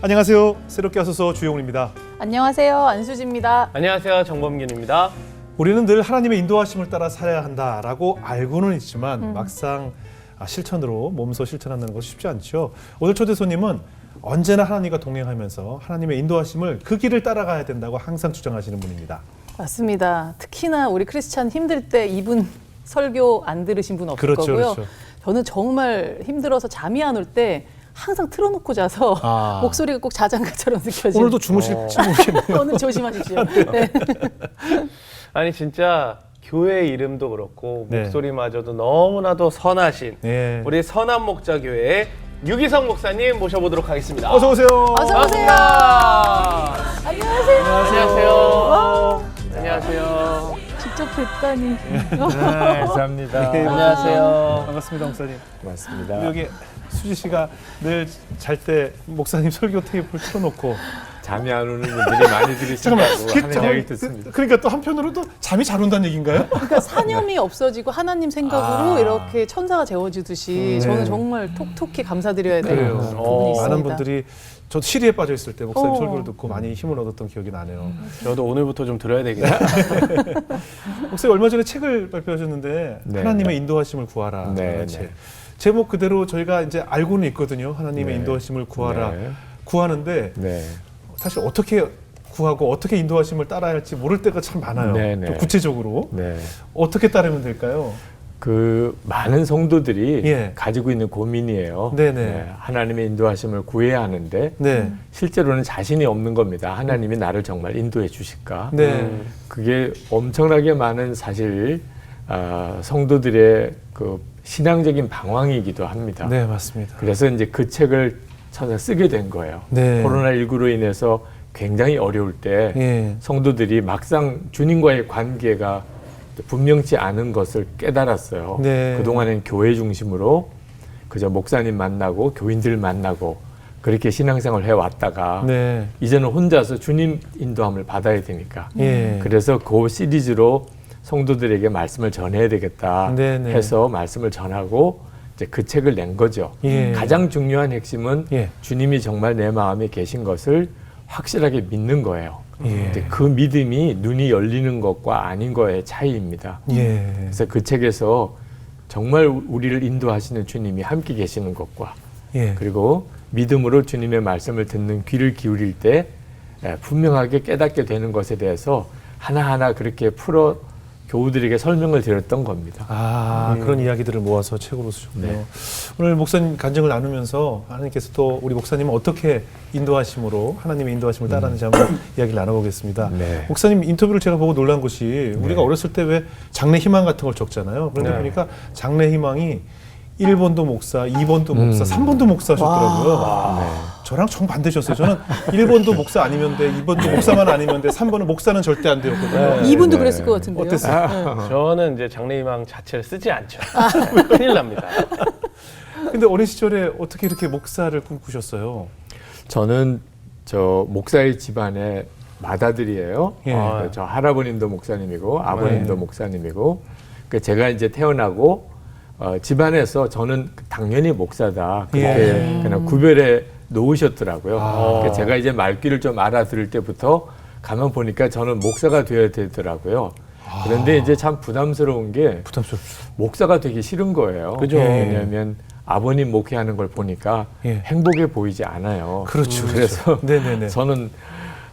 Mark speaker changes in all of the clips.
Speaker 1: 안녕하세요. 새롭게 하소서 주영훈입니다.
Speaker 2: 안녕하세요. 안수지입니다.
Speaker 3: 안녕하세요. 정범균입니다.
Speaker 1: 우리는 늘 하나님의 인도하심을 따라 살아야 한다라고 알고는 있지만 막상 실천으로 몸소 실천하는 것이 쉽지 않죠. 오늘 초대 손님은 언제나 하나님과 동행하면서 하나님의 인도하심을 그 길을 따라가야 된다고 항상 주장하시는 분입니다.
Speaker 2: 맞습니다. 특히나 우리 크리스찬 힘들 때 이분 설교 안 들으신 분 없을
Speaker 1: 그렇죠,
Speaker 2: 거고요.
Speaker 1: 그렇죠.
Speaker 2: 저는 정말 힘들어서 잠이 안 올 때 항상 틀어놓고 자서 목소리가 꼭 자장가처럼 느껴지는.
Speaker 1: 오늘도 주무실지 모르겠네요.
Speaker 2: 오늘 조심하십시오. 네.
Speaker 3: 아니 진짜 교회 이름도 그렇고
Speaker 1: 네.
Speaker 3: 목소리마저도 너무나도 선하신
Speaker 1: 네.
Speaker 3: 우리 선한 목자 교회의 유기성 목사님 모셔보도록 하겠습니다.
Speaker 1: 어서 오세요.
Speaker 2: 어서 오세요.
Speaker 3: 반갑습니다.
Speaker 2: 안녕하세요.
Speaker 3: 안녕하세요. 안녕하세요.
Speaker 2: 직접 뵙다니.
Speaker 4: 네, 감사합니다.
Speaker 1: 네,
Speaker 3: 안녕하세요.
Speaker 1: 반갑습니다, 목사님.
Speaker 4: 고맙습니다.
Speaker 1: 여기 수지 씨가 늘 잘 때 목사님 설교 테이프를 틀어놓고
Speaker 4: 잠이 안 오는 분들이 많이 들으신다고 하는 이야기 듣습니다.
Speaker 1: 그러니까 또 한편으로 또 잠이 잘 온다는 얘기인가요?
Speaker 2: 그러니까 사념이 없어지고 하나님 생각으로
Speaker 1: 아.
Speaker 2: 이렇게 천사가 재워주듯이 저는 정말 톡톡히 감사드려야 되는
Speaker 1: 그래요.
Speaker 2: 부분이 있습니다.
Speaker 1: 많은 분들이 저도 시리에 빠져 있을 때 목사님
Speaker 2: 어.
Speaker 1: 설교를 듣고 많이 힘을 얻었던 기억이 나네요.
Speaker 3: 저도 오늘부터 좀 들어야 되겠네요.
Speaker 1: 목사님 얼마 전에 책을 발표하셨는데
Speaker 4: 네.
Speaker 1: 하나님의 인도하심을 구하라.
Speaker 4: 네,
Speaker 1: 라는
Speaker 4: 네.
Speaker 1: 책. 제목 그대로 저희가 이제 알고는 있거든요. 하나님의
Speaker 4: 네.
Speaker 1: 인도하심을 구하라.
Speaker 4: 네.
Speaker 1: 구하는데
Speaker 4: 네.
Speaker 1: 사실 어떻게 구하고 어떻게 인도하심을 따라야 할지 모를 때가 참 많아요.
Speaker 4: 네, 네.
Speaker 1: 좀 구체적으로
Speaker 4: 네.
Speaker 1: 어떻게 따르면 될까요?
Speaker 4: 그 많은 성도들이
Speaker 1: 예.
Speaker 4: 가지고 있는 고민이에요.
Speaker 1: 네네.
Speaker 4: 하나님의 인도하심을 구해야 하는데
Speaker 1: 네.
Speaker 4: 실제로는 자신이 없는 겁니다. 하나님이 나를 정말 인도해 주실까?
Speaker 1: 네.
Speaker 4: 그게 엄청나게 많은 사실 성도들의 그 신앙적인 방황이기도 합니다.
Speaker 1: 네, 맞습니다.
Speaker 4: 그래서 이제 그 책을 찾아 쓰게 된 거예요.
Speaker 1: 네.
Speaker 4: 코로나19로 인해서 굉장히 어려울 때
Speaker 1: 예.
Speaker 4: 성도들이 막상 주님과의 관계가 분명치 않은 것을 깨달았어요.
Speaker 1: 네.
Speaker 4: 그동안엔 교회 중심으로 그저 목사님 만나고 교인들 만나고 그렇게 신앙생활을 해왔다가
Speaker 1: 네.
Speaker 4: 이제는 혼자서 주님 인도함을 받아야 되니까
Speaker 1: 예.
Speaker 4: 그래서 그 시리즈로 성도들에게 말씀을 전해야 되겠다
Speaker 1: 네네.
Speaker 4: 해서 말씀을 전하고 이제 그 책을 낸 거죠.
Speaker 1: 예.
Speaker 4: 가장 중요한 핵심은
Speaker 1: 예.
Speaker 4: 주님이 정말 내 마음에 계신 것을 확실하게 믿는 거예요.
Speaker 1: 예.
Speaker 4: 이제 그 믿음이 눈이 열리는 것과 아닌 거의 차이입니다.
Speaker 1: 예.
Speaker 4: 그래서 그 책에서 정말 우리를 인도하시는 주님이 함께 계시는 것과
Speaker 1: 예.
Speaker 4: 그리고 믿음으로 주님의 말씀을 듣는 귀를 기울일 때 분명하게 깨닫게 되는 것에 대해서 하나하나 그렇게 풀어 교우들에게 설명을 드렸던 겁니다.
Speaker 1: 그런 이야기들을 모아서 책으로 쓰셨군요.
Speaker 4: 네.
Speaker 1: 오늘 목사님 간증을 나누면서 하나님께서 또 우리 목사님은 어떻게 인도하심으로 하나님의 인도하심을 따르는지 한번 이야기를 나눠보겠습니다.
Speaker 4: 네.
Speaker 1: 목사님 인터뷰를 제가 보고 놀란 것이 우리가 어렸을 때 왜 장래 희망 같은 걸 적잖아요. 그런데
Speaker 3: 네.
Speaker 1: 보니까 장래 희망이 1번도 목사, 2번도 목사, 3번도 목사셨더라고요.
Speaker 4: 네.
Speaker 1: 저랑 정반대셨어요. 저는 1번도 목사 아니면 돼, 2번도 목사만 아니면 돼, 3번은 목사는 절대 안 되었거든요.
Speaker 3: 네.
Speaker 2: 이분도
Speaker 4: 네.
Speaker 2: 그랬을 것 같은데요.
Speaker 1: 어땠어요?
Speaker 3: 저는 이제 장래희망 자체를 쓰지 않죠. 큰일 납니다.
Speaker 1: 근데 어린 시절에 어떻게 이렇게 목사를 꿈꾸셨어요?
Speaker 4: 저는 저 목사의 집안의 맏아들이에요.
Speaker 1: 예.
Speaker 4: 저 할아버님도 목사님이고 아버님도
Speaker 1: 네.
Speaker 4: 목사님이고 그 제가 이제 태어나고 집안에서 저는 당연히 목사다 그렇게
Speaker 1: 예.
Speaker 4: 그냥 구별해 놓으셨더라고요.
Speaker 1: 아.
Speaker 4: 그러니까 제가 이제 말귀를 좀 알아들을 때부터 가만 보니까 저는 목사가 되어야 되더라고요. 그런데 이제 참 부담스러운 게
Speaker 1: 부담스럽죠.
Speaker 4: 목사가 되기 싫은 거예요.
Speaker 3: 그죠.
Speaker 4: 왜냐하면 아버님 목회하는 걸 보니까
Speaker 1: 예.
Speaker 4: 행복해 보이지 않아요.
Speaker 1: 그렇죠.
Speaker 4: 그래서
Speaker 1: 네네네.
Speaker 4: 저는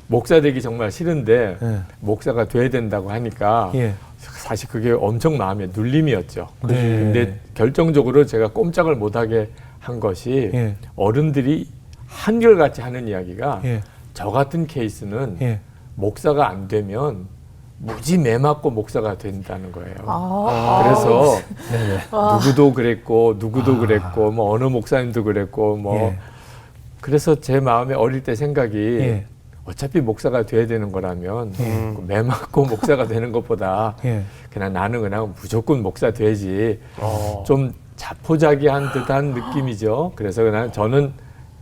Speaker 4: 목사 되기 정말 싫은데
Speaker 1: 예.
Speaker 4: 목사가 돼야 된다고 하니까
Speaker 1: 예.
Speaker 4: 사실 그게 엄청 마음에 눌림이었죠.
Speaker 1: 네.
Speaker 4: 근데 결정적으로 제가 꼼짝을 못하게 한 것이
Speaker 1: 예.
Speaker 4: 어른들이 한결같이 하는 이야기가
Speaker 1: 예.
Speaker 4: 저 같은 케이스는
Speaker 1: 예.
Speaker 4: 목사가 안 되면 무지 매맞고 목사가 된다는 거예요.
Speaker 2: 아.
Speaker 4: 그래서
Speaker 1: 네네.
Speaker 4: 누구도 그랬고 누구도 그랬고 뭐 어느 목사님도 그랬고 뭐
Speaker 1: 예.
Speaker 4: 그래서 제 마음에 어릴 때 생각이
Speaker 1: 예.
Speaker 4: 어차피 목사가 돼야 되는 거라면
Speaker 1: 예.
Speaker 4: 매 맞고 목사가 되는 것보다
Speaker 1: 예.
Speaker 4: 그냥 나는 그냥 무조건 목사 돼야지
Speaker 3: 어.
Speaker 4: 좀 자포자기한 듯한 느낌이죠. 그래서 그냥 저는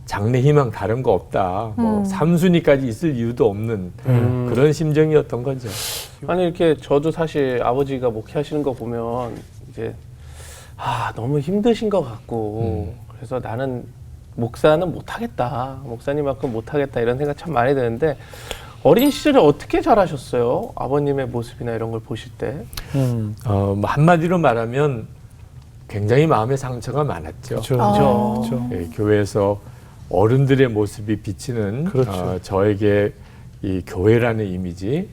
Speaker 4: 장래 희망 다른 거 없다. 뭐 3순위까지 있을 이유도 없는 그런 심정이었던 거죠.
Speaker 3: 아니 이렇게 저도 사실 아버지가 목회하시는 거 보면 이제 너무 힘드신 것 같고 그래서 나는 목사는 못하겠다. 목사님만큼 못하겠다 이런 생각 참 많이 드는데 어린 시절에 어떻게 자라셨어요? 아버님의 모습이나 이런 걸 보실 때.
Speaker 4: 뭐 한마디로 말하면 굉장히 마음의 상처가 많았죠.
Speaker 1: 그렇죠.
Speaker 4: 예, 교회에서 어른들의 모습이 비치는
Speaker 1: 그렇죠.
Speaker 4: 저에게 이 교회라는 이미지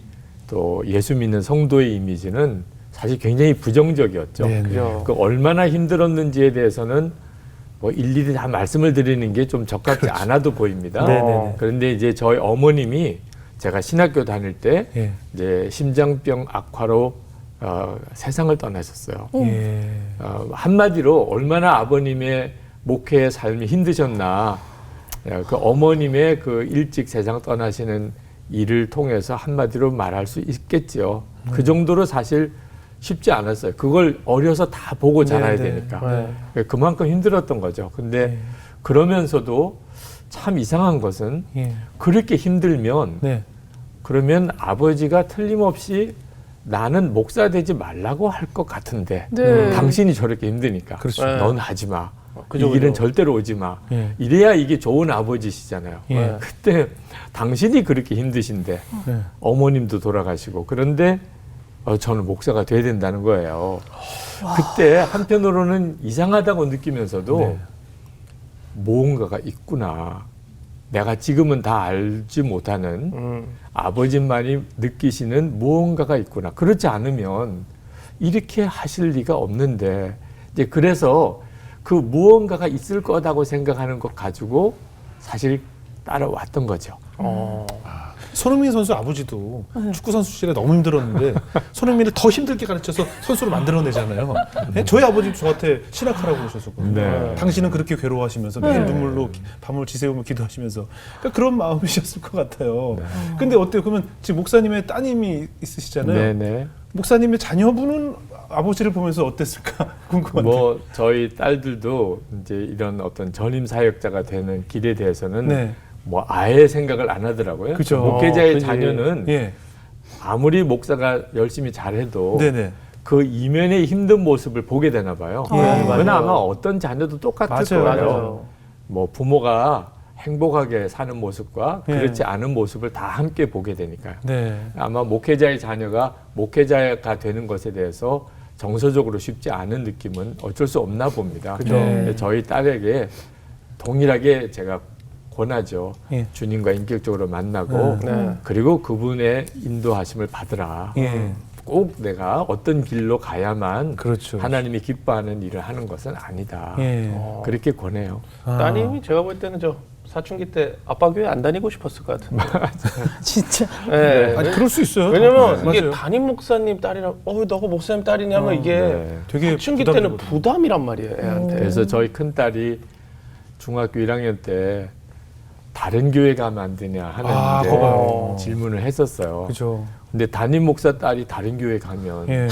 Speaker 4: 또 예수 믿는 성도의 이미지는 사실 굉장히 부정적이었죠.
Speaker 1: 네,
Speaker 3: 그죠?
Speaker 4: 그 얼마나 힘들었는지에 대해서는 뭐 일일이 다 말씀을 드리는 게 좀 적합지 않아도 보입니다.
Speaker 1: 네네네.
Speaker 4: 그런데 이제 저희 어머님이 제가 신학교 다닐 때
Speaker 1: 예.
Speaker 4: 이제 심장병 악화로 세상을 떠나셨어요.
Speaker 1: 예.
Speaker 4: 한마디로 얼마나 아버님의 목회의 삶이 힘드셨나. 그 어머님의 그 일찍 세상 떠나시는 일을 통해서 한마디로 말할 수 있겠지요. 그 정도로 사실 쉽지 않았어요. 그걸 어려서 다 보고 자라야
Speaker 1: 네,
Speaker 4: 되니까.
Speaker 3: 네.
Speaker 4: 그만큼 힘들었던 거죠. 근데
Speaker 1: 네.
Speaker 4: 그러면서도 참 이상한 것은
Speaker 1: 예.
Speaker 4: 그렇게 힘들면
Speaker 1: 네.
Speaker 4: 그러면 아버지가 틀림없이 나는 목사 되지 말라고 할 것 같은데
Speaker 2: 네.
Speaker 4: 당신이 저렇게 힘드니까
Speaker 1: 그렇죠.
Speaker 3: 네.
Speaker 4: 넌 하지 마.
Speaker 3: 그죠,
Speaker 4: 이 길은
Speaker 3: 그죠.
Speaker 4: 절대로 오지 마.
Speaker 1: 예.
Speaker 4: 이래야 이게 좋은 아버지시잖아요.
Speaker 1: 예.
Speaker 4: 그때 당신이 그렇게 힘드신데
Speaker 1: 네.
Speaker 4: 어머님도 돌아가시고 그런데 저는 목사가 돼야 된다는 거예요. 그때 한편으로는 이상하다고 느끼면서도
Speaker 1: 네.
Speaker 4: 무언가가 있구나. 내가 지금은 다 알지 못하는 아버지만이 느끼시는 무언가가 있구나. 그렇지 않으면 이렇게 하실 리가 없는데 이제 그래서 그 무언가가 있을 거다고 생각하는 것 가지고 사실 따라왔던 거죠.
Speaker 1: 손흥민 선수 아버지도 축구 선수 시절에 너무 힘들었는데 손흥민을 더 힘들게 가르쳐서 선수로 만들어내잖아요. 네? 저희 아버지도 저한테 신학하라고 그러셨었거든요.
Speaker 4: 네.
Speaker 1: 당신은 그렇게 괴로워하시면서 매일 눈물로 밤을 지새우며 기도하시면서 그러니까 그런 마음이셨을 것 같아요. 근데 어때요? 그러면 지금 목사님의 따님이 있으시잖아요.
Speaker 4: 네네.
Speaker 1: 목사님의 자녀분은 아버지를 보면서 어땠을까 궁금한데.
Speaker 4: 뭐 저희 딸들도 이제 이런 어떤 전임 사역자가 되는 길에 대해서는
Speaker 1: 네.
Speaker 4: 뭐 아예 생각을 안 하더라고요.
Speaker 1: 그죠.
Speaker 4: 목회자의
Speaker 3: 그지.
Speaker 4: 자녀는
Speaker 1: 예.
Speaker 4: 아무리 목사가 열심히 잘해도
Speaker 1: 네네.
Speaker 4: 그 이면의 힘든 모습을 보게 되나 봐요.
Speaker 1: 예,
Speaker 4: 그건
Speaker 3: 맞아요.
Speaker 4: 아마 어떤 자녀도 똑같을
Speaker 1: 맞아요,
Speaker 4: 거예요.
Speaker 3: 맞아요.
Speaker 4: 뭐 부모가 행복하게 사는 모습과
Speaker 1: 예.
Speaker 4: 그렇지 않은 모습을 다 함께 보게 되니까요.
Speaker 1: 네.
Speaker 4: 아마 목회자의 자녀가 목회자가 되는 것에 대해서 정서적으로 쉽지 않은 느낌은 어쩔 수 없나 봅니다.
Speaker 1: 그죠.
Speaker 4: 근데 저희 딸에게 동일하게 제가 권하죠.
Speaker 1: 예.
Speaker 4: 주님과 인격적으로 만나고
Speaker 3: 네.
Speaker 4: 그리고 그분의 인도하심을 받으라.
Speaker 1: 예.
Speaker 4: 꼭 내가 어떤 길로 가야만
Speaker 1: 그렇죠.
Speaker 4: 하나님이 기뻐하는 일을 하는 것은 아니다.
Speaker 1: 예.
Speaker 4: 그렇게 권해요.
Speaker 1: 아.
Speaker 3: 따님이 제가 볼 때는 저 사춘기 때 아빠 교회 안 다니고 싶었을 것 같은데.
Speaker 2: 진짜.
Speaker 3: 네.
Speaker 1: 아니 그럴 수 있어요.
Speaker 3: 왜냐면
Speaker 1: 네.
Speaker 3: 이게
Speaker 1: 맞아요.
Speaker 3: 담임 목사님 딸이라 너가 목사님 딸이니 하면 이게
Speaker 4: 네.
Speaker 1: 되게
Speaker 3: 사춘기 때는
Speaker 1: 부담이거든요.
Speaker 3: 부담이란 말이에요, 애한테.
Speaker 4: 그래서 저희 큰딸이 중학교 1학년 때 다른 교회 가면 안 되냐 하는
Speaker 1: 아,
Speaker 4: 이제
Speaker 1: 그거요.
Speaker 4: 질문을 했었어요.
Speaker 1: 그죠.
Speaker 4: 근데 담임 목사 딸이 다른 교회 가면
Speaker 1: 예.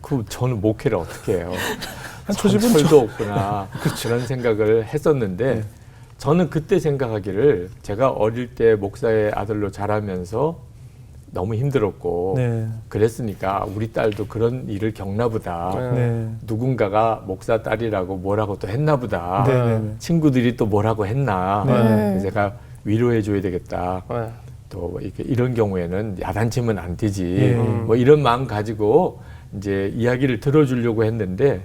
Speaker 4: 그 저는 목회를 어떻게 해요?
Speaker 1: 저 집은
Speaker 4: 철도 없구나 그런 생각을 했었는데 저는 그때 생각하기를 제가 어릴 때 목사의 아들로 자라면서 너무 힘들었고
Speaker 1: 네.
Speaker 4: 그랬으니까 우리 딸도 그런 일을 겪나 보다.
Speaker 1: 네.
Speaker 4: 누군가가 목사 딸이라고 뭐라고 또 했나 보다.
Speaker 1: 네, 네, 네.
Speaker 4: 친구들이 또 뭐라고 했나.
Speaker 1: 네.
Speaker 4: 그래서 제가 위로해 줘야 되겠다.
Speaker 3: 네.
Speaker 4: 또 이렇게 이런 경우에는 야단치면 안 되지.
Speaker 1: 예.
Speaker 4: 뭐 이런 마음 가지고 이제 이야기를 들어주려고 했는데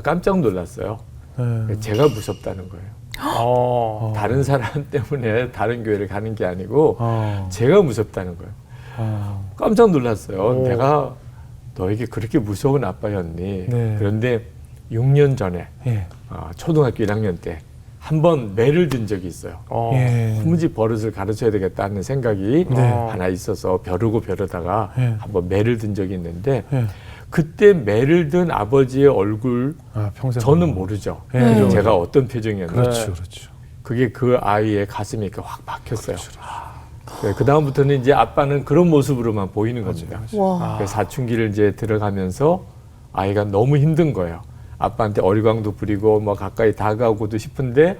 Speaker 4: 깜짝 놀랐어요.
Speaker 1: 네.
Speaker 4: 제가 무섭다는 거예요.
Speaker 3: 어.
Speaker 4: 다른 사람 때문에 다른 교회를 가는 게 아니고 제가 무섭다는 거예요. 깜짝 놀랐어요.
Speaker 3: 오.
Speaker 4: 내가 너에게 그렇게 무서운 아빠였니?
Speaker 1: 네.
Speaker 4: 그런데 6년 전에
Speaker 1: 예.
Speaker 4: 초등학교 1학년 때 한 번 매를 든 적이 있어요.
Speaker 1: 예.
Speaker 4: 도무지 버릇을 가르쳐야 되겠다는 생각이
Speaker 1: 네.
Speaker 4: 하나 있어서 벼르다가
Speaker 1: 네.
Speaker 4: 한번 매를 든 적이 있는데
Speaker 1: 예.
Speaker 4: 그때 매를 든 아버지의 얼굴
Speaker 1: 아, 평생
Speaker 4: 저는 모르죠.
Speaker 1: 예.
Speaker 2: 네.
Speaker 4: 제가 어떤 표정이었는지.
Speaker 1: 그렇죠, 그렇죠.
Speaker 4: 그게 그 아이의 가슴에 이렇게 확 박혔어요. 그 다음부터는 이제 아빠는 그런 모습으로만 보이는 겁니다.
Speaker 2: 와.
Speaker 4: 그래서 사춘기를 이제 들어가면서 아이가 너무 힘든 거예요. 아빠한테 어리광도 부리고 뭐 가까이 다가오고도 싶은데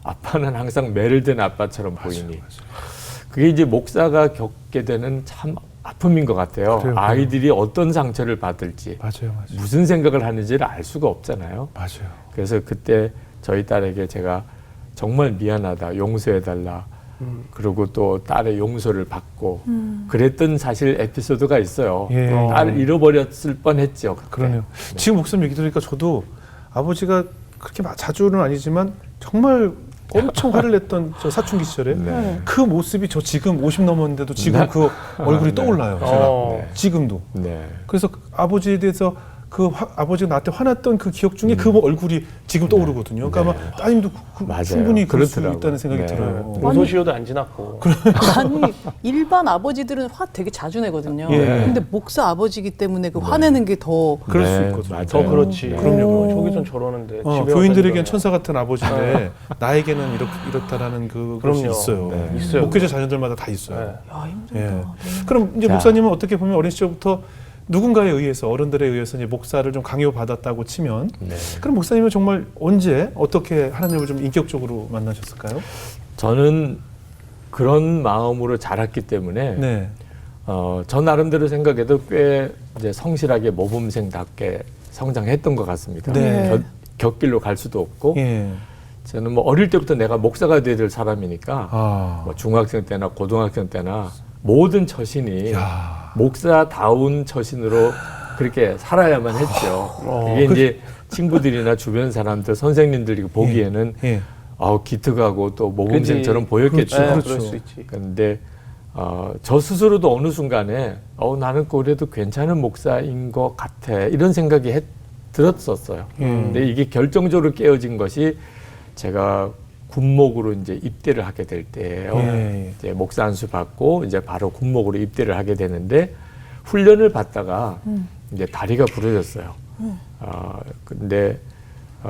Speaker 4: 아빠는 항상 매를 든 아빠처럼 보이니. 그게 이제 목사가 겪게 되는 참 아픔인 것 같아요.
Speaker 1: 그래요,
Speaker 4: 아이들이 어떤 상처를 받을지
Speaker 1: 맞아요.
Speaker 4: 무슨 생각을 하는지를 알 수가 없잖아요.
Speaker 1: 맞아요.
Speaker 4: 그래서 그때 저희 딸에게 제가 정말 미안하다, 용서해달라. 그리고 또 딸의 용서를 받고 그랬던 사실 에피소드가 있어요.
Speaker 1: 예.
Speaker 4: 딸을 잃어버렸을 뻔했죠. 그때.
Speaker 1: 그러네요. 지금 목사님 얘기 들으니까 저도 아버지가 그렇게 자주는 아니지만 정말 엄청 화를 냈던 저 사춘기 시절에
Speaker 4: 네.
Speaker 1: 그 모습이 저 지금 50 넘었는데도 지금
Speaker 4: 네.
Speaker 1: 그 얼굴이
Speaker 4: 네.
Speaker 1: 떠올라요. 제가
Speaker 3: 어.
Speaker 1: 지금도.
Speaker 4: 네.
Speaker 1: 그래서 아버지에 대해서 아버지가 나한테 화났던 그 기억 중에 그 얼굴이 지금 떠오르거든요. 그러니까 아마 따님도
Speaker 4: 맞아요.
Speaker 1: 충분히 그럴 수
Speaker 4: 그렇더라고요.
Speaker 1: 있다는 생각이
Speaker 4: 네.
Speaker 1: 들어요.
Speaker 3: 모소시효도 안 지났고.
Speaker 2: 아니 일반 아버지들은 화 되게 자주 내거든요.
Speaker 1: 예.
Speaker 2: 근데 목사 아버지기 때문에 그 화내는 게 더
Speaker 1: 그럴 수
Speaker 4: 네,
Speaker 1: 있거든요.
Speaker 4: 맞아요.
Speaker 3: 더 그렇지.
Speaker 4: 네.
Speaker 3: 그럼요. 저기선 저러는데. 집에 와서
Speaker 1: 교인들에겐
Speaker 3: 이러네.
Speaker 1: 천사 같은 아버지인데 나에게는 이렇다라는 그것이
Speaker 3: 그럼요.
Speaker 1: 있어요.
Speaker 4: 네.
Speaker 3: 있어요.
Speaker 1: 목회자 자녀들마다 다 있어요.
Speaker 3: 네.
Speaker 2: 야, 힘들다.
Speaker 1: 예.
Speaker 2: 네.
Speaker 1: 그럼 이제
Speaker 4: 자.
Speaker 1: 목사님은 어떻게 보면 어린 시절부터 누군가에 의해서 어른들에 의해서 이제 목사를 좀 강요받았다고 치면
Speaker 4: 네.
Speaker 1: 그럼 목사님은 정말 언제 어떻게 하나님을 좀 인격적으로 만나셨을까요?
Speaker 4: 저는 그런 마음으로 자랐기 때문에
Speaker 1: 네.
Speaker 4: 저 나름대로 생각해도 꽤 이제 성실하게 모범생답게 성장했던 것 같습니다.
Speaker 1: 네.
Speaker 4: 곁길로 갈 수도 없고
Speaker 1: 예.
Speaker 4: 저는 뭐 어릴 때부터 내가 목사가 돼야 될 사람이니까
Speaker 1: 아.
Speaker 4: 뭐 중학생 때나 고등학생 때나 모든 처신이
Speaker 1: 야.
Speaker 4: 목사다운 처신으로 그렇게 살아야만 했죠. 이게 이제 친구들이나 주변 사람들, 선생님들이 보기에는
Speaker 1: 예.
Speaker 4: 기특하고 또 모범생처럼 보였겠죠.
Speaker 3: 네,
Speaker 1: 그렇죠.
Speaker 3: 그럴 수 있지.
Speaker 4: 그런데 저 스스로도 어느 순간에 나는 그래도 괜찮은 목사인 것 같아 이런 생각이 들었었어요. 근데 이게 결정적으로 깨어진 것이 제가 군목으로 이제 입대를 하게 될 때예요.
Speaker 1: 예.
Speaker 4: 이제 목사 안수 받고 이제 바로 군목으로 입대를 하게 되는데 훈련을 받다가 이제 다리가 부러졌어요. 근데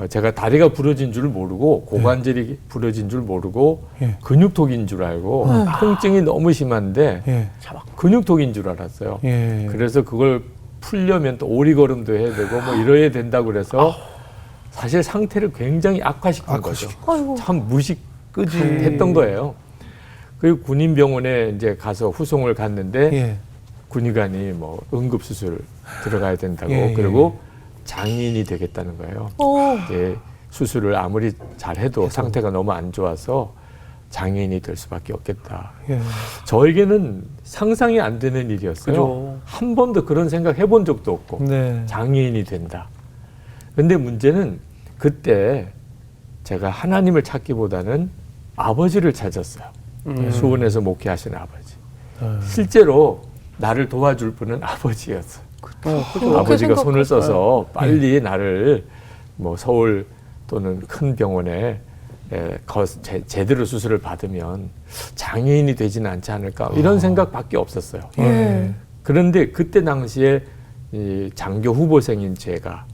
Speaker 4: 제가 다리가 부러진 줄 모르고 고관절이 부러진 줄 모르고
Speaker 1: 예.
Speaker 4: 근육통인 줄 알고 통증이 너무 심한데
Speaker 1: 예.
Speaker 4: 근육통인 줄 알았어요.
Speaker 1: 예.
Speaker 4: 그래서 그걸 풀려면 또 오리걸음도 해야 되고 뭐 이래야 된다고 그래서 사실 상태를 굉장히 악화시킨 거죠.
Speaker 2: 아이고.
Speaker 4: 참 무식했던 거예요. 그리고 군인병원에 이제 가서 후송을 갔는데
Speaker 1: 예.
Speaker 4: 군의관이 뭐 응급수술 들어가야 된다고
Speaker 1: 예, 예.
Speaker 4: 그리고 장인이 되겠다는 거예요. 이제 수술을 아무리 잘해도 상태가 너무 안 좋아서 장애인이 될 수밖에 없겠다.
Speaker 1: 예.
Speaker 4: 저에게는 상상이 안 되는 일이었어요.
Speaker 3: 그죠.
Speaker 4: 한 번도 그런 생각 해본 적도 없고
Speaker 1: 네.
Speaker 4: 장애인이 된다. 근데 문제는 그때 제가 하나님을 찾기보다는 아버지를 찾았어요. 수원에서 목회하시는 아버지. 실제로 나를 도와줄 분은 아버지였어요. 아버지가 손을 써서 빨리 나를 뭐 서울 또는 큰 병원에 제대로 수술을 받으면 장애인이 되지는 않지 않을까 이런 생각밖에 없었어요.
Speaker 2: 예.
Speaker 4: 그런데 그때 당시에 이 장교 후보생인 제가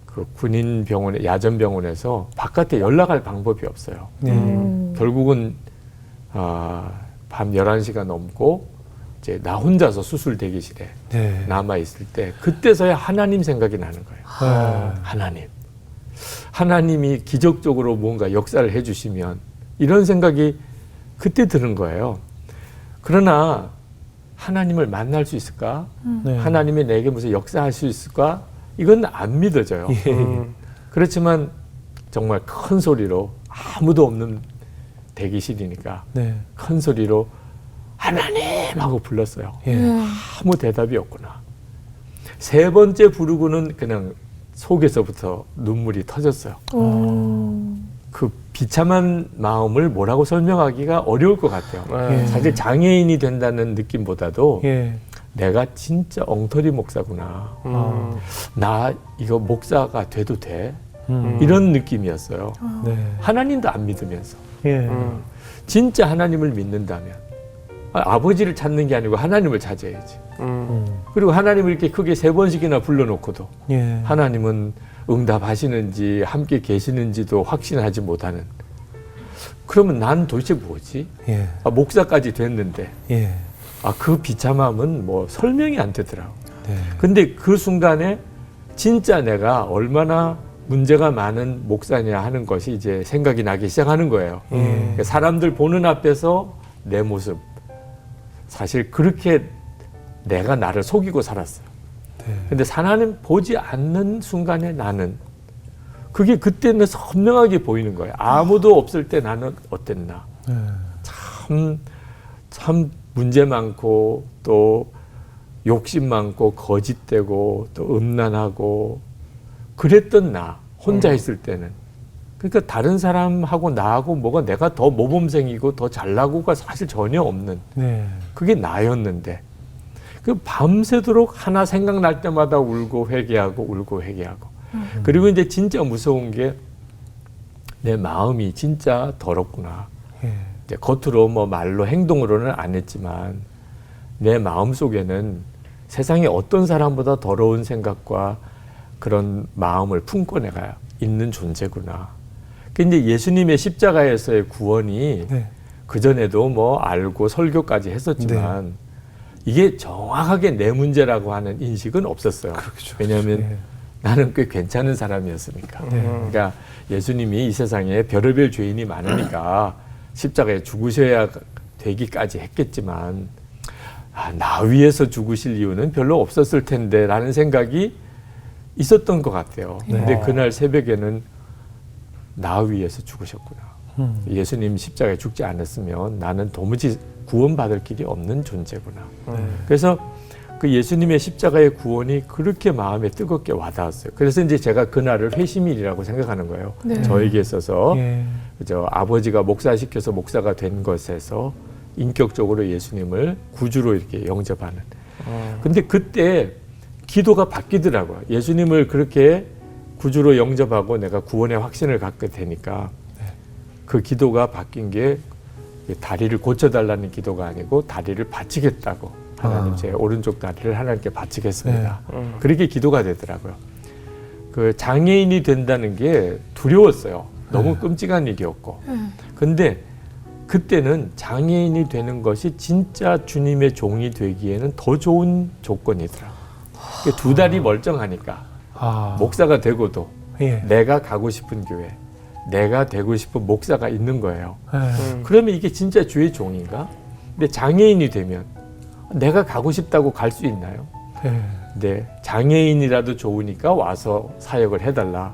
Speaker 4: 그 군인 병원에 야전병원에서 바깥에 연락할 방법이 없어요. 결국은 밤 11시가 넘고 이제 나 혼자서 수술 대기실에
Speaker 1: 네.
Speaker 4: 남아 있을 때 그때서야 하나님 생각이 나는 거예요. 하나님이 기적적으로 뭔가 역사를 해주시면 이런 생각이 그때 드는 거예요. 그러나 하나님을 만날 수 있을까?
Speaker 1: 네.
Speaker 4: 하나님이 내게 무슨 역사할 수 있을까? 이건 안 믿어져요. 그렇지만 정말 큰 소리로 아무도 없는 대기실이니까
Speaker 1: 네.
Speaker 4: 큰 소리로 하나님 하고 불렀어요.
Speaker 1: 예.
Speaker 4: 아무 대답이 없구나. 세 번째 부르고는 그냥 속에서부터 눈물이 터졌어요. 그 비참한 마음을 뭐라고 설명하기가 어려울 것 같아요.
Speaker 3: 네.
Speaker 4: 사실 장애인이 된다는 느낌보다도
Speaker 1: 예.
Speaker 4: 내가 진짜 엉터리 목사구나. 나 이거 목사가 돼도 돼? 이런 느낌이었어요.
Speaker 1: 네.
Speaker 4: 하나님도 안 믿으면서.
Speaker 1: 예.
Speaker 4: 진짜 하나님을 믿는다면 아버지를 찾는 게 아니고 하나님을 찾아야지. 그리고 하나님을 이렇게 크게 3번씩이나 불러놓고도
Speaker 1: 예.
Speaker 4: 하나님은 응답하시는지 함께 계시는지도 확신하지 못하는. 그러면 난 도대체 뭐지?
Speaker 1: 예.
Speaker 4: 목사까지 됐는데
Speaker 1: 예.
Speaker 4: 그 비참함은 뭐 설명이 안 되더라고.
Speaker 1: 네.
Speaker 4: 근데 그 순간에 진짜 내가 얼마나 문제가 많은 목사냐 하는 것이 이제 생각이 나기 시작하는 거예요. 그러니까 사람들 보는 앞에서 내 모습. 사실 그렇게 내가 나를 속이고 살았어요.
Speaker 1: 네.
Speaker 4: 근데 하나님 보지 않는 순간에 나는 그게 그때는 선명하게 보이는 거예요. 아무도 없을 때 나는 어땠나.
Speaker 1: 네.
Speaker 4: 참 문제 많고 또 욕심 많고 거짓되고 또 음란하고 그랬던 나 혼자 있을 때는. 그러니까 다른 사람하고 나하고 뭐가 내가 더 모범생이고 더 잘나고가 사실 전혀 없는
Speaker 1: 네.
Speaker 4: 그게 나였는데 그 밤새도록 하나 생각날 때마다 울고 회개하고 그리고 이제 진짜 무서운 게 내 마음이 진짜 더럽구나.
Speaker 1: 예.
Speaker 4: 이제 겉으로 뭐 말로 행동으로는 안 했지만 내 마음 속에는 세상에 어떤 사람보다 더러운 생각과 그런 마음을 품고 내가 있는 존재구나. 근데 예수님의 십자가에서의 구원이
Speaker 1: 네.
Speaker 4: 그전에도 뭐 알고 설교까지 했었지만 이게 정확하게 내 문제라고 하는 인식은 없었어요.
Speaker 1: 그렇죠.
Speaker 4: 왜냐하면
Speaker 1: 예.
Speaker 4: 나는 꽤 괜찮은 사람이었으니까. 그러니까 예수님이 이 세상에 별의별 죄인이 많으니까 십자가에 죽으셔야 되기까지 했겠지만 나 위해서 죽으실 이유는 별로 없었을 텐데 라는 생각이 있었던 것 같아요. 근데 그날 새벽에는 나 위해서 죽으셨구나. 예수님 십자가에 죽지 않았으면 나는 도무지 구원받을 길이 없는 존재구나. 그래서 그 예수님의 십자가의 구원이 그렇게 마음에 뜨겁게 와닿았어요. 그래서 이제 제가 그날을 회심일이라고 생각하는 거예요.
Speaker 2: 네.
Speaker 4: 저에게 있어서
Speaker 1: 예.
Speaker 4: 그죠, 아버지가 목사시켜서 목사가 된 것에서 인격적으로 예수님을 구주로 이렇게 영접하는. 근데 그때 기도가 바뀌더라고요. 예수님을 그렇게 구주로 영접하고 내가 구원의 확신을 갖게 되니까 그 기도가 바뀐 게 다리를 고쳐달라는 기도가 아니고 다리를 바치겠다고. 하나님 제 오른쪽 다리를 하나님께 바치겠습니다. 그렇게 기도가 되더라고요. 그 장애인이 된다는 게 두려웠어요. 너무 끔찍한 일이었고. 근데 그때는 장애인이 되는 것이 진짜 주님의 종이 되기에는 더 좋은 조건이더라. 두 다리 멀쩡하니까 목사가 되고도
Speaker 1: 예.
Speaker 4: 내가 가고 싶은 교회, 내가 되고 싶은 목사가 있는 거예요.
Speaker 1: 예.
Speaker 4: 그러면 이게 진짜 주의 종인가? 근데 장애인이 되면 내가 가고 싶다고 갈 수 있나요?
Speaker 1: 예.
Speaker 4: 네, 장애인이라도 좋으니까 와서 사역을 해달라.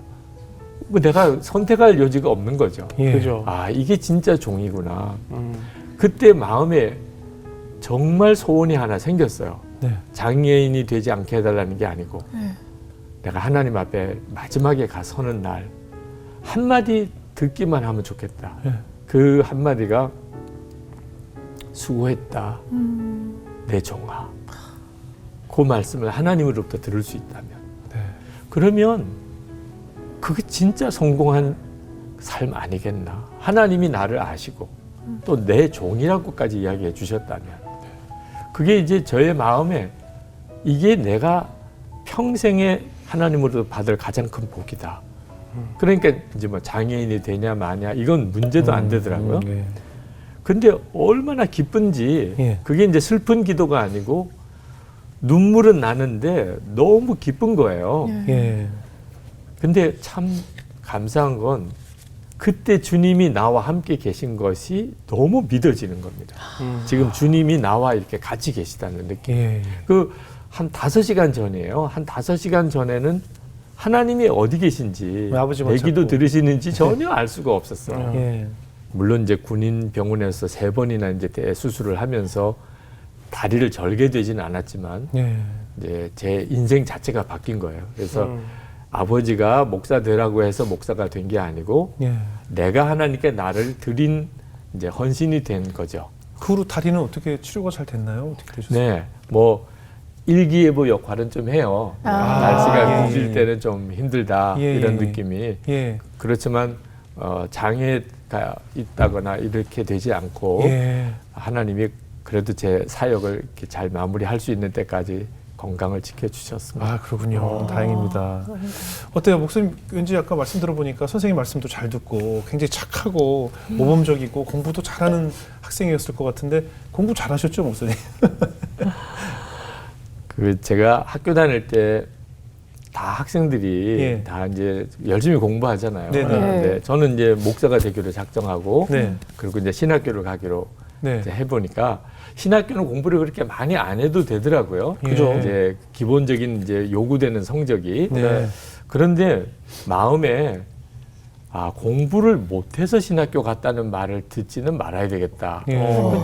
Speaker 4: 뭐 내가 선택할 여지가 없는 거죠.
Speaker 1: 예.
Speaker 3: 그죠.
Speaker 4: 이게 진짜 종이구나. 그때 마음에 정말 소원이 하나 생겼어요.
Speaker 1: 네.
Speaker 4: 장애인이 되지 않게 해달라는 게 아니고 내가 하나님 앞에 마지막에 가 서는 날 한마디 듣기만 하면 좋겠다.
Speaker 1: 예.
Speaker 4: 그 한마디가 수고했다. 내 종아. 그 말씀을 하나님으로부터 들을 수 있다면
Speaker 1: 네.
Speaker 4: 그러면 그게 진짜 성공한 삶 아니겠나. 하나님이 나를 아시고 또 내 종이라고까지 이야기해 주셨다면 그게 이제 저의 마음에 이게 내가 평생에 하나님으로부터 받을 가장 큰 복이다. 그러니까 이제 뭐 장애인이 되냐 마냐 이건 문제도 안 되더라고요.
Speaker 1: 예.
Speaker 4: 근데 얼마나 기쁜지
Speaker 1: 예.
Speaker 4: 그게 이제 슬픈 기도가 아니고 눈물은 나는데 너무 기쁜 거예요.
Speaker 1: 예.
Speaker 4: 근데 참 감사한 건 그때 주님이 나와 함께 계신 것이 너무 믿어지는 겁니다. 지금 주님이 나와 이렇게 같이 계시다는 느낌.
Speaker 1: 예.
Speaker 4: 그 한 5시간 전이에요. 한 5시간 전에는 하나님이 어디 계신지
Speaker 1: 아버지만
Speaker 4: 내 기도
Speaker 1: 찾고.
Speaker 4: 들으시는지 전혀 알 수가 없었어요.
Speaker 1: 예.
Speaker 4: 물론 이제 군인 병원에서 3번이나 이제 대수술을 하면서 다리를 절게 되지는 않았지만
Speaker 1: 예.
Speaker 4: 이제 제 인생 자체가 바뀐 거예요. 그래서 아버지가 목사 되라고 해서 목사가 된 게 아니고
Speaker 1: 예.
Speaker 4: 내가 하나님께 나를 드린 이제 헌신이 된 거죠.
Speaker 1: 그 후로 다리는 어떻게 치료가 잘 됐나요? 어떻게 되셨어요?
Speaker 4: 네, 뭐 일기예보 역할은 좀 해요. 날씨가 굳을 때는 좀 힘들다 이런 느낌이.
Speaker 1: 예.
Speaker 4: 그렇지만 장애가 있다거나 이렇게 되지 않고
Speaker 1: 예.
Speaker 4: 하나님이 그래도 제 사역을 이렇게 잘 마무리할 수 있는 때까지 건강을 지켜주셨습니다.
Speaker 1: 그렇군요. 다행입니다. 어때요? 목사님 왠지 아까 말씀 들어보니까 선생님 말씀도 잘 듣고 굉장히 착하고 모범적이고 공부도 잘하는 학생이었을 것 같은데 공부 잘하셨죠, 목사님?
Speaker 4: 그 제가 학교 다닐 때 다 학생들이
Speaker 1: 예.
Speaker 4: 다 이제 열심히 공부하잖아요.
Speaker 1: 네네.
Speaker 4: 근데 저는 이제 목사가 되기로 작정하고
Speaker 1: 네.
Speaker 4: 그리고 이제 신학교를 가기로
Speaker 1: 네.
Speaker 4: 이제 해보니까 신학교는 공부를 그렇게 많이 안 해도 되더라고요.
Speaker 1: 그죠.
Speaker 4: 이제 기본적인 이제 요구되는 성적이.
Speaker 1: 네.
Speaker 4: 그런데 마음에 공부를 못해서 신학교 갔다는 말을 듣지는 말아야 되겠다.
Speaker 1: 예.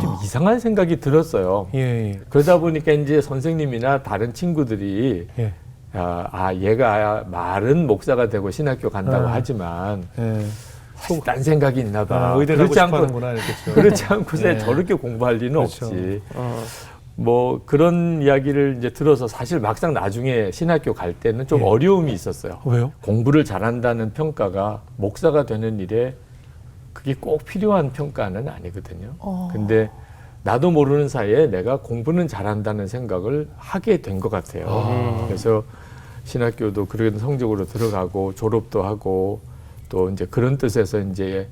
Speaker 4: 좀 이상한 생각이 들었어요.
Speaker 1: 예.
Speaker 4: 그러다 보니까 이제 선생님이나 다른 친구들이
Speaker 1: 예.
Speaker 4: 얘가 말은 목사가 되고 신학교 간다고
Speaker 1: 아.
Speaker 4: 하지만
Speaker 1: 예.
Speaker 4: 딴 생각이 있나 봐.
Speaker 1: 의대를 하고
Speaker 4: 그렇지
Speaker 1: 싶어
Speaker 4: 않고
Speaker 1: 하는구나 이렇겠죠.
Speaker 4: 그렇지 않고서
Speaker 1: 네.
Speaker 4: 저렇게 공부할 리는
Speaker 1: 그렇죠.
Speaker 4: 없지. 뭐 그런 이야기를 이제 들어서 사실 막상 나중에 신학교 갈 때는 좀
Speaker 1: 예.
Speaker 4: 어려움이 있었어요.
Speaker 1: 왜요?
Speaker 4: 공부를 잘한다는 평가가 목사가 되는 일에 그게 꼭 필요한 평가는 아니거든요. 근데 나도 모르는 사이에 내가 공부는 잘한다는 생각을 하게 된 것 같아요. 그래서 신학교도 그런 성적으로 들어가고 졸업도 하고 또 이제 그런 뜻에서 이제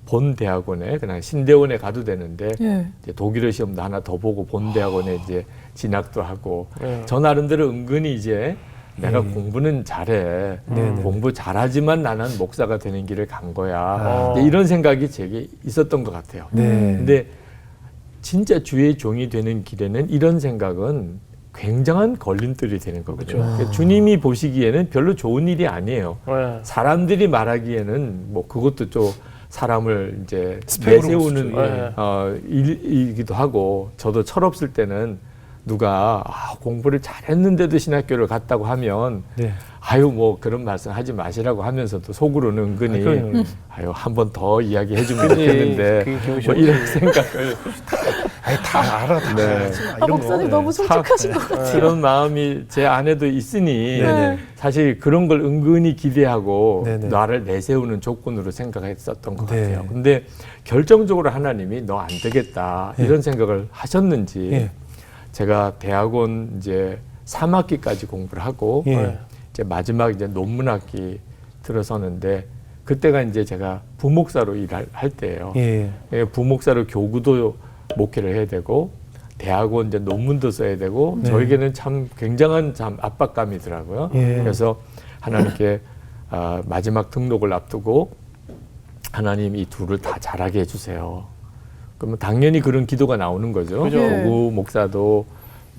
Speaker 4: 본 대학원에 그냥 신대원에 가도 되는데
Speaker 2: 예.
Speaker 4: 이제 독일어 시험도 하나 더 보고 본 대학원에 이제 진학도 하고
Speaker 3: 네.
Speaker 4: 저 나름대로 은근히 이제 내가
Speaker 1: 예.
Speaker 4: 공부는 잘해.
Speaker 1: 네네.
Speaker 4: 공부 잘하지만 나는 목사가 되는 길을 간 거야.
Speaker 3: 어.
Speaker 4: 이제 이런 생각이 제게 있었던 것 같아요.
Speaker 1: 네.
Speaker 4: 근데 진짜 주의 종이 되는 길에는 이런 생각은 굉장한 걸림돌이 되는 거거든요. 그러니까 주님이 보시기에는 별로 좋은 일이 아니에요.
Speaker 3: 네.
Speaker 4: 사람들이 말하기에는 뭐 그것도 좀 사람을 이제
Speaker 1: 스펙으로
Speaker 4: 내세우는
Speaker 1: 볼 수죠. 예.
Speaker 4: 일이기도 하고 저도 철없을 때는 누가 공부를 잘했는데도 신학교를 갔다고 하면
Speaker 1: 네.
Speaker 4: 아유 뭐 그런 말씀 하지 마시라고 하면서도 속으로는 은근히
Speaker 1: 그럼요.
Speaker 4: 아유 한 번 더 이야기해주면
Speaker 3: 그지.
Speaker 4: 좋겠는데
Speaker 3: 그게 기분이
Speaker 4: 뭐
Speaker 3: 좋지.
Speaker 4: 이런 생각을
Speaker 1: 다 알아. 다
Speaker 4: 네.
Speaker 1: 알지 마, 이런
Speaker 2: 목사님
Speaker 1: 거.
Speaker 2: 너무 솔직하신 것 같아요.
Speaker 4: 그런 마음이 제 안에도 있으니
Speaker 1: 네네.
Speaker 4: 사실 그런 걸 은근히 기대하고
Speaker 1: 네네.
Speaker 4: 나를 내세우는 조건으로 생각했었던 것
Speaker 1: 네.
Speaker 4: 같아요. 근데 결정적으로 하나님이 너 안 되겠다
Speaker 1: 네.
Speaker 4: 이런 생각을 하셨는지
Speaker 1: 예.
Speaker 4: 제가 대학원 이제 3학기까지 공부를 하고
Speaker 1: 예.
Speaker 4: 이제 마지막 이제 논문학기 들어서는데 그때가 이제 제가 부목사로 일할 때예요.
Speaker 1: 예.
Speaker 4: 예, 부목사로 교구도 목회를 해야 되고 대학원 이제 논문도 써야 되고
Speaker 1: 네.
Speaker 4: 저에게는 참 굉장한 참 압박감이더라고요.
Speaker 1: 예.
Speaker 4: 그래서 하나님께 마지막 등록을 앞두고 하나님 이 둘을 다 잘하게 해주세요. 그러면 당연히 그런 기도가 나오는 거죠.
Speaker 3: 그죠.
Speaker 4: 교구 목사도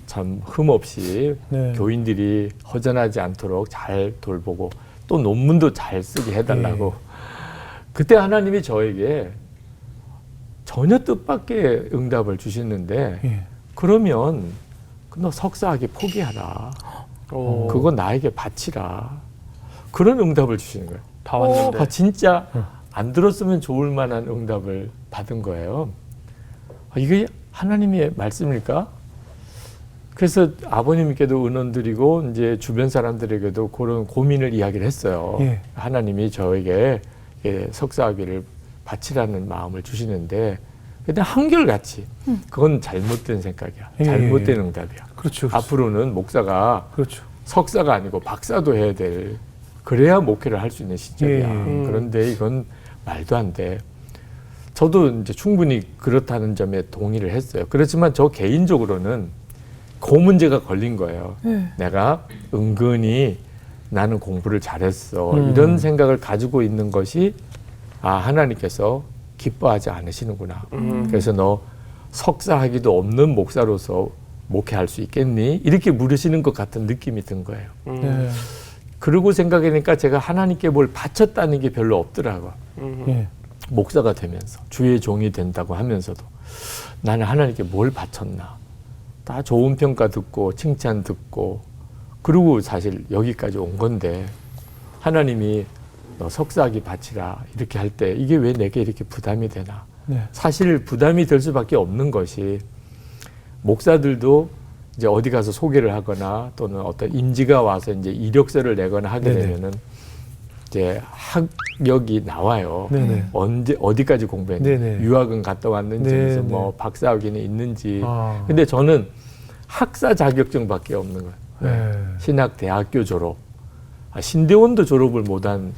Speaker 4: 참 흠없이
Speaker 1: 네.
Speaker 4: 교인들이 허전하지 않도록 잘 돌보고 또 논문도 잘 쓰게 해달라고. 그때 하나님이 저에게 전혀 뜻밖의 응답을 주시는데
Speaker 1: 예.
Speaker 4: 그러면 너 석사학위 포기하라.
Speaker 3: 오.
Speaker 4: 그거 나에게 바치라. 그런 응답을 주시는 거예요.
Speaker 3: 다 왔는데.
Speaker 4: 진짜 안 들었으면 좋을 만한 응답을 받은 거예요. 이게 하나님의 말씀일까? 그래서 아버님께도 은원 드리고 이제 주변 사람들에게도 그런 고민을 이야기를 했어요.
Speaker 1: 예.
Speaker 4: 하나님이 저에게 석사학위를 바치라는 마음을 주시는데 근데 한결같이 그건 잘못된 생각이야.
Speaker 1: 예,
Speaker 4: 잘못된
Speaker 1: 예.
Speaker 4: 응답이야.
Speaker 1: 그렇죠.
Speaker 4: 앞으로는 목사가
Speaker 1: 그렇죠.
Speaker 4: 석사가 아니고 박사도 해야 될 그래야 목회를 할 수 있는 시점이야.
Speaker 1: 예.
Speaker 4: 그런데 이건 말도 안 돼. 저도 이제 충분히 그렇다는 점에 동의를 했어요. 그렇지만 저 개인적으로는 그 문제가 걸린 거예요. 내가 은근히 나는 공부를 잘했어. 이런 생각을 가지고 있는 것이 하나님께서 기뻐하지 않으시는구나. 그래서 너 석사학위도 없는 목사로서 목회할 수 있겠니? 이렇게 물으시는 것 같은 느낌이 든 거예요.
Speaker 1: 네.
Speaker 4: 그러고 생각하니까 제가 하나님께 뭘 바쳤다는 게 별로 없더라고요.
Speaker 1: 예.
Speaker 4: 목사가 되면서 주의 종이 된다고 하면서도 나는 하나님께 뭘 바쳤나. 다 좋은 평가 듣고 칭찬 듣고 그리고 사실 여기까지 온 건데 하나님이 너 석사학위 바치라 이렇게 할 때 이게 왜 내게 이렇게 부담이 되나.
Speaker 1: 네.
Speaker 4: 사실 부담이 될 수밖에 없는 것이 목사들도 이제 어디 가서 소개를 하거나 또는 어떤 인지가 와서 이제 이력서를 내거나 하게
Speaker 1: 네네.
Speaker 4: 되면은 이제 학력이 나와요.
Speaker 1: 네네.
Speaker 4: 언제 어디까지 공부했는지,
Speaker 1: 네네.
Speaker 4: 유학은 갔다 왔는지,
Speaker 1: 네네.
Speaker 4: 무슨 뭐 박사학위는 있는지.
Speaker 1: 아.
Speaker 4: 근데 저는 학사 자격증밖에 없는 거예요.
Speaker 1: 네.
Speaker 4: 신학 대학교 졸업, 신대원도 졸업을 못한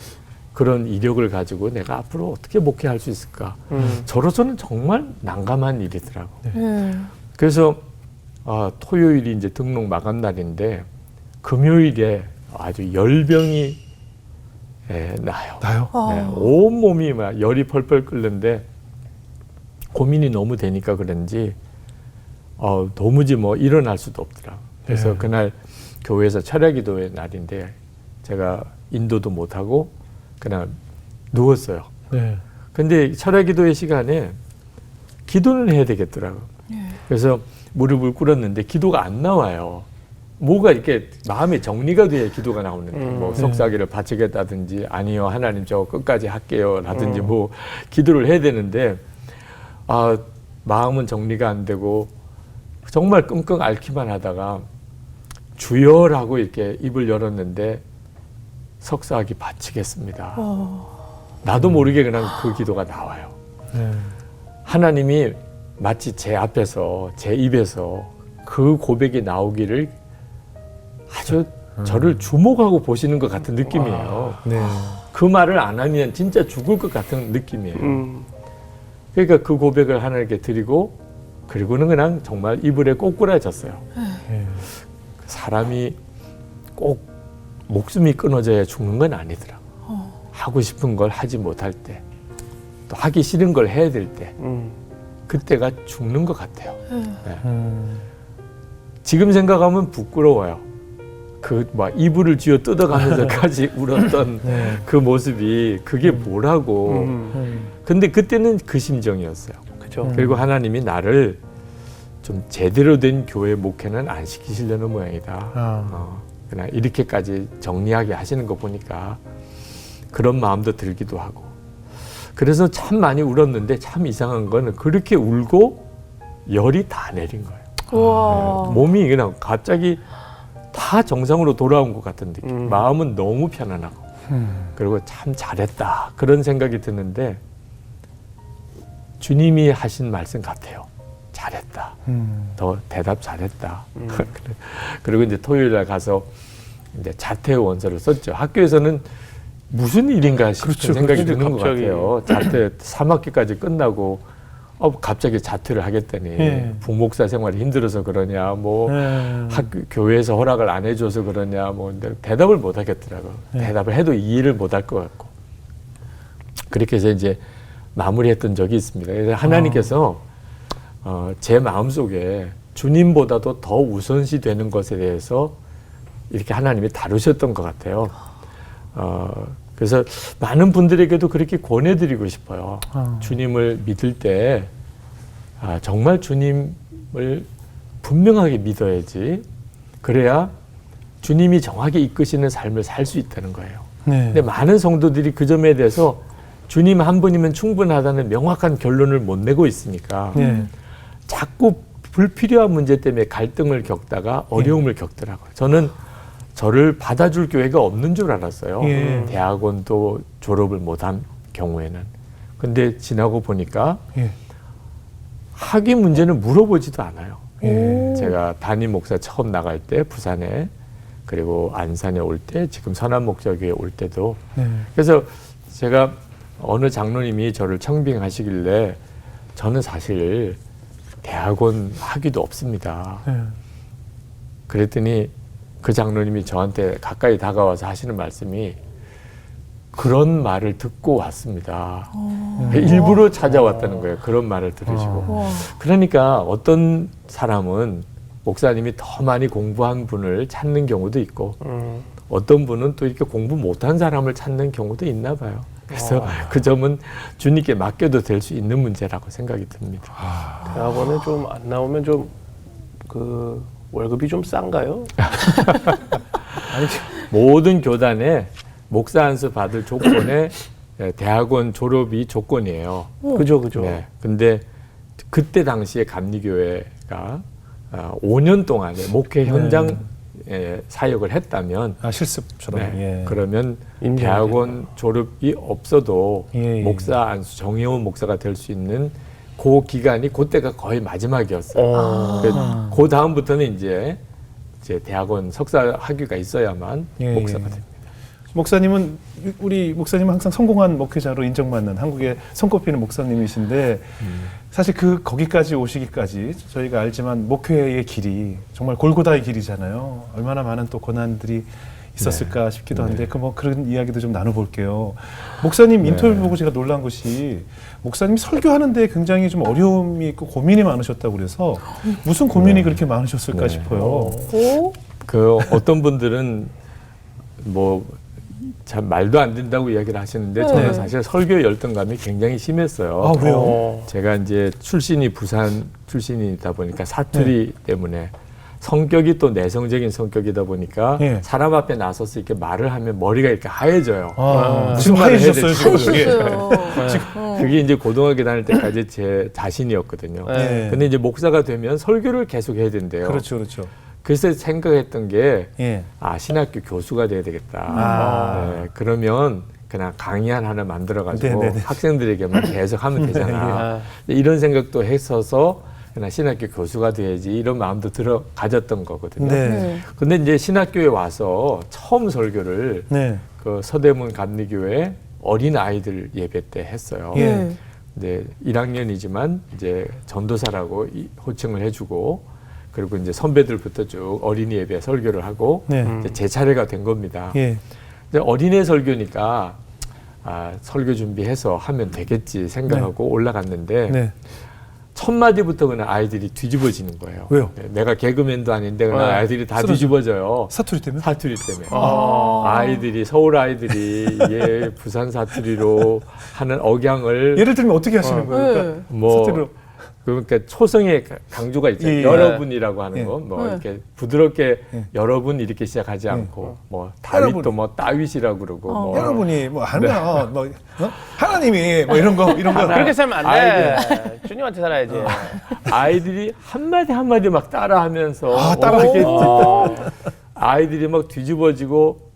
Speaker 4: 그런 이력을 가지고 내가 앞으로 어떻게 목회할 수 있을까? 저로서는 정말 난감한 일이더라고. 그래서 토요일이 이제 등록 마감 날인데 금요일에 아주 열병이 나요.
Speaker 1: 나요?
Speaker 4: 네, 온 몸이 막 열이 펄펄 끓는데 고민이 너무 되니까 그런지 도무지 뭐 일어날 수도 없더라고. 그래서
Speaker 1: 네.
Speaker 4: 그날 교회에서 철야기도의 날인데 제가 인도도 못하고 그냥 누웠어요.
Speaker 1: 네.
Speaker 4: 근데 철야 기도의 시간에 기도는 해야 되겠더라고요. 그래서 무릎을 꿇었는데 기도가 안 나와요. 뭐가 이렇게 마음에 정리가 돼야 기도가 나오는데 뭐 속삭이를 바치겠다든지 아니요 하나님 저 끝까지 할게요 라든지 뭐 기도를 해야 되는데 아 마음은 정리가 안 되고 정말 끙끙 앓기만 하다가 주여라고 이렇게 입을 열었는데 석사하기 바치겠습니다. 나도 모르게 그냥 그 기도가 나와요.
Speaker 1: 네.
Speaker 4: 하나님이 마치 제 앞에서 제 입에서 그 고백이 나오기를 아주 저를 주목하고 보시는 것 같은 느낌이에요.
Speaker 1: 네.
Speaker 4: 그 말을 안 하면 진짜 죽을 것 같은 느낌이에요. 그러니까 그 고백을 하나님께 드리고 그리고는 그냥 정말 이불에 꼬꾸라졌어요.
Speaker 1: 네.
Speaker 4: 사람이 꼭 목숨이 끊어져야 죽는 건 아니더라. 하고 싶은 걸 하지 못할 때, 또 하기 싫은 걸 해야 될 때, 그때가 죽는 것 같아요. 네. 지금 생각하면 부끄러워요. 그 막 이불을 쥐어 뜯어가면서까지 울었던
Speaker 1: 네.
Speaker 4: 그 모습이 그게 뭐라고. 근데 그때는 그 심정이었어요.
Speaker 3: 그죠.
Speaker 4: 그리고 하나님이 나를 좀 제대로 된 교회 목회는 안 시키시려는 모양이다. 그냥 이렇게까지 정리하게 하시는 거 보니까 그런 마음도 들기도 하고. 그래서 참 많이 울었는데 참 이상한 거는 그렇게 울고 열이 다 내린 거예요.
Speaker 2: 우와.
Speaker 4: 네, 몸이 그냥 갑자기 다 정상으로 돌아온 것 같은 느낌. 마음은 너무 편안하고. 그리고 참 잘했다. 그런 생각이 드는데 주님이 하신 말씀 같아요. 잘했다. 더 대답 잘했다. 그리고 이제 토요일 날 가서 이제 자퇴 원서를 썼죠. 학교에서는 무슨 일인가 싶은
Speaker 1: 그렇죠.
Speaker 4: 생각이
Speaker 3: 그렇죠.
Speaker 4: 드는 것
Speaker 3: 갑자기.
Speaker 4: 같아요. 자퇴 3학기까지 끝나고 갑자기 자퇴를 하겠다니
Speaker 1: 네.
Speaker 4: 부목사 생활이 힘들어서 그러냐 뭐
Speaker 1: 네.
Speaker 4: 학교 교회에서 허락을 안 해줘서 그러냐 뭐 근데 대답을 못 하겠더라고요.
Speaker 1: 네.
Speaker 4: 대답을 해도 이해를 못 할 것 같고 그렇게 해서 이제 마무리했던 적이 있습니다. 그래서 하나님께서 제 마음속에 주님보다도 더 우선시 되는 것에 대해서 이렇게 하나님이 다루셨던 것 같아요. 그래서 많은 분들에게도 그렇게 권해드리고 싶어요. 주님을 믿을 때 정말 주님을 분명하게 믿어야지. 그래야 주님이 정확히 이끄시는 삶을 살 수 있다는 거예요.
Speaker 1: 네.
Speaker 4: 근데 많은 성도들이 그 점에 대해서 주님 한 분이면 충분하다는 명확한 결론을 못 내고 있으니까
Speaker 1: 네.
Speaker 4: 자꾸 불필요한 문제 때문에 갈등을 겪다가 어려움을 겪더라고요. 저는 저를 받아줄 교회가 없는 줄 알았어요.
Speaker 1: 예.
Speaker 4: 대학원도 졸업을 못한 경우에는. 근데 지나고 보니까
Speaker 1: 예.
Speaker 4: 학위 문제는 물어보지도 않아요.
Speaker 1: 예.
Speaker 4: 제가 담임 목사 처음 나갈 때 부산에 그리고 안산에 올 때 지금 선한목적에 올 때도
Speaker 1: 네.
Speaker 4: 그래서 제가 어느 장로님이 저를 청빙하시길래 저는 사실 대학원 학위도 없습니다.
Speaker 1: 네.
Speaker 4: 그랬더니 그 장로님이 저한테 가까이 다가와서 하시는 말씀이 그런 말을 듣고 왔습니다. 일부러 찾아왔다는 거예요. 그런 말을 들으시고.
Speaker 2: 우와.
Speaker 4: 그러니까 어떤 사람은 목사님이 더 많이 공부한 분을 찾는 경우도 있고 어떤 분은 또 이렇게 공부 못한 사람을 찾는 경우도 있나 봐요. 그래서 그 점은 주님께 맡겨도 될 수 있는 문제라고 생각이 듭니다.
Speaker 3: 대학원에 좀 안 나오면 좀 그 월급이 좀 싼가요?
Speaker 4: 모든 교단에 목사 안수 받을 조건에 대학원 졸업이 조건이에요.
Speaker 3: 그죠, 그죠.
Speaker 4: 네. 근데 그때 당시에 감리교회가 5년 동안에 목회 현장 사역을 했다면
Speaker 1: 실습처럼.
Speaker 4: 네.
Speaker 1: 예.
Speaker 4: 그러면
Speaker 3: 인정이
Speaker 4: 대학원 졸업이 없어도
Speaker 1: 예, 예.
Speaker 4: 목사 안수 정혜원 목사가 될 수 있는 그 기간이 그때가 거의 마지막이었어요. 그 다음부터는 이제 대학원 석사 학위가 있어야만
Speaker 1: 예,
Speaker 4: 목사가
Speaker 1: 예.
Speaker 4: 됩니다.
Speaker 1: 목사님은 우리 목사님은 항상 성공한 목회자로 인정받는 한국의 손꼽히는 목사님이신데 사실 거기까지 오시기까지 저희가 알지만 목회의 길이 정말 골고다의 길이잖아요. 얼마나 많은 또 고난들이 있었을까 싶기도 한데 그런 이야기도 좀 나눠볼게요. 목사님 인터뷰 보고 제가 놀란 것이 목사님이 설교하는데 굉장히 좀 어려움이 있고 고민이 많으셨다고 그래서 무슨 고민이 그렇게 많으셨을까 싶어요.
Speaker 2: 오?
Speaker 4: 그 어떤 분들은 뭐 참 말도 안 된다고 이야기를 하시는데 저는 사실 설교 열등감이 굉장히 심했어요.
Speaker 1: 아, 왜요?
Speaker 4: 제가 이제 출신이 부산 출신이다 보니까 사투리 때문에 성격이 또 내성적인 성격이다 보니까 사람 앞에 나서서 이렇게 말을 하면 머리가 이렇게 하얘져요.
Speaker 1: 지금 하얘지셨어요, 지금.
Speaker 2: 하얘지셨어요.
Speaker 4: 그게 이제 고등학교 다닐 때까지 제 자신이었거든요.
Speaker 3: 네.
Speaker 4: 근데 이제 목사가 되면 설교를 계속 해야 된대요.
Speaker 1: 그렇죠, 그렇죠.
Speaker 4: 그래서 생각했던 게
Speaker 1: 예.
Speaker 4: 신학교 교수가 돼야 되겠다.
Speaker 1: 아.
Speaker 4: 네, 그러면 그냥 강의한 하나 만들어가지고
Speaker 1: 네네네.
Speaker 4: 학생들에게만 계속 하면 되잖아. 이런 생각도 했어서 그냥 신학교 교수가 돼야지 이런 마음도 가졌던 거거든요.
Speaker 1: 네.
Speaker 4: 근데 이제 신학교에 와서 처음 설교를
Speaker 1: 네.
Speaker 4: 그 서대문 감리교회 어린 아이들 예배 때 했어요.
Speaker 1: 예.
Speaker 4: 이제 1학년이지만 이제 전도사라고 호칭을 해주고 그리고 이제 선배들부터 쭉 어린이 예배 설교를 하고
Speaker 1: 네.
Speaker 4: 이제 제 차례가 된 겁니다.
Speaker 1: 예.
Speaker 4: 근데 어린애 설교니까 설교 준비해서 하면 되겠지 생각하고 올라갔는데
Speaker 1: 네.
Speaker 4: 첫 마디부터 그냥 아이들이 뒤집어지는 거예요.
Speaker 1: 왜요?
Speaker 4: 내가 개그맨도 아닌데 그냥 아이들이 다
Speaker 1: 쓰러져.
Speaker 4: 뒤집어져요.
Speaker 1: 사투리 때문에?
Speaker 4: 사투리 때문에. 아이들이 서울 아이들이 이게 부산 사투리로 하는 억양을
Speaker 1: 예를 들면 어떻게 하시는 거예요? 그러니까
Speaker 4: 뭐
Speaker 1: 사투리로.
Speaker 4: 그러니까 초성의 강조가 있잖아요.
Speaker 1: 예.
Speaker 4: 여러분이라고 하는
Speaker 1: 예.
Speaker 4: 거, 뭐 이렇게 부드럽게 여러분 이렇게 시작하지 않고 뭐 다윗도
Speaker 1: 여러분.
Speaker 4: 뭐 따윗이라고 그러고 뭐
Speaker 1: 여러분이 뭐 하면 뭐 하나님이 뭐 이런 거
Speaker 3: 그렇게 살면 안 돼. 주님한테 살아야지.
Speaker 4: 아이들이 한마디 한마디 막 따라하면서
Speaker 1: 따라하게.
Speaker 4: 아이들이 막 뒤집어지고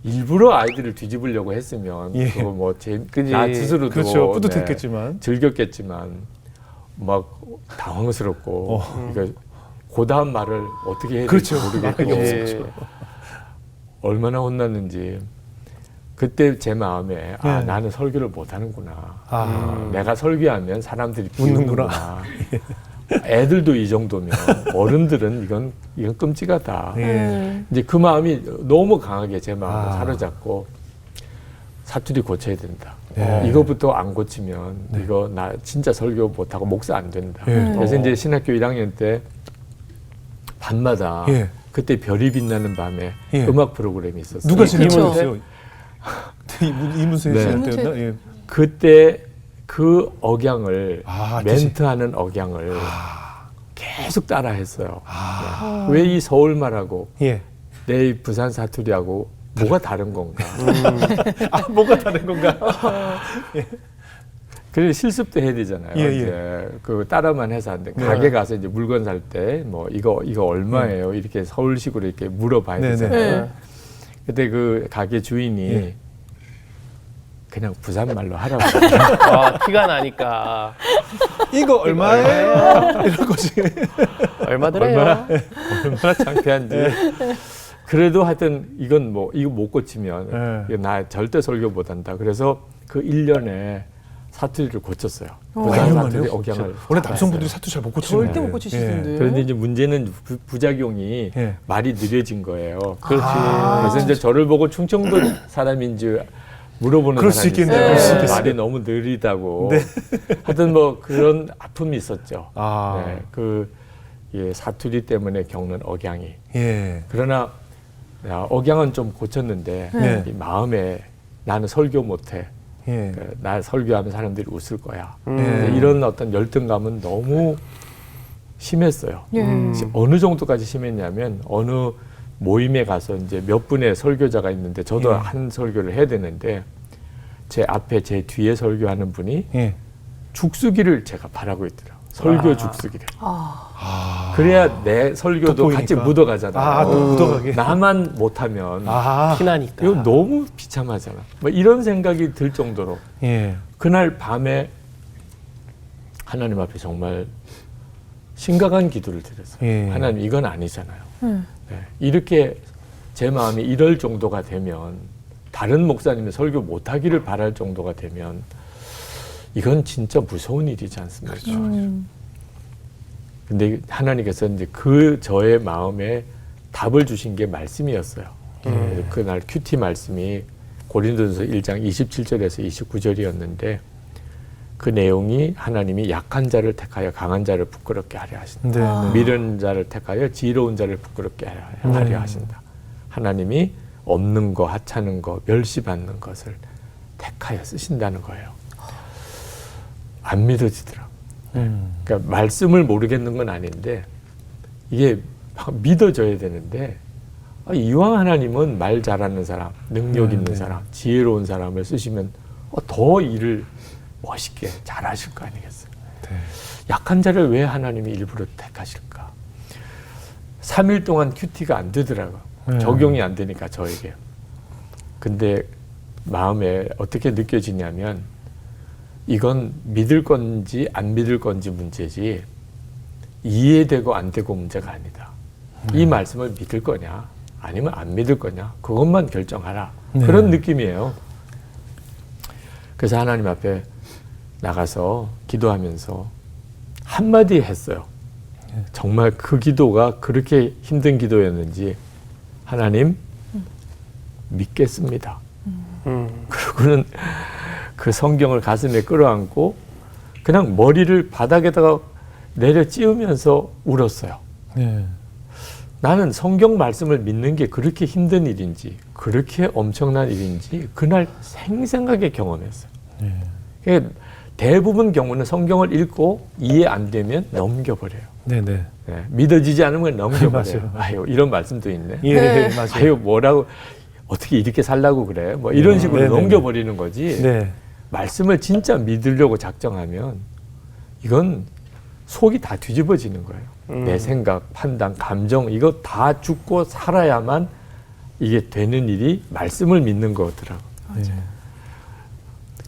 Speaker 4: 일부러 아이들을 뒤집으려고 했으면
Speaker 1: 예.
Speaker 4: 그거 뭐
Speaker 3: 그지.
Speaker 4: 나 스스로도
Speaker 1: 그렇죠. 뿌듯했겠지만.
Speaker 4: 즐겼겠지만 막 당황스럽고 그러니까 고다한 말을 어떻게 해야 될지
Speaker 1: 그렇죠.
Speaker 4: 모르겠고
Speaker 3: 그치.
Speaker 4: 얼마나 혼났는지 그때 제 마음에
Speaker 1: 예.
Speaker 4: 나는 설교를 못하는구나.
Speaker 1: 아.
Speaker 4: 내가 설교하면 사람들이
Speaker 1: 웃는구나.
Speaker 4: 비웃는구나. 애들도 이 정도면 어른들은 이건 끔찍하다.
Speaker 1: 예.
Speaker 4: 이제 그 마음이 너무 강하게 제 마음을
Speaker 1: 아.
Speaker 4: 사로잡고 사투리 고쳐야 된다.
Speaker 1: 예.
Speaker 4: 이거부터 안 고치면 이거 나 진짜 설교 못하고 목사 안 된다.
Speaker 1: 예.
Speaker 4: 그래서 이제 신학교 1학년 때 밤마다
Speaker 1: 예.
Speaker 4: 그때 별이 빛나는 밤에
Speaker 1: 예.
Speaker 4: 음악 프로그램이 있었어요.
Speaker 1: 누가
Speaker 2: 그렇죠.
Speaker 1: 진행했어요? 이문세
Speaker 4: 네.
Speaker 1: 씨한테였나? 예.
Speaker 4: 그때 그 억양을
Speaker 1: 아,
Speaker 4: 멘트하는 억양을 계속 따라했어요. 네. 왜 이 서울말하고
Speaker 1: 예.
Speaker 4: 내 부산 사투리하고 뭐가 다른 건가?
Speaker 1: 뭐가 다른 건가?
Speaker 4: 그래서 실습도 해야 되잖아요.
Speaker 1: 예, 예.
Speaker 4: 이제 그 따라만 해서 안 돼.
Speaker 1: 네.
Speaker 4: 가게 가서 이제 물건 살 때 뭐 이거 얼마예요? 이렇게 서울식으로 이렇게 물어봐야
Speaker 1: 네,
Speaker 4: 되잖아요.
Speaker 2: 네.
Speaker 4: 그때 그 가게 주인이
Speaker 1: 예.
Speaker 4: 그냥 부산 말로 하라고.
Speaker 3: 티가 나니까.
Speaker 1: 이거 얼마예요? 이런 거지.
Speaker 3: 얼마 들어요?
Speaker 4: 얼마나 창피한지. 그래도 하여튼 이건 뭐 이거 못 고치면
Speaker 1: 네.
Speaker 4: 나 절대 설교 못 한다. 그래서 그 1년에 사투리를 고쳤어요. 부산
Speaker 1: 아니요,
Speaker 4: 사투리
Speaker 1: 아니요.
Speaker 4: 억양을.
Speaker 1: 원래 남성분들이 사투리 잘 못 고치는
Speaker 2: 절대 못
Speaker 1: 거예요.
Speaker 2: 고치시던데.
Speaker 4: 그런데 이제 문제는 부작용이
Speaker 1: 예.
Speaker 4: 말이 느려진 거예요.
Speaker 3: 그렇지.
Speaker 4: 그래서 이제 저를 보고 충청도 사람인 줄 물어보는
Speaker 1: 그럴 수
Speaker 4: 사람이
Speaker 1: 있겠네요.
Speaker 4: 있어요.
Speaker 1: 그럴 수 있겠어요.
Speaker 4: 말이 너무 느리다고. 하여튼 뭐 그런 아픔이 있었죠.
Speaker 1: 아.
Speaker 4: 네, 사투리 때문에 겪는 억양이.
Speaker 1: 예.
Speaker 4: 그러나 억양은 좀 고쳤는데
Speaker 1: 네.
Speaker 4: 이 마음에 나는 설교 못해.
Speaker 1: 예.
Speaker 4: 나 설교하면 사람들이 웃을 거야.
Speaker 1: 예.
Speaker 4: 이런 어떤 열등감은 너무 심했어요.
Speaker 2: 예.
Speaker 4: 어느 정도까지 심했냐면 어느 모임에 가서 이제 몇 분의 설교자가 있는데 저도
Speaker 1: 예.
Speaker 4: 한 설교를 해야 되는데 제 앞에 제 뒤에 설교하는 분이
Speaker 1: 예.
Speaker 4: 죽수기를 제가 바라고 있더라고요. 설교 죽수기를.
Speaker 2: 아.
Speaker 4: 그래야 내 설교도
Speaker 1: 돋보이니까.
Speaker 4: 같이 묻어가잖아요.
Speaker 1: 또 묻어가게.
Speaker 4: 나만 못하면
Speaker 3: 티나니까.
Speaker 4: 이거 너무 비참하잖아. 뭐 이런 생각이 들 정도로
Speaker 1: 예.
Speaker 4: 그날 밤에 하나님 앞에 정말 심각한 기도를 드렸어요.
Speaker 1: 예.
Speaker 4: 하나님 이건 아니잖아요. 네. 이렇게 제 마음이 이럴 정도가 되면 다른 목사님의 설교 못하기를 바랄 정도가 되면 이건 진짜 무서운 일이지 않습니까? 근데 하나님께서 이제 그 저의 마음에 답을 주신 게 말씀이었어요. 그날 큐티 말씀이 고린도전서 1장 27절에서 29절이었는데 그 내용이 하나님이 약한 자를 택하여 강한 자를 부끄럽게 하려 하신다.
Speaker 1: 네.
Speaker 4: 미련한 자를 택하여 지혜로운 자를 부끄럽게 하려 하신다. 하나님이 없는 거, 하찮은 거, 멸시받는 것을 택하여 쓰신다는 거예요. 안 믿어지더라고요. 그러니까 말씀을 모르겠는 건 아닌데 이게 믿어져야 되는데 이왕 하나님은 말 잘하는 사람, 능력 있는 사람, 지혜로운 사람을 쓰시면 더 일을 멋있게 잘하실 거 아니겠어요.
Speaker 1: 네.
Speaker 4: 약한 자를 왜 하나님이 일부러 택하실까? 3일 동안 큐티가 안 되더라고요. 적용이 안 되니까 저에게. 근데 마음에 어떻게 느껴지냐면 이건 믿을 건지 안 믿을 건지 문제지 이해되고 안 되고 문제가 아니다. 이 말씀을 믿을 거냐 아니면 안 믿을 거냐 그것만 결정하라. 그런 느낌이에요. 그래서 하나님 앞에 나가서 기도하면서 한마디 했어요. 정말 그 기도가 그렇게 힘든 기도였는지 하나님 믿겠습니다. 그러고는 그 성경을 가슴에 끌어안고 그냥 머리를 바닥에다가 내려 찌우면서 울었어요.
Speaker 1: 네.
Speaker 4: 나는 성경 말씀을 믿는 게 그렇게 힘든 일인지 그렇게 엄청난 일인지 그날 생생하게 경험했어요.
Speaker 1: 네.
Speaker 4: 대부분 경우는 성경을 읽고 이해 안 되면 넘겨버려요.
Speaker 1: 네네.
Speaker 4: 네, 믿어지지 않으면 넘겨버려요.
Speaker 1: 맞아요.
Speaker 4: 아유 이런 말씀도 있네.
Speaker 1: 예,
Speaker 2: 네.
Speaker 1: 맞아요.
Speaker 4: 아유 뭐라고 어떻게 이렇게 살라고 그래? 뭐 이런 식으로
Speaker 1: 네네네.
Speaker 4: 넘겨버리는 거지.
Speaker 1: 네.
Speaker 4: 말씀을 진짜 믿으려고 작정하면 이건 속이 다 뒤집어지는 거예요. 내 생각, 판단, 감정 이거 다 죽고 살아야만 이게 되는 일이 말씀을 믿는 거더라고.
Speaker 1: 네.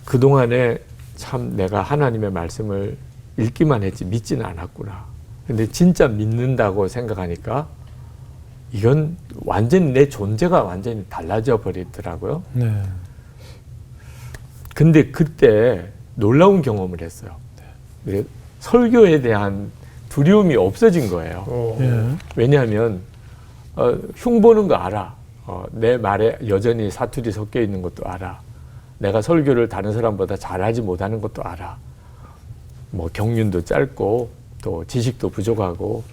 Speaker 4: 그동안에 참 내가 하나님의 말씀을 읽기만 했지 믿지는 않았구나. 근데 진짜 믿는다고 생각하니까 이건 완전히 내 존재가 완전히 달라져 버리더라고요.
Speaker 1: 네.
Speaker 4: 근데 그때 놀라운 경험을 했어요. 네. 설교에 대한 두려움이 없어진 거예요.
Speaker 1: 예.
Speaker 4: 왜냐하면 흉보는 거 알아. 내 말에 여전히 사투리 섞여 있는 것도 알아. 내가 설교를 다른 사람보다 잘하지 못하는 것도 알아. 뭐 경륜도 짧고 또 지식도 부족하고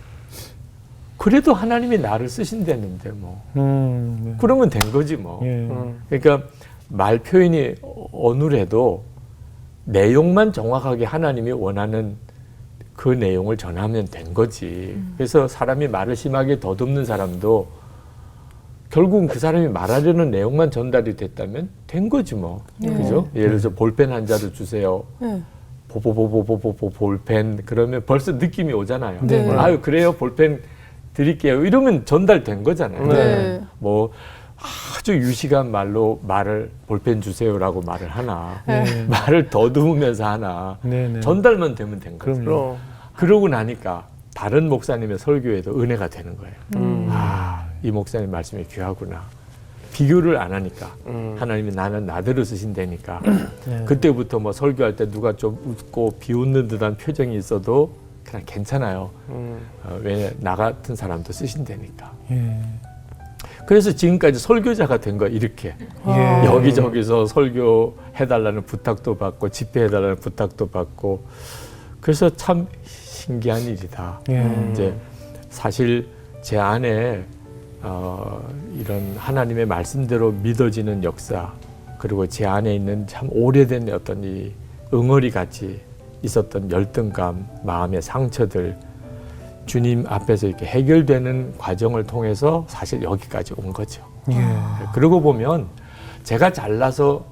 Speaker 4: 그래도 하나님이 나를 쓰신다는데 뭐
Speaker 1: 네.
Speaker 4: 그러면 된 거지 뭐.
Speaker 1: 예.
Speaker 4: 그러니까 말 표현이 어눌해도 내용만 정확하게 하나님이 원하는 그 내용을 전하면 된 거지. 그래서 사람이 말을 심하게 더듬는 사람도 결국은 그 사람이 말하려는 내용만 전달이 됐다면 된 거지 뭐. 그죠? 예를 들어서 볼펜 한 자루 주세요.
Speaker 2: 네.
Speaker 4: 보보보보보보보 볼펜 그러면 벌써 느낌이 오잖아요.
Speaker 2: 네.
Speaker 4: 아유 그래요 볼펜 드릴게요. 이러면 전달된 거잖아요.
Speaker 2: 네.
Speaker 4: 뭐 아주 유식한 말로 말을 볼펜 주세요라고 말을 하나 말을 더듬으면서 하나
Speaker 1: 네네.
Speaker 4: 전달만 되면 된 거죠.
Speaker 1: 그럼요.
Speaker 4: 그러고 나니까 다른 목사님의 설교에도 은혜가 되는 거예요. 이 목사님 말씀이 귀하구나. 비교를 안 하니까 하나님이 나는 나대로 쓰신다니까
Speaker 1: 네.
Speaker 4: 그때부터 뭐 설교할 때 누가 좀 웃고 비웃는 듯한 표정이 있어도 그냥 괜찮아요. 왜냐 나 같은 사람도 쓰신다니까.
Speaker 1: 예.
Speaker 4: 그래서 지금까지 설교자가 된 거야 이렇게.
Speaker 1: 예.
Speaker 4: 여기저기서 설교해달라는 부탁도 받고 집회해달라는 부탁도 받고 그래서 참 신기한 일이다.
Speaker 1: 예.
Speaker 4: 이제 사실 제 안에 이런 하나님의 말씀대로 믿어지는 역사 그리고 제 안에 있는 참 오래된 어떤 이 응어리 같이 있었던 열등감, 마음의 상처들 주님 앞에서 이렇게 해결되는 과정을 통해서 사실 여기까지 온 거죠.
Speaker 1: 예.
Speaker 4: 그러고 보면 제가 잘나서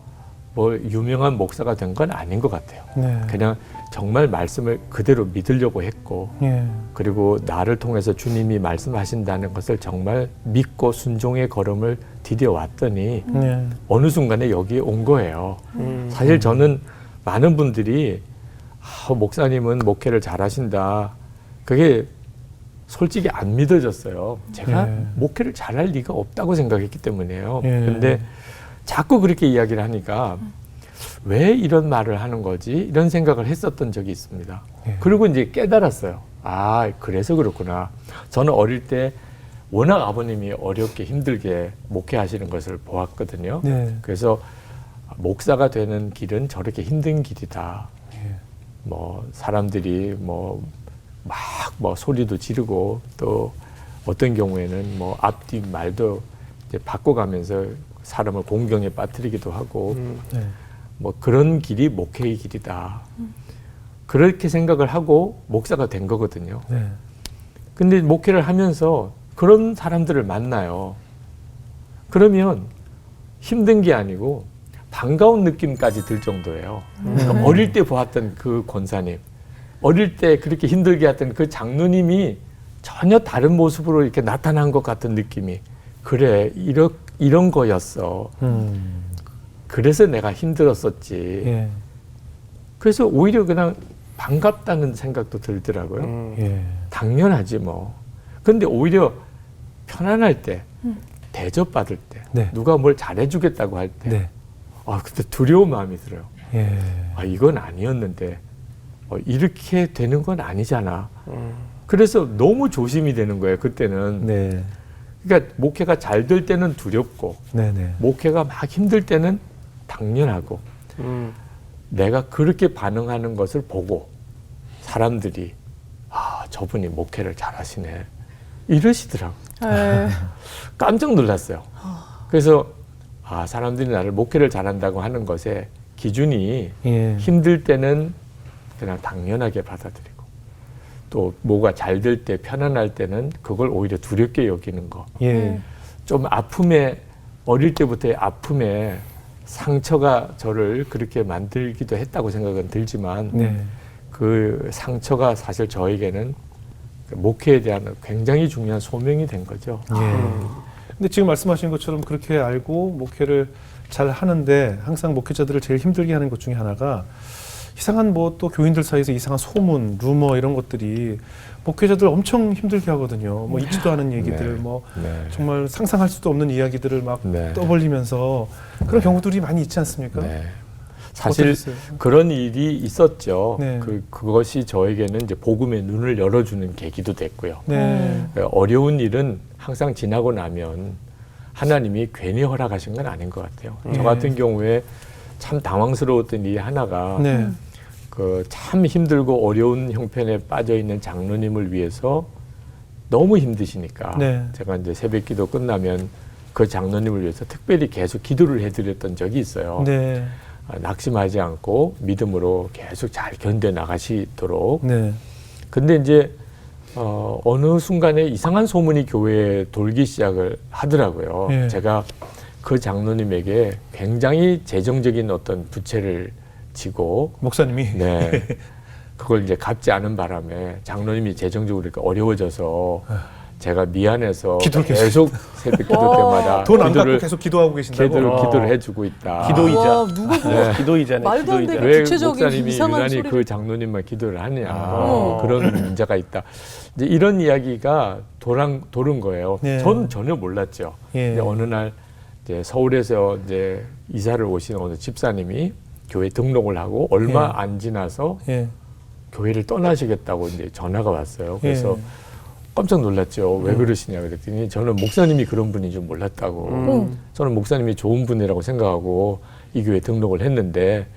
Speaker 4: 뭐 유명한 목사가 된 건 아닌 것 같아요.
Speaker 1: 네.
Speaker 4: 그냥 정말 말씀을 그대로 믿으려고 했고
Speaker 1: 예.
Speaker 4: 그리고 나를 통해서 주님이 말씀하신다는 것을 정말 믿고 순종의 걸음을 디뎌왔더니
Speaker 1: 예.
Speaker 4: 어느 순간에 여기에 온 거예요. 사실 저는 많은 분들이 목사님은 목회를 잘하신다. 그게 솔직히 안 믿어졌어요. 제가
Speaker 1: 예.
Speaker 4: 목회를 잘할 리가 없다고 생각했기 때문에요.
Speaker 1: 예.
Speaker 4: 근데 자꾸 그렇게 이야기를 하니까 왜 이런 말을 하는 거지? 이런 생각을 했었던 적이 있습니다.
Speaker 1: 예.
Speaker 4: 그리고 이제 깨달았어요. 아, 그래서 그렇구나. 저는 어릴 때 워낙 아버님이 어렵게 힘들게 목회하시는 것을 보았거든요.
Speaker 1: 네.
Speaker 4: 그래서 목사가 되는 길은 저렇게 힘든 길이다.
Speaker 1: 예.
Speaker 4: 뭐 사람들이 뭐 막 뭐 소리도 지르고 또 어떤 경우에는 뭐 앞뒤 말도 이제 바꿔가면서 사람을 공경에 빠뜨리기도 하고
Speaker 1: 네.
Speaker 4: 뭐 그런 길이 목회의 길이다. 그렇게 생각을 하고 목사가 된 거거든요.
Speaker 1: 네.
Speaker 4: 근데 목회를 하면서 그런 사람들을 만나요. 그러면 힘든 게 아니고 반가운 느낌까지 들 정도예요. 그러니까 어릴 때 보았던 그 권사님, 어릴 때 그렇게 힘들게 했던 그 장로님이 전혀 다른 모습으로 이렇게 나타난 것 같은 느낌이, 그래, 이런 거였어. 그래서 내가 힘들었었지.
Speaker 1: 예.
Speaker 4: 그래서 오히려 그냥 반갑다는 생각도 들더라고요.
Speaker 1: 예.
Speaker 4: 당연하지 뭐. 근데 오히려 편안할 때, 대접받을 때,
Speaker 1: 네.
Speaker 4: 누가 뭘 잘해주겠다고 할 때,
Speaker 1: 네.
Speaker 4: 그때 두려운 마음이 들어요.
Speaker 1: 예.
Speaker 4: 이건 아니었는데, 이렇게 되는 건 아니잖아. 그래서 너무 조심이 되는 거예요, 그때는.
Speaker 1: 네.
Speaker 4: 그러니까 목회가 잘 될 때는 두렵고,
Speaker 1: 네네.
Speaker 4: 목회가 막 힘들 때는 당연하고, 내가 그렇게 반응하는 것을 보고 사람들이 저분이 목회를 잘하시네 이러시더라고요.
Speaker 2: 네.
Speaker 4: 깜짝 놀랐어요. 그래서 사람들이 나를 목회를 잘한다고 하는 것에 기준이
Speaker 1: 예.
Speaker 4: 힘들 때는 그냥 당연하게 받아들이고, 또 뭐가 잘 될 때, 편안할 때는 그걸 오히려 두렵게 여기는 거.
Speaker 1: 예.
Speaker 4: 좀 아픔에, 어릴 때부터의 아픔에 상처가 저를 그렇게 만들기도 했다고 생각은 들지만,
Speaker 1: 네.
Speaker 4: 그 상처가 사실 저에게는 목회에 대한 굉장히 중요한 소명이 된 거죠.
Speaker 1: 예. 근데 지금 말씀하신 것처럼 그렇게 알고 목회를 잘 하는데 항상 목회자들을 제일 힘들게 하는 것 중에 하나가 이상한 뭐 또 교인들 사이에서 이상한 소문, 루머 이런 것들이 목회자들 엄청 힘들게 하거든요. 뭐 있지도 않은 얘기들,
Speaker 4: 네.
Speaker 1: 뭐
Speaker 4: 네.
Speaker 1: 정말 상상할 수도 없는 이야기들을 막
Speaker 4: 네.
Speaker 1: 떠벌리면서 그런 경우들이 많이 있지 않습니까?
Speaker 4: 네. 사실
Speaker 1: 어떠셨어요?
Speaker 4: 그런 일이 있었죠.
Speaker 1: 네.
Speaker 4: 그것이 저에게는 이제 복음의 눈을 열어주는 계기도 됐고요.
Speaker 1: 네.
Speaker 4: 어려운 일은 항상 지나고 나면 하나님이 괜히 허락하신 건 아닌 것 같아요. 저 같은 경우에 참 당황스러웠던 일이 하나가
Speaker 1: 네.
Speaker 4: 참 힘들고 어려운 형편에 빠져 있는 장로님을 위해서 너무 힘드시니까
Speaker 1: 네.
Speaker 4: 제가 이제 새벽기도 끝나면 그 장로님을 위해서 특별히 계속 기도를 해드렸던 적이 있어요.
Speaker 1: 네.
Speaker 4: 낙심하지 않고 믿음으로 계속 잘 견뎌 나가시도록.
Speaker 1: 네.
Speaker 4: 근데 이제 어느 순간에 이상한 소문이 교회에 돌기 시작을 하더라고요.
Speaker 1: 네.
Speaker 4: 제가 그 장로님에게 굉장히 재정적인 어떤 부채를 지고,
Speaker 1: 목사님이
Speaker 4: 네, 그걸 이제 갚지 않은 바람에 장로님이 재정적으로 이렇게 어려워져서 제가 미안해서
Speaker 1: 기도를
Speaker 4: 계속 새벽 기도 때마다
Speaker 1: 돈 안 갖고
Speaker 4: 기도를-
Speaker 1: 계속 기도하고 계신다고.
Speaker 4: 기도를 해주고 있다.
Speaker 3: 기도이자.
Speaker 2: 와, 누가
Speaker 4: 네.
Speaker 3: 기도이자네.
Speaker 2: 말도 안
Speaker 3: 기도이자.
Speaker 2: 되게
Speaker 4: 왜
Speaker 2: 구체적인
Speaker 4: 목사님이
Speaker 2: 이상한
Speaker 4: 유난히
Speaker 2: 소리를.
Speaker 4: 그 장로님만 기도를 하느냐,
Speaker 2: 어.
Speaker 4: 그런 문제가 있다. 이제 이런 이야기가 도는 거예요.
Speaker 1: 네.
Speaker 4: 전 전혀 몰랐죠.
Speaker 1: 예.
Speaker 4: 근데 어느 날 이제 서울에서 이제 이사를 오신 어느 집사님이 교회 등록을 하고 얼마
Speaker 1: 예.
Speaker 4: 안 지나서
Speaker 1: 예.
Speaker 4: 교회를 떠나시겠다고 이제 전화가 왔어요. 그래서
Speaker 1: 예.
Speaker 4: 깜짝 놀랐죠. 왜 그러시냐 그랬더니 저는 목사님이 그런 분인 줄 몰랐다고. 저는 목사님이 좋은 분이라고 생각하고 이 교회에 등록을 했는데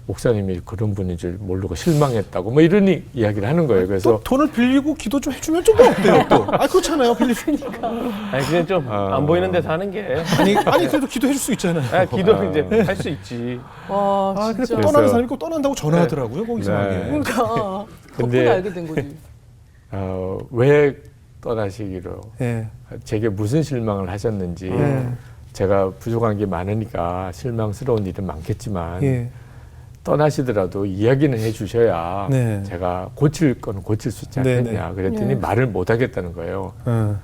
Speaker 4: 목사님이 그런 분인 줄 모르고 실망했다고 뭐 이런 이야기를 하는 거예요. 그래서
Speaker 1: 또 돈을 빌리고 기도 좀 해주면 좀 어때요 또? 그렇잖아요. 빌리니까.
Speaker 3: 아니 그냥 좀 안 보이는 데서 하는 게.
Speaker 1: 아니 그래도 기도해줄 수 있잖아요.
Speaker 3: 기도 이제 할 수 있지.
Speaker 2: 와,
Speaker 1: 그래
Speaker 2: 진짜.
Speaker 1: 떠나는 사람이 꼭 떠난다고 전화하더라고요. 거기서.
Speaker 4: 네.
Speaker 2: 그러니까
Speaker 4: 근데-
Speaker 2: 덕분에 알게 된 거지.
Speaker 4: 왜 떠나시기로
Speaker 1: 예.
Speaker 4: 제게 무슨 실망을 하셨는지
Speaker 1: 예.
Speaker 4: 제가 부족한 게 많으니까 실망스러운 일은 많겠지만
Speaker 1: 예.
Speaker 4: 떠나시더라도 이야기는 해주셔야
Speaker 1: 네.
Speaker 4: 제가 고칠 건 고칠 수 있지
Speaker 1: 네,
Speaker 4: 않겠냐 그랬더니
Speaker 2: 네.
Speaker 4: 말을 못 하겠다는 거예요.
Speaker 1: 어.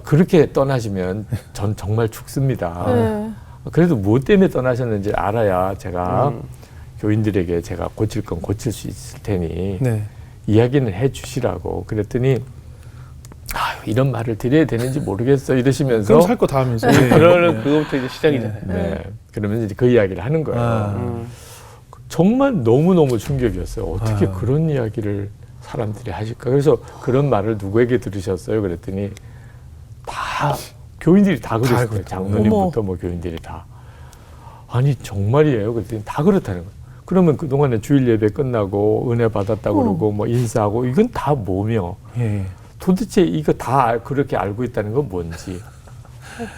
Speaker 4: 그렇게 떠나시면 전 정말 죽습니다.
Speaker 2: 네.
Speaker 4: 그래도 무엇 때문에 떠나셨는지 알아야 제가 교인들에게 제가 고칠 건 고칠 수 있을 테니
Speaker 1: 네.
Speaker 4: 이야기는 해주시라고 그랬더니 이런 말을 드려야 되는지 모르겠어 이러시면서
Speaker 1: 그럼 살 거 다 하면서. 예.
Speaker 3: 그러는 그거부터 이제 시작이잖아요.
Speaker 4: 네. 그러면 이제 그 이야기를 하는 거예요.
Speaker 1: 아.
Speaker 4: 정말 너무너무 충격이었어요. 어떻게
Speaker 1: 아.
Speaker 4: 그런 이야기를 사람들이 하실까? 그래서 그런 말을 누구에게 들으셨어요? 그랬더니 다 교인들이 다 그랬어요.
Speaker 1: 그랬구나.
Speaker 4: 장로님부터 뭐 교인들이 다. 아니 정말이에요? 그랬더니 다 그렇다는 거예요. 그러면 그동안에 주일 예배 끝나고 은혜 받았다고 그러고 뭐 인사하고 이건 다 뭐며
Speaker 1: 예.
Speaker 4: 도대체 이거 다 그렇게 알고 있다는 건 뭔지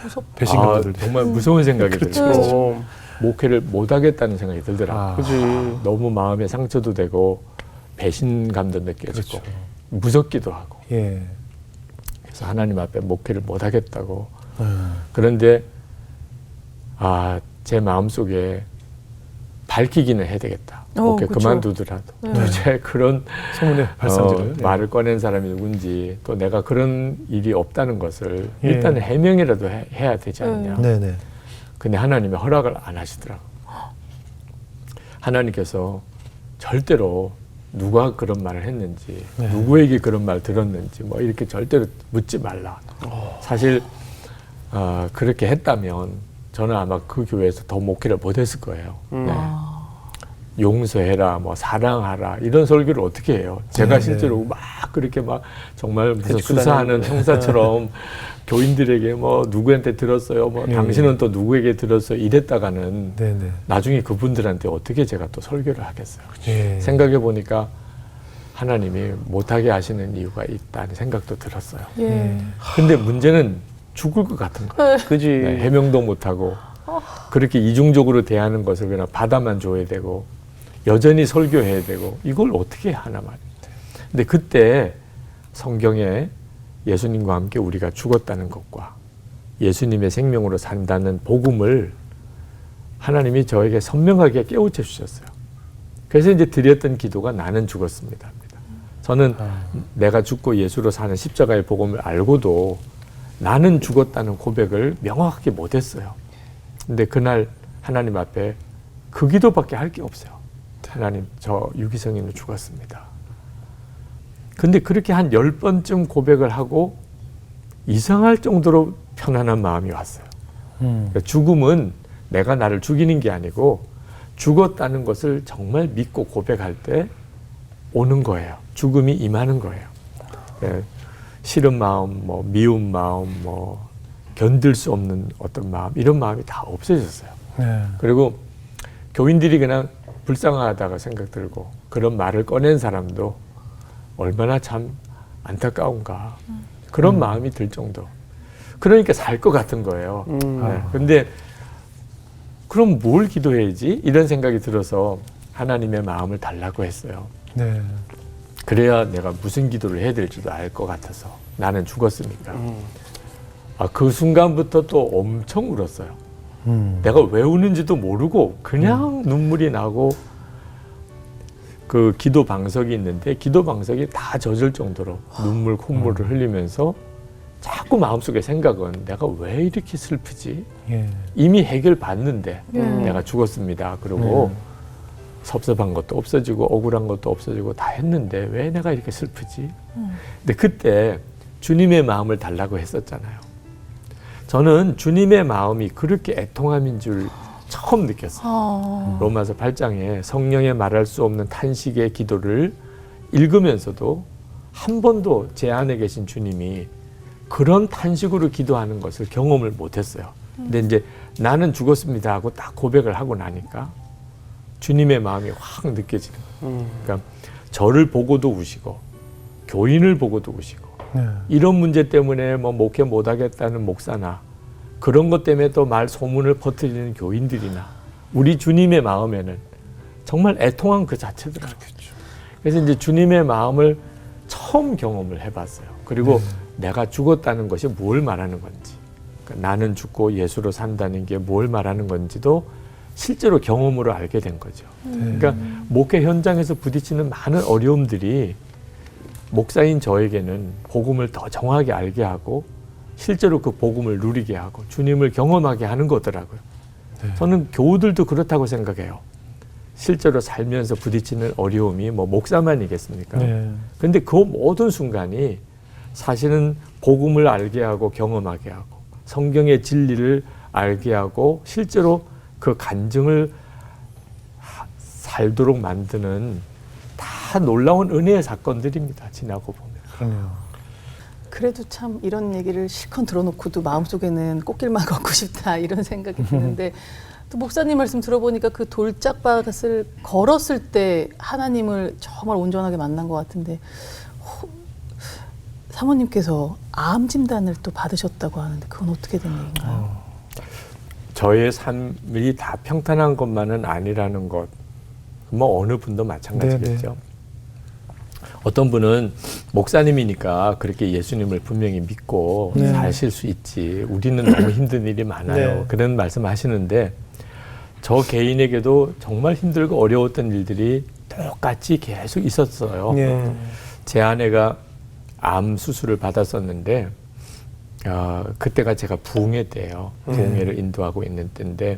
Speaker 2: 무섭다.
Speaker 1: 배신감들도.
Speaker 4: 정말 무서운 생각이 들어요.
Speaker 3: 그렇죠.
Speaker 4: 목회를 못하겠다는 생각이 들더라고요.
Speaker 3: 그지.
Speaker 4: 너무 마음에 상처도 되고 배신감도 느껴지고
Speaker 1: 그렇죠.
Speaker 4: 무섭기도 하고.
Speaker 1: 예.
Speaker 4: 그래서 하나님 앞에 목회를 못하겠다고. 그런데 제 마음속에 밝히기는 해야 되겠다. 목회
Speaker 2: 그렇죠.
Speaker 4: 그만두더라도 도대체 그런
Speaker 1: 소문의 발상지를
Speaker 4: 말을 꺼낸 사람이 누군지 또 내가 그런 일이 없다는 것을
Speaker 1: 예.
Speaker 4: 일단 해명이라도 해야 되지 않냐.
Speaker 1: 네네.
Speaker 4: 근데 하나님이 허락을 안 하시더라고. 하나님께서 절대로 누가 그런 말을 했는지,
Speaker 1: 네.
Speaker 4: 누구에게 그런 말 들었는지, 뭐 이렇게 절대로 묻지 말라. 사실 그렇게 했다면 저는 아마 그 교회에서 더 목회를 못했을 거예요. 네. 용서해라, 뭐 사랑하라 이런 설교를 어떻게 해요? 제가
Speaker 1: 네,
Speaker 4: 실제로 막 그렇게 막 정말 무슨
Speaker 3: 해치고
Speaker 4: 수사하는
Speaker 3: 다니는데.
Speaker 4: 형사처럼 교인들에게 뭐 누구한테 들었어요, 뭐
Speaker 1: 네.
Speaker 4: 당신은 또 누구에게 들었어요 이랬다가는
Speaker 1: 네네.
Speaker 4: 나중에 그분들한테 어떻게 제가 또 설교를 하겠어요?
Speaker 1: 예.
Speaker 4: 생각해 보니까 하나님이 못하게 하시는 이유가 있다는 생각도 들었어요.
Speaker 2: 예.
Speaker 4: 근데 문제는 죽을 것 같은 거예요.
Speaker 3: 그지.
Speaker 4: 네, 해명도 못하고 그렇게 이중적으로 대하는 것을 그냥 받아만 줘야 되고 여전히 설교해야 되고 이걸 어떻게 하나 말이에요. 근데 그때 성경에 예수님과 함께 우리가 죽었다는 것과 예수님의 생명으로 산다는 복음을 하나님이 저에게 선명하게 깨우쳐 주셨어요. 그래서 이제 드렸던 기도가 나는 죽었습니다. 저는 내가 죽고 예수로 사는 십자가의 복음을 알고도 나는 죽었다는 고백을 명확하게 못했어요. 근데 그날 하나님 앞에 그 기도밖에 할 게 없어요. 하나님, 저 유기성이는 죽었습니다. 근데 그렇게 한 10번쯤 고백을 하고 이상할 정도로 편안한 마음이 왔어요. 그러니까 죽음은 내가 나를 죽이는 게 아니고 죽었다는 것을 정말 믿고 고백할 때 오는 거예요. 죽음이 임하는 거예요. 예, 싫은 마음, 뭐 미운 마음, 뭐 견딜 수 없는 어떤 마음, 이런 마음이 다 없어졌어요.
Speaker 1: 네.
Speaker 4: 그리고 교인들이 그냥 불쌍하다가 생각 들고 그런 말을 꺼낸 사람도 얼마나 참 안타까운가 그런 마음이 들 정도. 그러니까 살 것 같은 거예요. 네. 근데 그럼 뭘 기도해야지? 이런 생각이 들어서 하나님의 마음을 달라고 했어요.
Speaker 1: 네.
Speaker 4: 그래야 내가 무슨 기도를 해야 될지도 알 것 같아서. 나는 죽었으니까. 그 순간부터 또 엄청 울었어요. 내가 왜 우는지도 모르고 그냥 눈물이 나고 그 기도 방석이 있는데 기도 방석이 다 젖을 정도로 눈물, 콧물을 흘리면서 자꾸 마음속에 생각은 내가 왜 이렇게 슬프지?
Speaker 1: 예.
Speaker 4: 이미 해결받는데
Speaker 2: 예.
Speaker 4: 내가 죽었습니다. 그리고 섭섭한 것도 없어지고 억울한 것도 없어지고 다 했는데 왜 내가 이렇게 슬프지? 근데 그때 주님의 마음을 달라고 했었잖아요. 저는 주님의 마음이 그렇게 애통함인 줄 처음 느꼈어요. 로마서 8장에 성령의 말할 수 없는 탄식의 기도를 읽으면서도 한 번도 제 안에 계신 주님이 그런 탄식으로 기도하는 것을 경험을 못했어요. 근데 이제 나는 죽었습니다 하고 딱 고백을 하고 나니까 주님의 마음이 확 느껴지는 거예요. 그러니까 저를 보고도 우시고 교인을 보고도 우시고
Speaker 1: 네.
Speaker 4: 이런 문제 때문에 뭐 목회 못하겠다는 목사나 그런 것 때문에 또 말 소문을 퍼뜨리는 교인들이나 우리 주님의 마음에는 정말 애통한 그 자체더라고요. 그래서 이제 주님의 마음을 처음 경험을 해봤어요. 그리고 내가 죽었다는 것이 뭘 말하는 건지, 그러니까 나는 죽고 예수로 산다는 게 뭘 말하는 건지도 실제로 경험으로 알게 된 거죠. 그러니까 목회 현장에서 부딪히는 많은 어려움들이 목사인 저에게는 복음을 더 정확하게 알게 하고 실제로 그 복음을 누리게 하고 주님을 경험하게 하는 거더라고요. 저는 교우들도 그렇다고 생각해요. 실제로 살면서 부딪히는 어려움이 뭐 목사만이겠습니까?
Speaker 1: 네.
Speaker 4: 근데 그 모든 순간이 사실은 복음을 알게 하고 경험하게 하고 성경의 진리를 알게 하고 실제로 그 간증을 살도록 만드는 다 놀라운 은혜의 사건들입니다. 지나고 보면.
Speaker 1: 그러네요.
Speaker 2: 그래도 참 이런 얘기를 실컷 들어놓고도 마음속에는 꽃길만 걷고 싶다 이런 생각이 드는데 또 목사님 말씀 들어보니까 그 돌짝밭을 걸었을 때 하나님을 정말 온전하게 만난 것 같은데 사모님께서 암 진단을 또 받으셨다고 하는데 그건 어떻게 된 얘기인가요?
Speaker 4: 저의 삶이 다 평탄한 것만은 아니라는 것, 뭐 어느 분도 마찬가지겠죠. 어떤 분은 목사님이니까 그렇게 예수님을 분명히 믿고
Speaker 1: 네.
Speaker 4: 사실 수 있지. 우리는 너무 힘든 일이 많아요.
Speaker 1: 네.
Speaker 4: 그런 말씀하시는데 저 개인에게도 정말 힘들고 어려웠던 일들이 똑같이 계속 있었어요.
Speaker 1: 예.
Speaker 4: 제 아내가 암 수술을 받았었는데 그때가 제가 부흥회 때예요. 부흥회를 인도하고 있는 때인데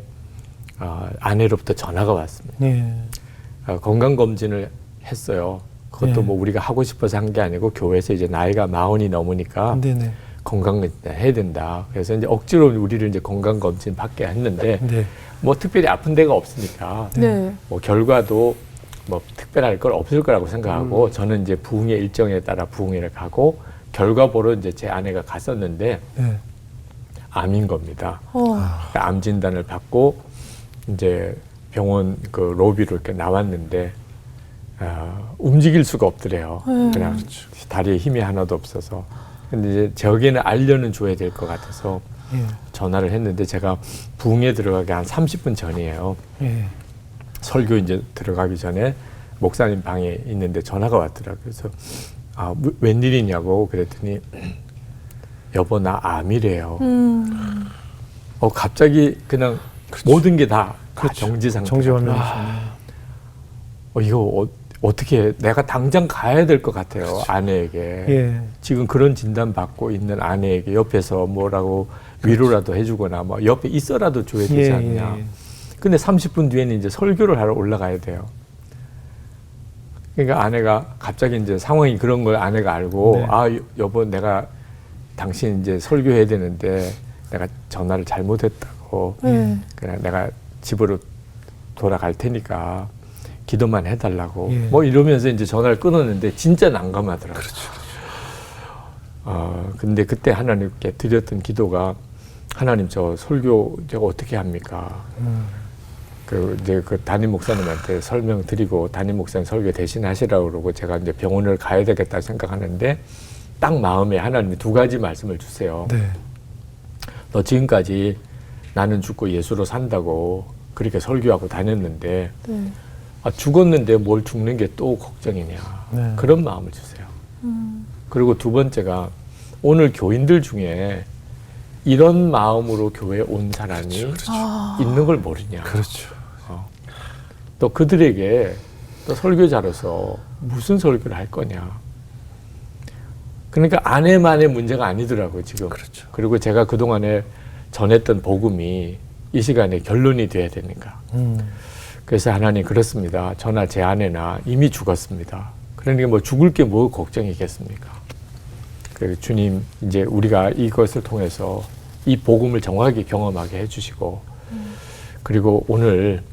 Speaker 4: 아내로부터 전화가 왔습니다.
Speaker 1: 예.
Speaker 4: 건강검진을 했어요. 그것도
Speaker 1: 네.
Speaker 4: 뭐 우리가 하고 싶어서 한 게 아니고 교회에서 이제 나이가 40이 넘으니까
Speaker 1: 네네.
Speaker 4: 건강검진 해야 된다. 그래서 이제 억지로 우리를 이제 건강검진 받게 했는데
Speaker 1: 네.
Speaker 4: 뭐 특별히 아픈 데가 없으니까
Speaker 2: 네.
Speaker 4: 뭐 결과도 뭐 특별할 걸 없을 거라고 생각하고 저는 이제 부흥회 일정에 따라 부흥회를 가고 결과 보러 이제 제 아내가 갔었는데
Speaker 1: 네.
Speaker 4: 암인 겁니다.
Speaker 2: 어.
Speaker 4: 암 진단을 받고 이제 병원 그 로비로 이렇게 나왔는데 움직일 수가 없더래요. 그냥 다리에 힘이 하나도 없어서. 근데 이제 저에게는 알려는 줘야 될 것 같아서
Speaker 1: 예.
Speaker 4: 전화를 했는데 제가 부흥에 들어가기 한 30분 전이에요.
Speaker 1: 예.
Speaker 4: 설교 이제 들어가기 전에 목사님 방에 있는데 전화가 왔더라고요. 그래서 웬일이냐고 그랬더니 여보 나 암이래요. 갑자기 그냥 모든 게 다 정지 상태.
Speaker 1: 정지화면.
Speaker 4: 이거 어떻게 내가 당장 가야 될 것 같아요. 아내에게.
Speaker 1: 예.
Speaker 4: 지금 그런 진단 받고 있는 아내에게 옆에서 뭐라고 위로라도 해주거나 뭐 옆에 있어라도 줘야 되지 않냐.
Speaker 1: 예.
Speaker 4: 근데 30분 뒤에는 이제 설교를 하러 올라가야 돼요. 그러니까 아내가 갑자기 이제 상황이 그런 걸 아내가 알고
Speaker 1: 네.
Speaker 4: 여보 내가 당신 이제 설교해야 되는데 내가 전화를 잘못했다고. 그냥 내가 집으로 돌아갈 테니까 기도만 해달라고.
Speaker 1: 예.
Speaker 4: 뭐 이러면서 이제 전화를 끊었는데 진짜 난감하더라고요. 근데 그때 하나님께 드렸던 기도가 하나님 저 설교 제가 어떻게 합니까? 이제 그 담임 목사님한테 설명드리고 담임 목사님 설교 대신 하시라고 그러고 제가 이제 병원을 가야 되겠다 생각하는데 딱 마음에 하나님이 두 가지 말씀을 주세요.
Speaker 1: 네.
Speaker 4: 너 지금까지 나는 죽고 예수로 산다고 그렇게 설교하고 다녔는데
Speaker 2: 네.
Speaker 4: 죽었는데 뭘 죽는 게 또 걱정이냐.
Speaker 1: 네.
Speaker 4: 그런 마음을 주세요. 그리고 두 번째가 오늘 교인들 중에 이런 마음으로 교회에 온 사람이 있는 걸 모르냐.
Speaker 1: 그렇죠.
Speaker 4: 또 그들에게 또 설교자로서 무슨 설교를 할 거냐. 그러니까 아내만의 문제가 아니더라고요, 지금.
Speaker 1: 그렇죠.
Speaker 4: 그리고 제가 그동안에 전했던 복음이 이 시간에 결론이 돼야 되는가. 그래서 하나님 그렇습니다. 저나 제 아내나 이미 죽었습니다. 그러니까 뭐 죽을 게 뭐 걱정이겠습니까? 그 주님 이제 우리가 이것을 통해서 이 복음을 정확하게 경험하게 해주시고 그리고 오늘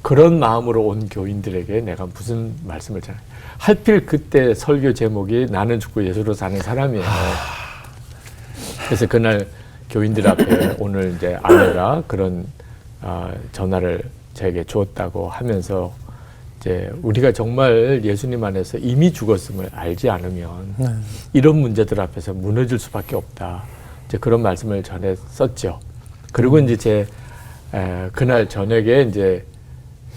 Speaker 4: 그런 마음으로 온 교인들에게 내가 무슨 말씀을 전해 하필 그때 설교 제목이 나는 죽고 예수로 사는 사람이에요. 그래서 그날 교인들 앞에 오늘 이제 아내가 그런 전화를 저에게 주었다고 하면서 이제 우리가 정말 예수님 안에서 이미 죽었음을 알지 않으면 이런 문제들 앞에서 무너질 수밖에 없다. 이제 그런 말씀을 전했었죠. 그리고 이제 그날 저녁에 이제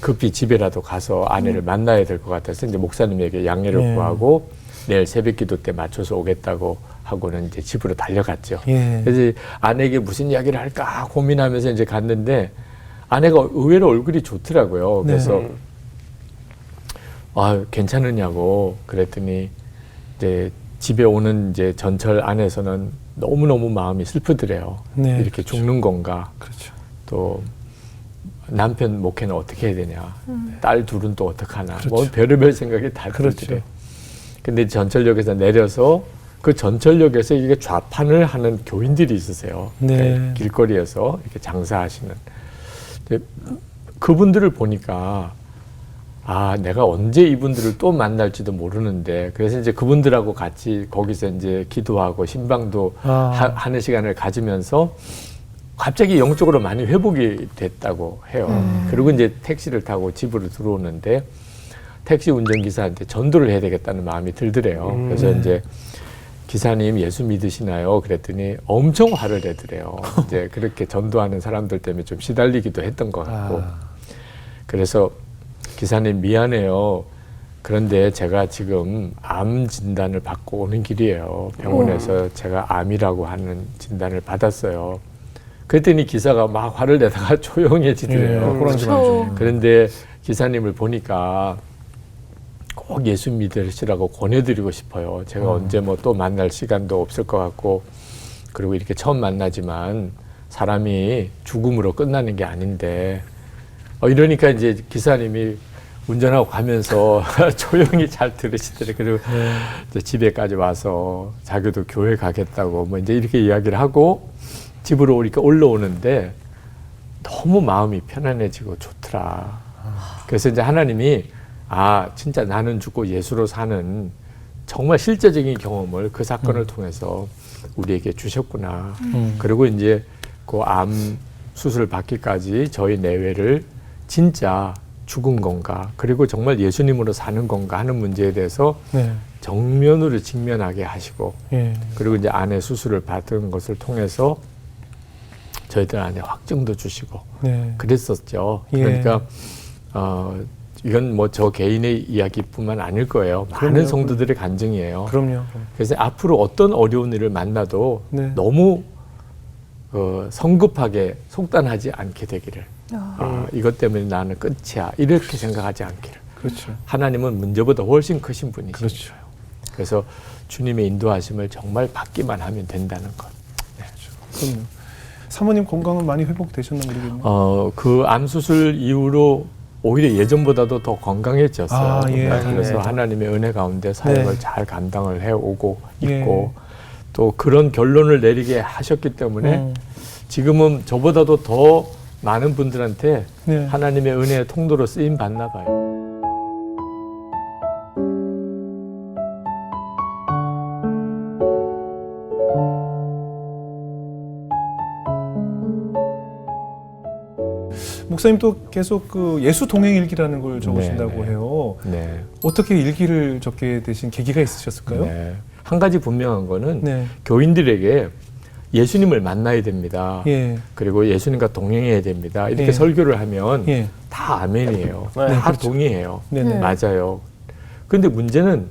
Speaker 4: 급히 집에라도 가서 아내를 만나야 될 것 같아서 이제 목사님에게 양해를 구하고 내일 새벽기도 때 맞춰서 오겠다고 하고는 이제 집으로 달려갔죠. 그래서 아내에게 무슨 이야기를 할까 고민하면서 이제 갔는데 아내가 의외로 얼굴이 좋더라고요. 그래서 괜찮으냐고 그랬더니 이제 집에 오는 이제 전철 안에서는 너무너무 마음이 슬프더래요. 이렇게
Speaker 1: 그렇죠.
Speaker 4: 죽는 건가.
Speaker 1: 그렇죠.
Speaker 4: 또 남편 목회는 어떻게 해야 되냐. 딸 둘은 또 어떡하나.
Speaker 1: 그렇죠.
Speaker 4: 뭐 별의별 생각이 다
Speaker 1: 그렇죠.
Speaker 4: 들더래요. 근데 전철역에서 내려서 그 전철역에서 이게 좌판을 하는 교인들이 있으세요.
Speaker 1: 네.
Speaker 4: 길거리에서 이렇게 장사하시는. 그분들을 보니까 내가 언제 이분들을 또 만날지도 모르는데 그래서 이제 그분들하고 같이 거기서 이제 기도하고 신방도 하는 시간을 가지면서 갑자기 영적으로 많이 회복이 됐다고 해요. 그리고 이제 택시를 타고 집으로 들어오는데 택시 운전기사한테 전도를 해야 되겠다는 마음이 들더래요. 그래서 이제 기사님 예수 믿으시나요? 그랬더니 엄청 화를 내더래요. 이제 그렇게 전도하는 사람들 때문에 좀 시달리기도 했던 것 같고. 그래서 기사님 미안해요. 그런데 제가 지금 암 진단을 받고 오는 길이에요. 병원에서 제가 암이라고 하는 진단을 받았어요. 그랬더니 기사가 막 화를 내다가 조용해지더래요.
Speaker 2: 그렇죠.
Speaker 4: 그런데 기사님을 보니까 꼭 예수 믿으시라고 권해드리고 싶어요. 제가 언제 뭐 또 만날 시간도 없을 것 같고, 그리고 이렇게 처음 만나지만 사람이 죽음으로 끝나는 게 아닌데, 이러니까 이제 기사님이 운전하고 가면서 조용히 잘 들으시더래요. 그리고 이제 집에까지 와서 자기도 교회 가겠다고 뭐 이제 이렇게 이야기를 하고 집으로 이렇게 올라오는데 너무 마음이 편안해지고 좋더라. 그래서 이제 하나님이 진짜 나는 죽고 예수로 사는 정말 실제적인 경험을 그 사건을 통해서 우리에게 주셨구나. 그리고 이제 그 암 수술 받기까지 저희 내외를 진짜 죽은 건가, 그리고 정말 예수님으로 사는 건가 하는 문제에 대해서 정면으로 직면하게 하시고, 그리고 이제 안에 수술을 받은 것을 통해서 저희들 안에 확증도 주시고 그랬었죠. 그러니까 이건 뭐 저 개인의 이야기뿐만 아닐 거예요. 많은 성도들의 간증이에요.
Speaker 1: 그럼요.
Speaker 4: 그래서 앞으로 어떤 어려운 일을 만나도 너무 성급하게 속단하지 않게 되기를. 이것 때문에 나는 끝이야, 이렇게 생각하지 않기를.
Speaker 1: 그렇죠.
Speaker 4: 하나님은 문제보다 훨씬 크신 분이시죠.
Speaker 1: 그렇죠.
Speaker 4: 그래서 주님의 인도하심을 정말 받기만 하면 된다는 것.
Speaker 1: 그럼요. 사모님 건강은 많이 회복되셨나 모르겠네요.
Speaker 4: 그 암 수술 이후로 오히려 예전보다도 더 건강해졌어요. 그래서 하나님의 은혜 가운데 삶을 잘 감당을 해오고 있고, 또 그런 결론을 내리게 하셨기 때문에 지금은 저보다도 더 많은 분들한테 하나님의 은혜의 통로로 쓰임 받나 봐요.
Speaker 1: 목사님 또 계속 그 예수 동행 일기라는 걸 적으신다고 해요. 어떻게 일기를 적게 되신 계기가 있으셨을까요?
Speaker 4: 한 가지 분명한 거는 교인들에게 예수님을 만나야 됩니다. 그리고 예수님과 동행해야 됩니다. 이렇게 설교를 하면 다 아멘이에요. 다 동의해요. 맞아요. 근데 문제는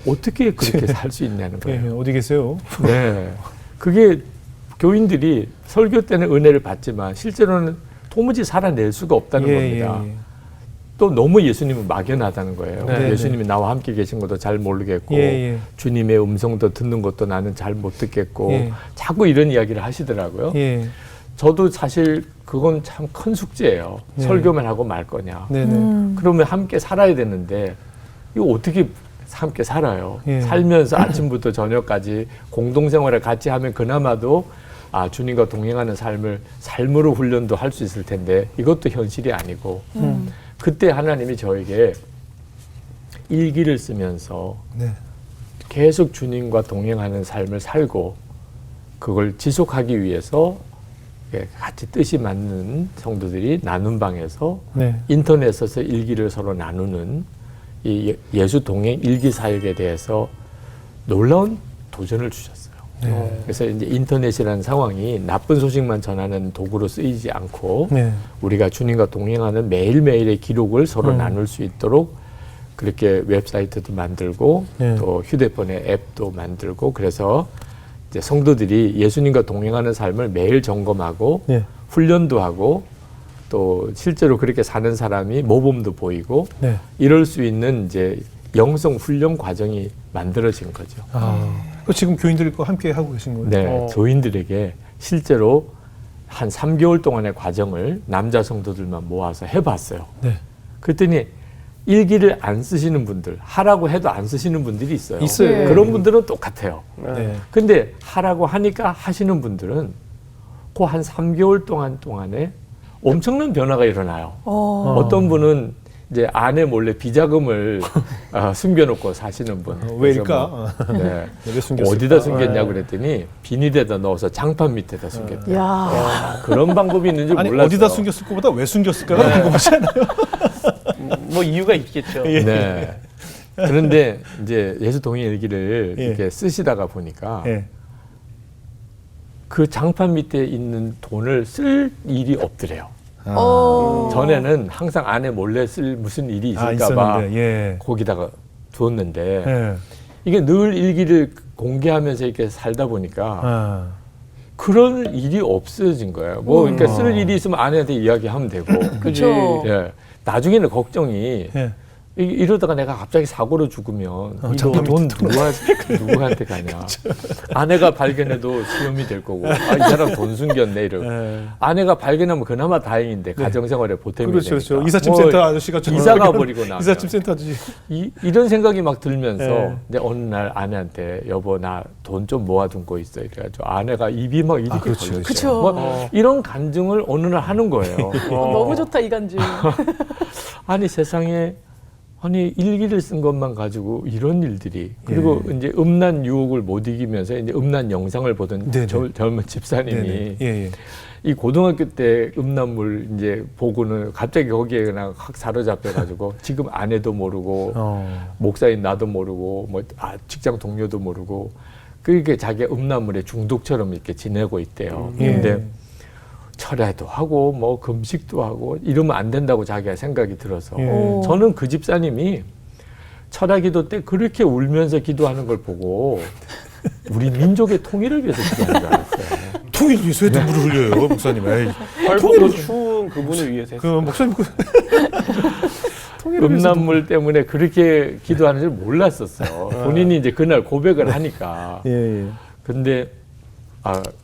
Speaker 4: 어떻게 그렇게 살 수 있냐는 거예요.
Speaker 1: 어디 계세요?
Speaker 4: 그게 교인들이 설교 때는 은혜를 받지만 실제로는 도무지 살아낼 수가 없다는 겁니다. 또 너무 예수님은 막연하다는 거예요. 예수님이 나와 함께 계신 것도 잘 모르겠고, 주님의 음성도 듣는 것도 나는 잘 못 듣겠고, 자꾸 이런 이야기를 하시더라고요. 저도 사실 그건 참 큰 숙제예요. 설교만 하고 말 거냐. 그러면 함께 살아야 되는데 이거 어떻게 함께 살아요? 살면서 아침부터 저녁까지 공동생활을 같이 하면 그나마도 주님과 동행하는 삶으로 훈련도 할 수 있을 텐데 이것도 현실이 아니고, 그때 하나님이 저에게 일기를 쓰면서 계속 주님과 동행하는 삶을 살고 그걸 지속하기 위해서 같이 뜻이 맞는 성도들이 나눈 방에서 인터넷에서 일기를 서로 나누는 이 예수 동행 일기 사역에 대해서 놀라운 도전을 주셨어요. 그래서 이제 인터넷이라는 상황이 나쁜 소식만 전하는 도구로 쓰이지 않고 우리가 주님과 동행하는 매일매일의 기록을 서로 나눌 수 있도록 그렇게 웹사이트도 만들고 또 휴대폰에 앱도 만들고, 그래서 이제 성도들이 예수님과 동행하는 삶을 매일 점검하고 훈련도 하고 또 실제로 그렇게 사는 사람이 모범도 보이고 이럴 수 있는 이제 영성 훈련 과정이 만들어진 거죠.
Speaker 1: 지금 교인들과 함께 하고 계신 거예요?
Speaker 4: 교인들에게 실제로 한 3개월 동안의 과정을 남자 성도들만 모아서 해봤어요. 그랬더니 일기를 안 쓰시는 분들, 하라고 해도 안 쓰시는 분들이 있어요. 그런 분들은 똑같아요. 근데 하라고 하니까 하시는 분들은 그 한 3개월 동안에 엄청난 변화가 일어나요. 어떤 분은 이제 아내 몰래 비자금을 숨겨놓고 사시는 분.
Speaker 1: 왜일까?
Speaker 4: 어디다 숨겼냐고 그랬더니 비닐에다 넣어서 장판 밑에다 숨겼다. 그런 방법이 있는 줄 몰랐어요.
Speaker 1: 어디다 숨겼을 것보다 왜 숨겼을까가 궁금하지 않아요?
Speaker 3: 뭐 이유가 있겠죠.
Speaker 4: 그런데 이제 예수 동행일기를
Speaker 1: 예.
Speaker 4: 이렇게 쓰시다가 보니까
Speaker 1: 예.
Speaker 4: 그 장판 밑에 있는 돈을 쓸 일이 없더래요.
Speaker 2: 어.
Speaker 4: 전에는 항상 안에 몰래 쓸 무슨 일이 있을까 봐
Speaker 1: 있었는데, 예.
Speaker 4: 거기다가 두었는데
Speaker 1: 예.
Speaker 4: 이게 늘 일기를 공개하면서 이렇게 살다 보니까
Speaker 1: 아.
Speaker 4: 그런 일이 없어진 거예요. 뭐 그러니까 쓸 일이 있으면 아내한테 이야기하면 되고.
Speaker 2: 그쵸.
Speaker 4: 예. 나중에는 걱정이
Speaker 1: 예.
Speaker 4: 이러다가 내가 갑자기 사고로 죽으면 이
Speaker 1: 장판
Speaker 4: 돈 누구한테 가냐. 아내가 발견해도 시험이 될 거고 이 사람 돈 숨겼네 이러고.
Speaker 1: 예.
Speaker 4: 아내가 발견하면 그나마 다행인데 가정생활에 보탬이
Speaker 1: 그렇죠,
Speaker 4: 되니까.
Speaker 1: 그렇죠. 이삿짐센터 아저씨가
Speaker 4: 이사 가버리고 나면
Speaker 1: 이삿짐센터 아저씨.
Speaker 4: 이런 생각이 막 들면서
Speaker 1: 예.
Speaker 4: 이제 어느 날 아내한테 여보 나 돈 좀 모아둔 거 있어 이래가지고 아내가 입이 막 이렇게
Speaker 1: 그렇죠,
Speaker 4: 걸렸어요.
Speaker 2: 그쵸.
Speaker 4: 뭐 이런 간증을 어느 날 하는 거예요.
Speaker 2: 너무 좋다 이 간증.
Speaker 4: 아니 세상에 아니 일기를 쓴 것만 가지고 이런 일들이 그리고 이제 음란 유혹을 못 이기면서 이제 음란 영상을 보던
Speaker 1: 네네.
Speaker 4: 젊은 집사님이
Speaker 1: 네네. 예, 예.
Speaker 4: 이 고등학교 때 음란물 이제 보고는 갑자기 거기에 그냥 확 사로잡혀 가지고 지금 아내도 모르고 목사인 나도 모르고 뭐 직장 동료도 모르고 그렇게 자기 음란물에 중독처럼 이렇게 지내고 있대요. 근데
Speaker 1: 예.
Speaker 4: 철야도 하고 뭐 금식도 하고 이러면 안 된다고 자기가 생각이 들어서
Speaker 1: 예.
Speaker 4: 저는 그 집사님이 철야 기도 때 그렇게 울면서 기도하는 걸 보고 우리 민족의 통일을 위해서 기도하는 줄 알았어요.
Speaker 1: 통일 위해서 눈물을 흘려요, 목사님. 에이.
Speaker 3: 헐벗고 추운 그분을 위해서
Speaker 1: 그
Speaker 3: 했어요.
Speaker 1: 목사님
Speaker 4: 음란물 때문에 그렇게 기도하는 줄 몰랐었어요. 본인이 이제 그날 고백을 하니까.
Speaker 1: 예, 예.
Speaker 4: 근데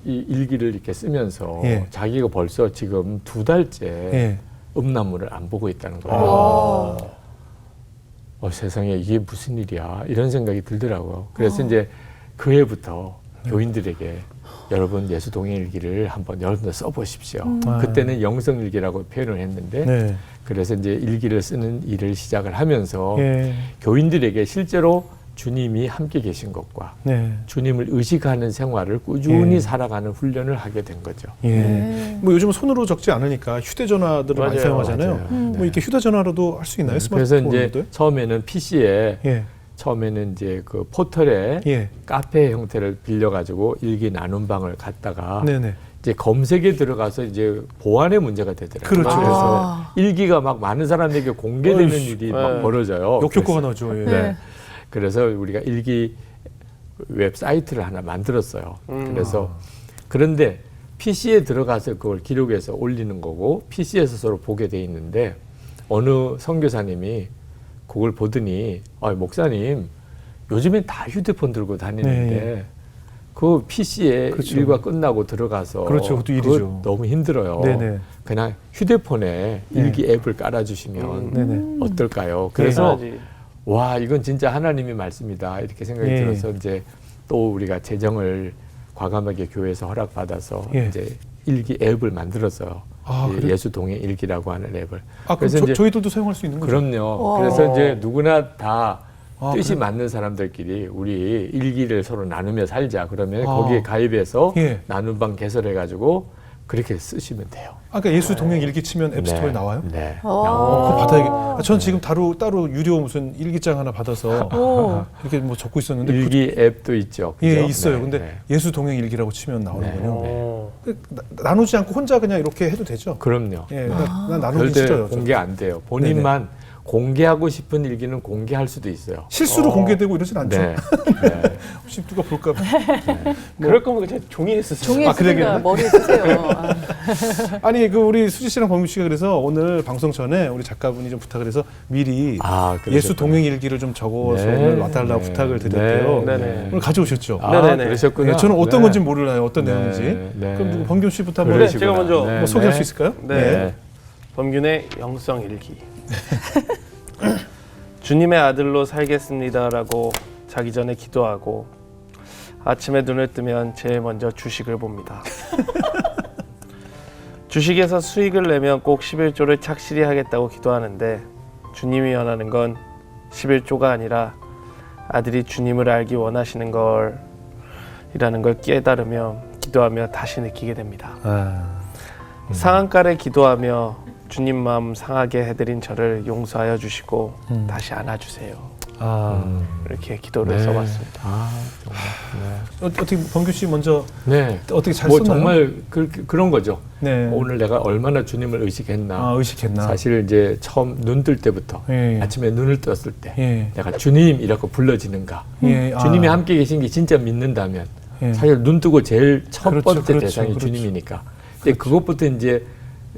Speaker 4: 이 일기를 이렇게 쓰면서
Speaker 1: 예.
Speaker 4: 자기가 벌써 지금 2달째
Speaker 1: 예.
Speaker 4: 음란물을 안 보고 있다는 거예요. 세상에 이게 무슨 일이야 이런 생각이 들더라고요. 그래서 이제 그 해부터 교인들에게 여러분 예수 동행일기를 한번 여러분들 써보십시오. 그때는 영성일기라고 표현을 했는데
Speaker 1: 네.
Speaker 4: 그래서 이제 일기를 쓰는 일을 시작을 하면서
Speaker 1: 예.
Speaker 4: 교인들에게 실제로 주님이 함께 계신 것과
Speaker 1: 네.
Speaker 4: 주님을 의식하는 생활을 꾸준히
Speaker 1: 예.
Speaker 4: 살아가는 훈련을 하게 된 거죠.
Speaker 1: 예.
Speaker 2: 네.
Speaker 1: 뭐 요즘은 손으로 적지 않으니까 휴대전화들을 많이
Speaker 3: 맞아요,
Speaker 1: 사용하잖아요.
Speaker 4: 맞아요.
Speaker 1: 뭐 이렇게 휴대전화로도 할 수 있나요?
Speaker 4: 그래서
Speaker 1: 스마트폰으로도?
Speaker 4: 이제 처음에는 PC에
Speaker 1: 예.
Speaker 4: 처음에는 이제 그 포털에
Speaker 1: 예.
Speaker 4: 카페 형태를 빌려가지고 일기 나눔 방을 갔다가
Speaker 1: 네네.
Speaker 4: 이제 검색에 들어가서 이제 보안의 문제가 되더라고요.
Speaker 1: 그렇죠.
Speaker 4: 그래서 일기가 막 많은 사람에게 공개되는
Speaker 1: 어이씨.
Speaker 4: 일이 막
Speaker 3: 네.
Speaker 4: 벌어져요.
Speaker 1: 역효과가 나죠. 예.
Speaker 4: 네. 그래서 우리가 일기 웹사이트를 하나 만들었어요. 그래서 그런데 PC에 들어가서 그걸 기록해서 올리는 거고 PC에서 서로 보게 돼 있는데 어느 선교사님이 그걸 보더니 목사님 요즘엔 다 휴대폰 들고 다니는데
Speaker 1: 네.
Speaker 4: 그 PC에
Speaker 1: 그렇죠.
Speaker 4: 일과 끝나고 들어가서
Speaker 1: 그렇죠. 그것도 일이죠.
Speaker 4: 너무 힘들어요.
Speaker 1: 네네.
Speaker 4: 그냥 휴대폰에 일기 앱을 깔아주시면
Speaker 1: 네네.
Speaker 4: 어떨까요? 그래서
Speaker 3: 해야지.
Speaker 4: 와 이건 진짜 하나님의 말씀이다 이렇게 생각이
Speaker 1: 예.
Speaker 4: 들어서 이제 또 우리가 재정을 과감하게 교회에서 허락받아서
Speaker 1: 예.
Speaker 4: 이제 일기 앱을 만들었어요.
Speaker 1: 그래요?
Speaker 4: 예수 동행 일기라고 하는 앱을.
Speaker 1: 그럼
Speaker 4: 그래서 이제
Speaker 1: 저희들도 사용할 수 있는 거죠?
Speaker 4: 그럼요.
Speaker 2: 와.
Speaker 4: 그래서 이제 누구나 다 뜻이
Speaker 1: 그래요?
Speaker 4: 맞는 사람들끼리 우리 일기를 서로 나누며 살자. 그러면
Speaker 1: 아.
Speaker 4: 거기에 가입해서
Speaker 1: 예.
Speaker 4: 나눔방 개설해가지고 그렇게 쓰시면 돼요.
Speaker 1: 아까 예수 동행 일기 치면 앱스토어에
Speaker 4: 네.
Speaker 1: 나와요?
Speaker 4: 네.
Speaker 1: 그거 받아야겠. 전 지금 따로 유료 무슨 일기장 하나 받아서
Speaker 2: 오.
Speaker 1: 이렇게 뭐 적고 있었는데
Speaker 4: 일기 앱도 있죠.
Speaker 1: 예,
Speaker 4: 그죠?
Speaker 1: 있어요.
Speaker 4: 네,
Speaker 1: 근데
Speaker 4: 네.
Speaker 1: 예수 동행 일기라고 치면 나오는군요.
Speaker 3: 어.
Speaker 1: 나누지 않고 혼자 그냥 이렇게 해도 되죠?
Speaker 4: 그럼요.
Speaker 1: 예, 난 나누기
Speaker 4: 절대
Speaker 1: 싫어요.
Speaker 4: 공개 안 돼요. 본인만 공개하고 싶은 일기는 공개할 수도 있어요.
Speaker 1: 실수로 공개되고 이러진 않죠?
Speaker 4: 네. 네.
Speaker 1: 혹시 누가 볼까 봐.
Speaker 3: 그럴 거면 그냥 종이에 쓰세요.
Speaker 2: 종이에
Speaker 1: 아, 그러게.
Speaker 2: 쓰든가 머리에 쓰세요.
Speaker 1: 아니 우리 수지 씨랑 범규 씨가 그래서 오늘 방송 전에 우리 작가분이 좀 부탁을 해서 미리
Speaker 4: 그러셨구나.
Speaker 1: 예수 동행 일기를 좀 적어서
Speaker 4: 네.
Speaker 1: 오늘 와달라고
Speaker 4: 네.
Speaker 1: 부탁을 드렸대요.
Speaker 3: 네. 네네.
Speaker 1: 오늘 가져오셨죠?
Speaker 3: 네네네.
Speaker 4: 그러셨구나.
Speaker 1: 네, 저는 어떤
Speaker 4: 네.
Speaker 1: 건지 몰라요. 어떤
Speaker 4: 네.
Speaker 1: 내용인지.
Speaker 4: 네.
Speaker 1: 그럼 누구 범규 씨부터 한번
Speaker 3: 그래, 제가 먼저
Speaker 1: 뭐 소개할 수 있을까요?
Speaker 3: 네. 범균의 영성 일기. 주님의 아들로 살겠습니다라고 자기 전에 기도하고 아침에 눈을 뜨면 제일 먼저 주식을 봅니다. 주식에서 수익을 내면 꼭 11조를 착실히 하겠다고 기도하는데 주님이 원하는 건 11조가 아니라 아들이 주님을 알기 원하시는 걸이라는 걸 깨달으며 기도하며 다시 느끼게 됩니다. 상한가를 기도하며 주님 마음 상하게 해드린 저를 용서하여 주시고 다시 안아주세요. 이렇게 기도를
Speaker 4: 네.
Speaker 3: 써봤습니다.
Speaker 4: 아, 정말. 네.
Speaker 1: 어떻게 범규 씨 먼저
Speaker 4: 네.
Speaker 1: 어떻게 잘
Speaker 4: 뭐
Speaker 1: 썼나요?
Speaker 4: 정말 그런 거죠.
Speaker 1: 네.
Speaker 4: 오늘 내가 얼마나 주님을 의식했나.
Speaker 1: 의식했나?
Speaker 4: 사실 이제 처음 눈 뜰 때부터
Speaker 1: 예.
Speaker 4: 아침에 눈을 떴을 때
Speaker 1: 예.
Speaker 4: 내가 주님이라고 불러지는가.
Speaker 1: 예.
Speaker 4: 주님이 함께 계신 게 진짜 믿는다면
Speaker 1: 예.
Speaker 4: 사실 눈 뜨고 제일 첫
Speaker 1: 그렇죠,
Speaker 4: 번째
Speaker 1: 그렇죠,
Speaker 4: 대상이
Speaker 1: 그렇죠.
Speaker 4: 주님이니까. 근데 그것부터 이제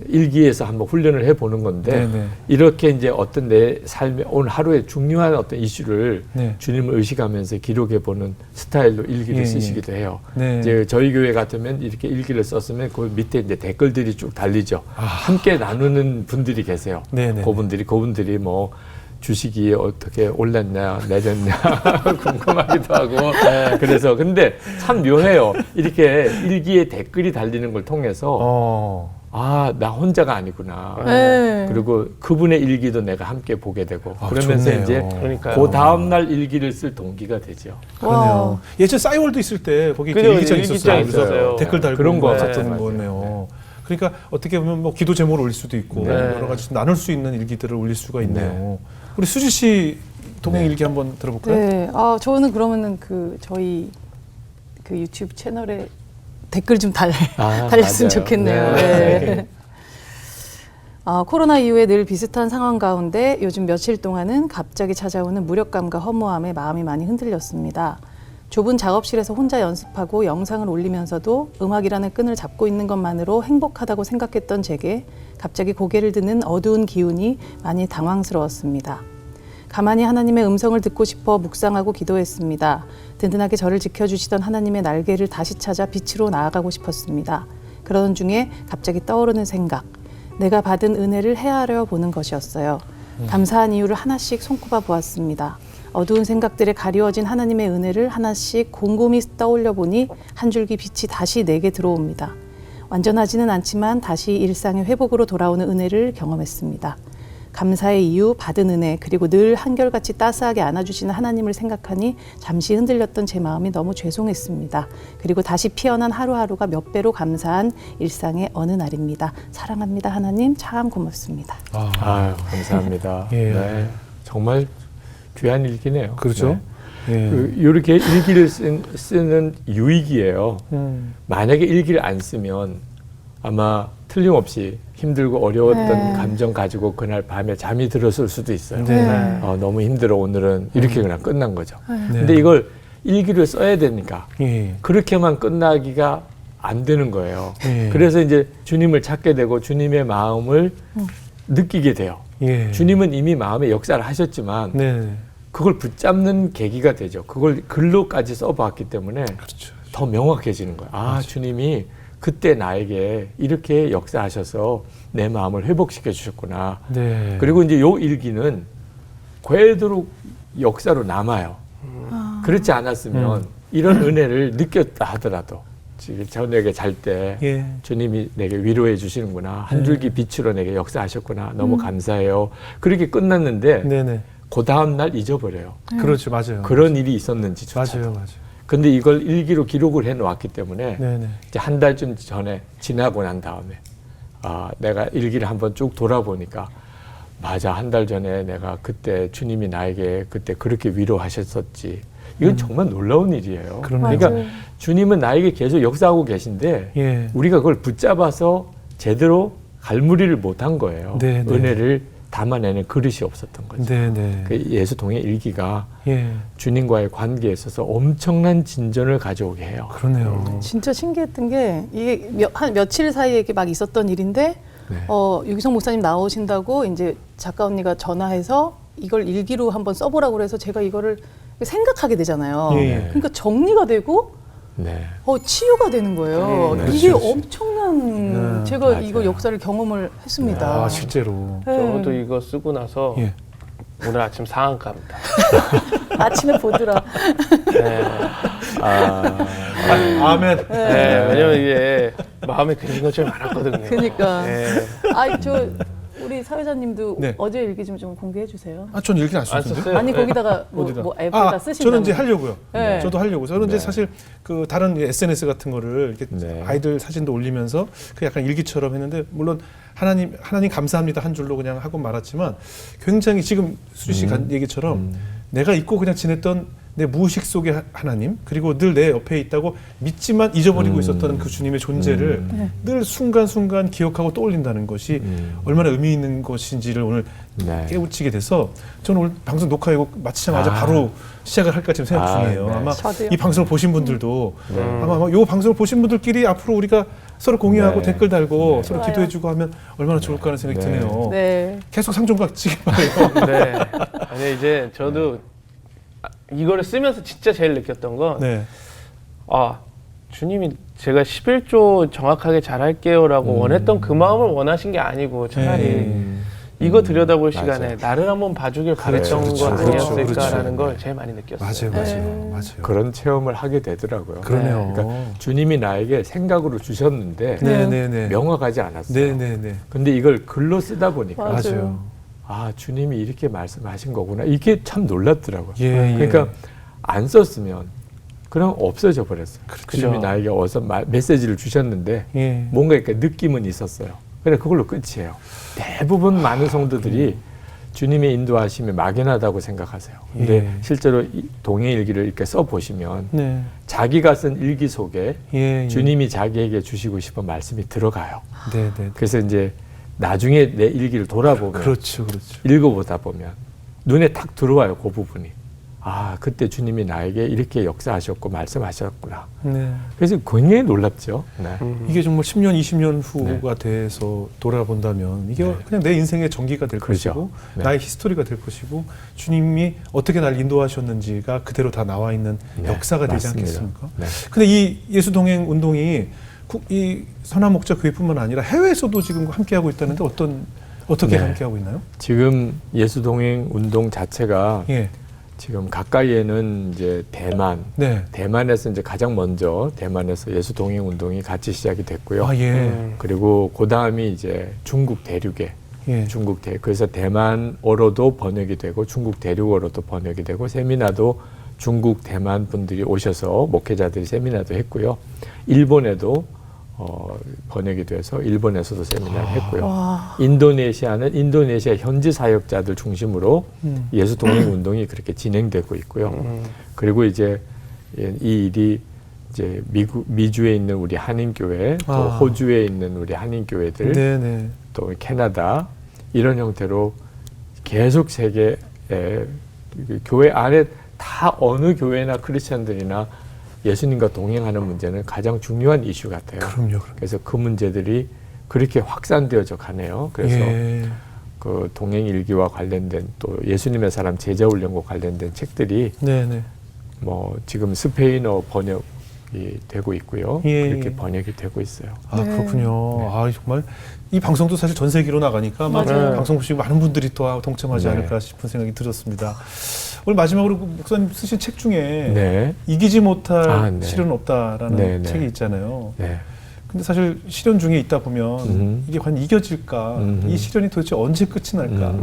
Speaker 4: 일기에서 한번 훈련을 해보는 건데
Speaker 1: 네네.
Speaker 4: 이렇게 이제 어떤 내 삶의 오늘 하루에 중요한 어떤 이슈를
Speaker 1: 네.
Speaker 4: 주님을 의식하면서 기록해보는 스타일로 일기를
Speaker 1: 예,
Speaker 4: 쓰시기도 해요.
Speaker 1: 네.
Speaker 4: 이제 저희 교회 같으면 이렇게 일기를 썼으면 그 밑에 이제 댓글들이 쭉 달리죠. 함께 나누는 분들이 계세요.
Speaker 1: 네네.
Speaker 4: 그분들이 뭐 주식이 어떻게 올랐냐 내렸냐 궁금하기도 하고 그래서 근데 참 묘해요. 이렇게 일기에 댓글이 달리는 걸 통해서 아, 나 혼자가 아니구나.
Speaker 2: 네.
Speaker 4: 그리고 그분의 일기도 내가 함께 보게 되고 그러면서
Speaker 1: 좋네요.
Speaker 4: 이제
Speaker 3: 그러니까요.
Speaker 4: 그 다음 날 일기를 쓸 동기가 되죠.
Speaker 1: 그러네요. 예전 싸이월드 있을 때 거기
Speaker 3: 그죠,
Speaker 1: 일기장
Speaker 3: 일기장
Speaker 1: 있었어요. 그래서
Speaker 3: 있었어요.
Speaker 1: 댓글 달고
Speaker 4: 그런 거
Speaker 1: 같은
Speaker 4: 맞아요.
Speaker 1: 거네요. 그러니까 어떻게 보면 뭐 기도 제목을 올릴 수도 있고
Speaker 3: 네.
Speaker 1: 여러 가지 나눌 수 있는 일기들을 올릴 수가 있네요. 우리 수지 씨 동행
Speaker 4: 네.
Speaker 1: 일기 한번 들어볼까요?
Speaker 2: 네. 아, 저는 그러면은 저희 유튜브 채널에 댓글 좀 달렸으면
Speaker 4: 맞아요.
Speaker 2: 좋겠네요.
Speaker 4: 네.
Speaker 2: 네. 코로나 이후에 늘 비슷한 상황 가운데 요즘 며칠 동안은 갑자기 찾아오는 무력감과 허무함에 마음이 많이 흔들렸습니다. 좁은 작업실에서 혼자 연습하고 영상을 올리면서도 음악이라는 끈을 잡고 있는 것만으로 행복하다고 생각했던 제게 갑자기 고개를 드는 어두운 기운이 많이 당황스러웠습니다. 가만히 하나님의 음성을 듣고 싶어 묵상하고 기도했습니다. 든든하게 저를 지켜주시던 하나님의 날개를 다시 찾아 빛으로 나아가고 싶었습니다. 그러던 중에 갑자기 떠오르는 생각, 내가 받은 은혜를 헤아려 보는 것이었어요. 감사한 이유를 하나씩 손꼽아 보았습니다. 어두운 생각들에 가리워진 하나님의 은혜를 하나씩 곰곰이 떠올려 보니 한 줄기 빛이 다시 내게 들어옵니다. 완전하지는 않지만 다시 일상의 회복으로 돌아오는 은혜를 경험했습니다. 감사의 이유, 받은 은혜, 그리고 늘 한결같이 따스하게 안아주시는 하나님을 생각하니 잠시 흔들렸던 제 마음이 너무 죄송했습니다. 그리고 다시 피어난 하루하루가 몇 배로 감사한 일상의 어느 날입니다. 사랑합니다, 하나님. 참 고맙습니다.
Speaker 4: 아유, 감사합니다.
Speaker 1: 예.
Speaker 4: 네, 정말 귀한 일기네요.
Speaker 1: 그렇죠.
Speaker 4: 네.
Speaker 1: 예.
Speaker 4: 이렇게 일기를 쓰는 유익이에요. 만약에 일기를 안 쓰면 아마 틀림없이 힘들고 어려웠던
Speaker 2: 네.
Speaker 4: 감정 가지고 그날 밤에 잠이 들었을 수도 있어요.
Speaker 1: 네.
Speaker 4: 너무 힘들어 오늘은 이렇게 그냥 끝난 거죠.
Speaker 1: 네.
Speaker 4: 근데 이걸 일기를 써야 되니까
Speaker 1: 예.
Speaker 4: 그렇게만 끝나기가 안 되는 거예요.
Speaker 1: 예.
Speaker 4: 그래서 이제 주님을 찾게 되고 주님의 마음을 느끼게 돼요.
Speaker 1: 예.
Speaker 4: 주님은 이미 마음의 역사를 하셨지만
Speaker 1: 네.
Speaker 4: 그걸 붙잡는 계기가 되죠. 그걸 글로까지 써봤기 때문에
Speaker 1: 그렇죠.
Speaker 4: 더 명확해지는 거예요. 아, 주님이 그때 나에게 이렇게 역사하셔서 내 마음을 회복시켜 주셨구나.
Speaker 1: 네.
Speaker 4: 그리고 이제 요 일기는 궤도록 역사로 남아요. 그렇지 않았으면 이런 은혜를 느꼈다 하더라도 지금 저녁에 잘 때
Speaker 1: 예.
Speaker 4: 주님이 내게 위로해 주시는구나. 한 줄기 빛으로 내게 역사하셨구나. 너무 감사해요. 그렇게 끝났는데
Speaker 1: 네네.
Speaker 4: 그 다음 날 잊어버려요.
Speaker 1: 그렇죠, 맞아요.
Speaker 4: 그런 일이 있었는지조차.
Speaker 1: 맞아요.
Speaker 4: 근데 이걸 일기로 기록을 해 놓았기 때문에
Speaker 1: 네네.
Speaker 4: 이제 한 달쯤 전에 지나고 난 다음에 내가 일기를 한번 쭉 돌아보니까 맞아, 한 달 전에 내가 그때 주님이 나에게 그때 그렇게 위로하셨었지. 이건 정말 놀라운 일이에요.
Speaker 1: 그러네요.
Speaker 4: 그러니까
Speaker 2: 맞아요.
Speaker 4: 주님은 나에게 계속 역사하고 계신데
Speaker 1: 예.
Speaker 4: 우리가 그걸 붙잡아서 제대로 갈무리를 못한 거예요.
Speaker 1: 네, 네.
Speaker 4: 은혜를 담아내는 그릇이 없었던 거죠.
Speaker 1: 네네.
Speaker 4: 그 예수 동행 일기가
Speaker 1: 예.
Speaker 4: 주님과의 관계에 있어서 엄청난 진전을 가져오게 해요.
Speaker 1: 그러네요.
Speaker 2: 진짜 신기했던 게 이게 한 며칠 사이에 이렇게 막 있었던 일인데
Speaker 4: 네.
Speaker 2: 유기성 목사님 나오신다고 이제 작가 언니가 전화해서 이걸 일기로 한번 써보라고 그래서 제가 이거를 생각하게 되잖아요.
Speaker 1: 예.
Speaker 2: 그러니까 정리가 되고
Speaker 4: 네.
Speaker 2: 치유가 되는 거예요.
Speaker 4: 네,
Speaker 2: 이게
Speaker 1: 그렇죠.
Speaker 2: 엄청난 제가
Speaker 4: 맞아요.
Speaker 2: 이거 역사를 경험을 했습니다.
Speaker 1: 아, 실제로.
Speaker 2: 네.
Speaker 3: 저도 이거 쓰고 나서
Speaker 1: 예.
Speaker 3: 오늘 아침 상한가입니다.
Speaker 2: 아침에 보더라.
Speaker 3: 네.
Speaker 1: 아멘.
Speaker 3: 네, 왜냐면 이게 마음에 그린 것이 많았거든요.
Speaker 2: 그러니까.
Speaker 3: 네.
Speaker 2: 우리 사회자님도
Speaker 1: 네.
Speaker 2: 어제 일기 좀 공개해 주세요.
Speaker 1: 전 일기는 안
Speaker 3: 안
Speaker 1: 썼는데.
Speaker 3: 썼어요?
Speaker 2: 아니
Speaker 3: 네.
Speaker 2: 거기다가
Speaker 1: 어디다?
Speaker 2: 뭐 앱에다 쓰신다고.
Speaker 1: 저는 이제 하려고요.
Speaker 2: 네.
Speaker 1: 저도 하려고. 저는 이제
Speaker 4: 네.
Speaker 1: 사실 그 다른 SNS 같은 거를 이렇게
Speaker 4: 네.
Speaker 1: 아이들 사진도 올리면서 그 약간 일기처럼 했는데 물론 하나님 감사합니다 한 줄로 그냥 하고 말았지만 굉장히 지금 수지 씨 얘기처럼 내가 잊고 그냥 지냈던 내 무의식 속의 하나님, 그리고 늘 내 옆에 있다고 믿지만 잊어버리고 있었던 그 주님의 존재를 늘 순간순간 기억하고 떠올린다는 것이 얼마나 의미 있는 것인지를 오늘
Speaker 4: 네.
Speaker 1: 깨우치게 돼서 저는 오늘 방송 녹화하고 마치자마자 바로 시작을 할까 지금 생각 중이에요.
Speaker 4: 네.
Speaker 1: 아마
Speaker 2: 저도요.
Speaker 1: 이 방송을 보신 분들도 아마 이 방송을 보신 분들끼리 앞으로 우리가 서로 공유하고
Speaker 4: 네.
Speaker 1: 댓글 달고
Speaker 4: 네.
Speaker 1: 서로
Speaker 2: 좋아요.
Speaker 1: 기도해주고 하면 얼마나 좋을까 하는 생각이
Speaker 4: 네.
Speaker 1: 드네요.
Speaker 2: 네.
Speaker 1: 계속 상종각지기 바래요.
Speaker 3: 네. 아니 이제 저도 이거를 쓰면서 진짜 제일 느꼈던 건
Speaker 1: 네.
Speaker 3: 아, 주님이 제가 11조 정확하게 잘할게요라고 원했던 그 마음을 원하신 게 아니고 차라리 이거 들여다볼 시간에
Speaker 4: 맞아요.
Speaker 3: 나를 한번 봐주길 바랬던
Speaker 4: 그렇죠,
Speaker 3: 거
Speaker 4: 그렇죠,
Speaker 3: 아니었을까라는
Speaker 4: 그렇죠.
Speaker 3: 걸 제일 많이 느꼈어요.
Speaker 1: 맞아요.
Speaker 4: 그런 체험을 하게 되더라고요.
Speaker 1: 그러네요.
Speaker 4: 그러니까 주님이 나에게 생각으로 주셨는데
Speaker 1: 네네네.
Speaker 4: 명확하지 않았어요.
Speaker 1: 네네네.
Speaker 4: 근데 이걸 글로 쓰다 보니까
Speaker 1: 맞아요.
Speaker 4: 아, 주님이 이렇게 말씀하신 거구나. 이게 참 놀랍더라고요.
Speaker 1: 예,
Speaker 4: 그러니까 안 썼으면 그냥 없어져 버렸어요. 주님이 나에게 어서 메시지를 주셨는데
Speaker 1: 예.
Speaker 4: 뭔가 이렇게 느낌은 있었어요. 그래 그걸로 끝이에요. 대부분 많은 성도들이 주님의 인도하심이 막연하다고 생각하세요. 근데
Speaker 1: 예.
Speaker 4: 실제로 이 동행일기를 이렇게 써보시면
Speaker 1: 네.
Speaker 4: 자기가 쓴 일기 속에
Speaker 1: 예.
Speaker 4: 주님이 자기에게 주시고 싶은 말씀이 들어가요.
Speaker 1: 네네.
Speaker 4: 그래서 이제 나중에 내 일기를 돌아보면
Speaker 1: 그렇죠.
Speaker 4: 읽어보다 보면 눈에 탁 들어와요. 그 부분이. 아, 그때 주님이 나에게 이렇게 역사하셨고 말씀하셨구나.
Speaker 1: 네.
Speaker 4: 그래서 굉장히 놀랍죠. 네.
Speaker 1: 이게 정말 10년, 20년 후가 돼서 돌아본다면 이게
Speaker 4: 네.
Speaker 1: 그냥 내 인생의 전기가 될
Speaker 4: 그렇죠.
Speaker 1: 것이고
Speaker 4: 네.
Speaker 1: 나의 히스토리가 될 것이고 주님이 어떻게 날 인도하셨는지가 그대로 다 나와 있는
Speaker 4: 네,
Speaker 1: 역사가 되지
Speaker 4: 맞습니다.
Speaker 1: 않겠습니까?
Speaker 4: 네.
Speaker 1: 근데 이 예수 동행 운동이 이 선한 목자 교회뿐만 아니라 해외에서도 지금 함께 하고 있다는데 어떻게
Speaker 4: 네.
Speaker 1: 함께 하고 있나요?
Speaker 4: 지금 예수 동행 운동 자체가
Speaker 1: 예.
Speaker 4: 지금 가까이에는 이제
Speaker 1: 네.
Speaker 4: 대만에서 이제 가장 먼저 대만에서 예수 동행 운동이 같이 시작이 됐고요.
Speaker 1: 아, 예.
Speaker 4: 그리고 그 다음이 이제 중국 대륙에
Speaker 1: 예.
Speaker 4: 그래서 대만어로도 번역이 되고 중국 대륙어로도 번역이 되고 세미나도 중국 대만 분들이 오셔서 목회자들이 세미나도 했고요. 일본에도 번역이 돼서 일본에서도 세미나를 했고요.
Speaker 2: 와.
Speaker 4: 인도네시아는 인도네시아 현지 사역자들 중심으로 예수 동행 운동이 그렇게 진행되고 있고요. 그리고 이제 이 일이 이제 미주에 있는 우리 한인교회, 또 호주에 있는 우리 한인교회들,
Speaker 1: 네네.
Speaker 4: 또 캐나다 이런 형태로 계속 세계에 교회 안에 다 어느 교회나 크리스천들이나 예수님과 동행하는 문제는 가장 중요한 이슈 같아요.
Speaker 1: 그럼요.
Speaker 4: 그래서 그 문제들이 그렇게 확산되어져 가네요. 그래서
Speaker 1: 예.
Speaker 4: 그 동행일기와 관련된 또 예수님의 사람 제자훈련과 관련된 책들이
Speaker 1: 네네.
Speaker 4: 뭐 지금 스페인어 번역이 되고 있고요.
Speaker 1: 예,
Speaker 4: 그렇게
Speaker 1: 예.
Speaker 4: 번역이 되고 있어요.
Speaker 1: 아,
Speaker 2: 네.
Speaker 1: 그렇군요.
Speaker 4: 네.
Speaker 1: 아, 정말 이 방송도 사실 전 세계로 나가니까 아마
Speaker 2: 맞아요.
Speaker 1: 방송 보시고 많은 분들이 또 동참하지
Speaker 4: 네.
Speaker 1: 않을까 싶은 생각이 들었습니다. 오늘 마지막으로 그 목사님 쓰신 책 중에
Speaker 4: 네.
Speaker 1: 이기지 못할
Speaker 4: 네.
Speaker 1: 시련은 없다라는
Speaker 4: 네, 네.
Speaker 1: 책이 있잖아요.
Speaker 4: 네.
Speaker 1: 근데 사실 시련 중에 있다 보면 이게 과연 이겨질까? 이 시련이 도대체 언제 끝이 날까?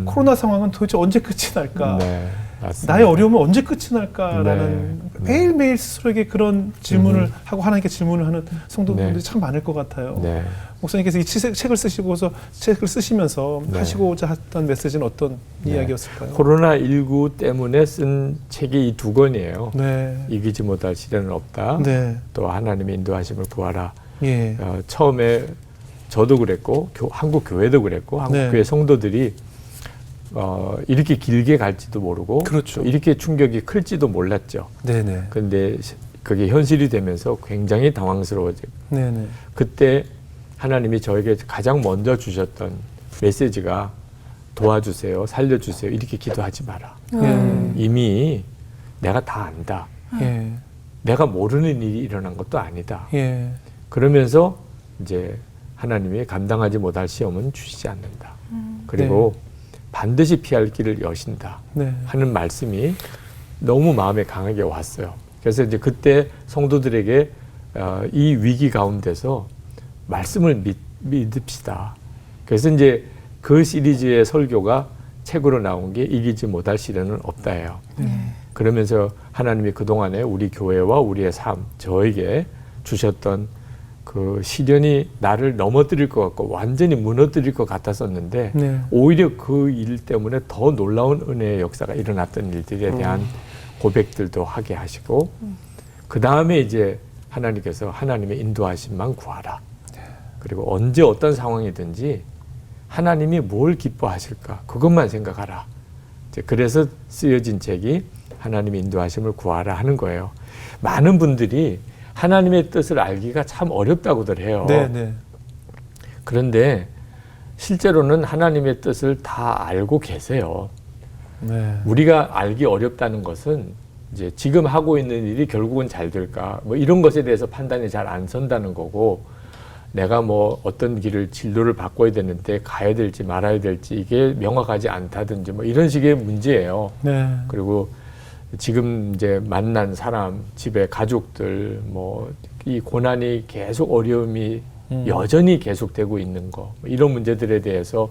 Speaker 1: 코로나 상황은 도대체 언제 끝이 날까?
Speaker 4: 네. 맞습니다.
Speaker 1: 나의 어려움은 언제 끝이 날까라는
Speaker 4: 네.
Speaker 1: 매일매일 스스로에게 그런 질문을 하고 하나님께 질문을 하는 성도분들이
Speaker 4: 네.
Speaker 1: 참 많을 것 같아요.
Speaker 4: 네.
Speaker 1: 목사님께서 이 책을 쓰시면서
Speaker 4: 네.
Speaker 1: 하시고자 했던 메시지는 어떤
Speaker 4: 네.
Speaker 1: 이야기였을까요?
Speaker 4: 코로나19 때문에 쓴 책이 이 두 권이에요.
Speaker 1: 네.
Speaker 4: 이기지 못할 시련은 없다.
Speaker 1: 네.
Speaker 4: 또 하나님의 인도하심을 구하라.
Speaker 1: 예.
Speaker 4: 처음에 저도 그랬고 한국 교회도 그랬고 한국
Speaker 1: 네.
Speaker 4: 교회 성도들이 이렇게 길게 갈지도 모르고
Speaker 1: 그렇죠.
Speaker 4: 또 이렇게 충격이 클지도 몰랐죠.
Speaker 1: 네네.
Speaker 4: 그런데 그게 현실이 되면서 굉장히 당황스러워지고
Speaker 1: 네네.
Speaker 4: 그때 하나님이 저에게 가장 먼저 주셨던 메시지가 도와주세요, 살려주세요 이렇게 기도하지 마라. 이미 내가 다 안다.
Speaker 1: 예.
Speaker 4: 내가 모르는 일이 일어난 것도 아니다.
Speaker 1: 예.
Speaker 4: 그러면서 이제 하나님이 감당하지 못할 시험은 주시지 않는다. 그리고 반드시 피할 길을 여신다
Speaker 1: 네.
Speaker 4: 하는 말씀이 너무 마음에 강하게 왔어요. 그래서 이제 그때 성도들에게 이 위기 가운데서 말씀을 믿읍시다. 그래서 이제 그 시리즈의 설교가 책으로 나온 게 이기지 못할 시련은 없다예요. 그러면서 하나님이 그동안에 우리 교회와 우리의 삶, 저에게 주셨던 그 시련이 나를 넘어뜨릴 것 같고 완전히 무너뜨릴 것 같았었는데
Speaker 1: 네.
Speaker 4: 오히려 그 일 때문에 더 놀라운 은혜의 역사가 일어났던 일들에 대한 고백들도 하게 하시고 그 다음에 이제 하나님께서 하나님의 인도하심만 구하라. 그리고 언제 어떤 상황이든지 하나님이 뭘 기뻐하실까 그것만 생각하라. 이제 그래서 쓰여진 책이 하나님의 인도하심을 구하라 하는 거예요. 많은 분들이 하나님의 뜻을 알기가 참 어렵다고들 해요.
Speaker 1: 네, 네.
Speaker 4: 그런데 실제로는 하나님의 뜻을 다 알고 계세요.
Speaker 1: 네.
Speaker 4: 우리가 알기 어렵다는 것은 이제 지금 하고 있는 일이 결국은 잘 될까 뭐 이런 것에 대해서 판단이 잘 안 선다는 거고 내가 뭐 어떤 길을 진로를 바꿔야 되는데 가야 될지 말아야 될지 이게 명확하지 않다든지 뭐 이런 식의 문제예요.
Speaker 1: 네.
Speaker 4: 그리고 지금 이제 만난 사람, 집에 가족들, 뭐 이 고난이 계속 어려움이 여전히 계속되고 있는 거 이런 문제들에 대해서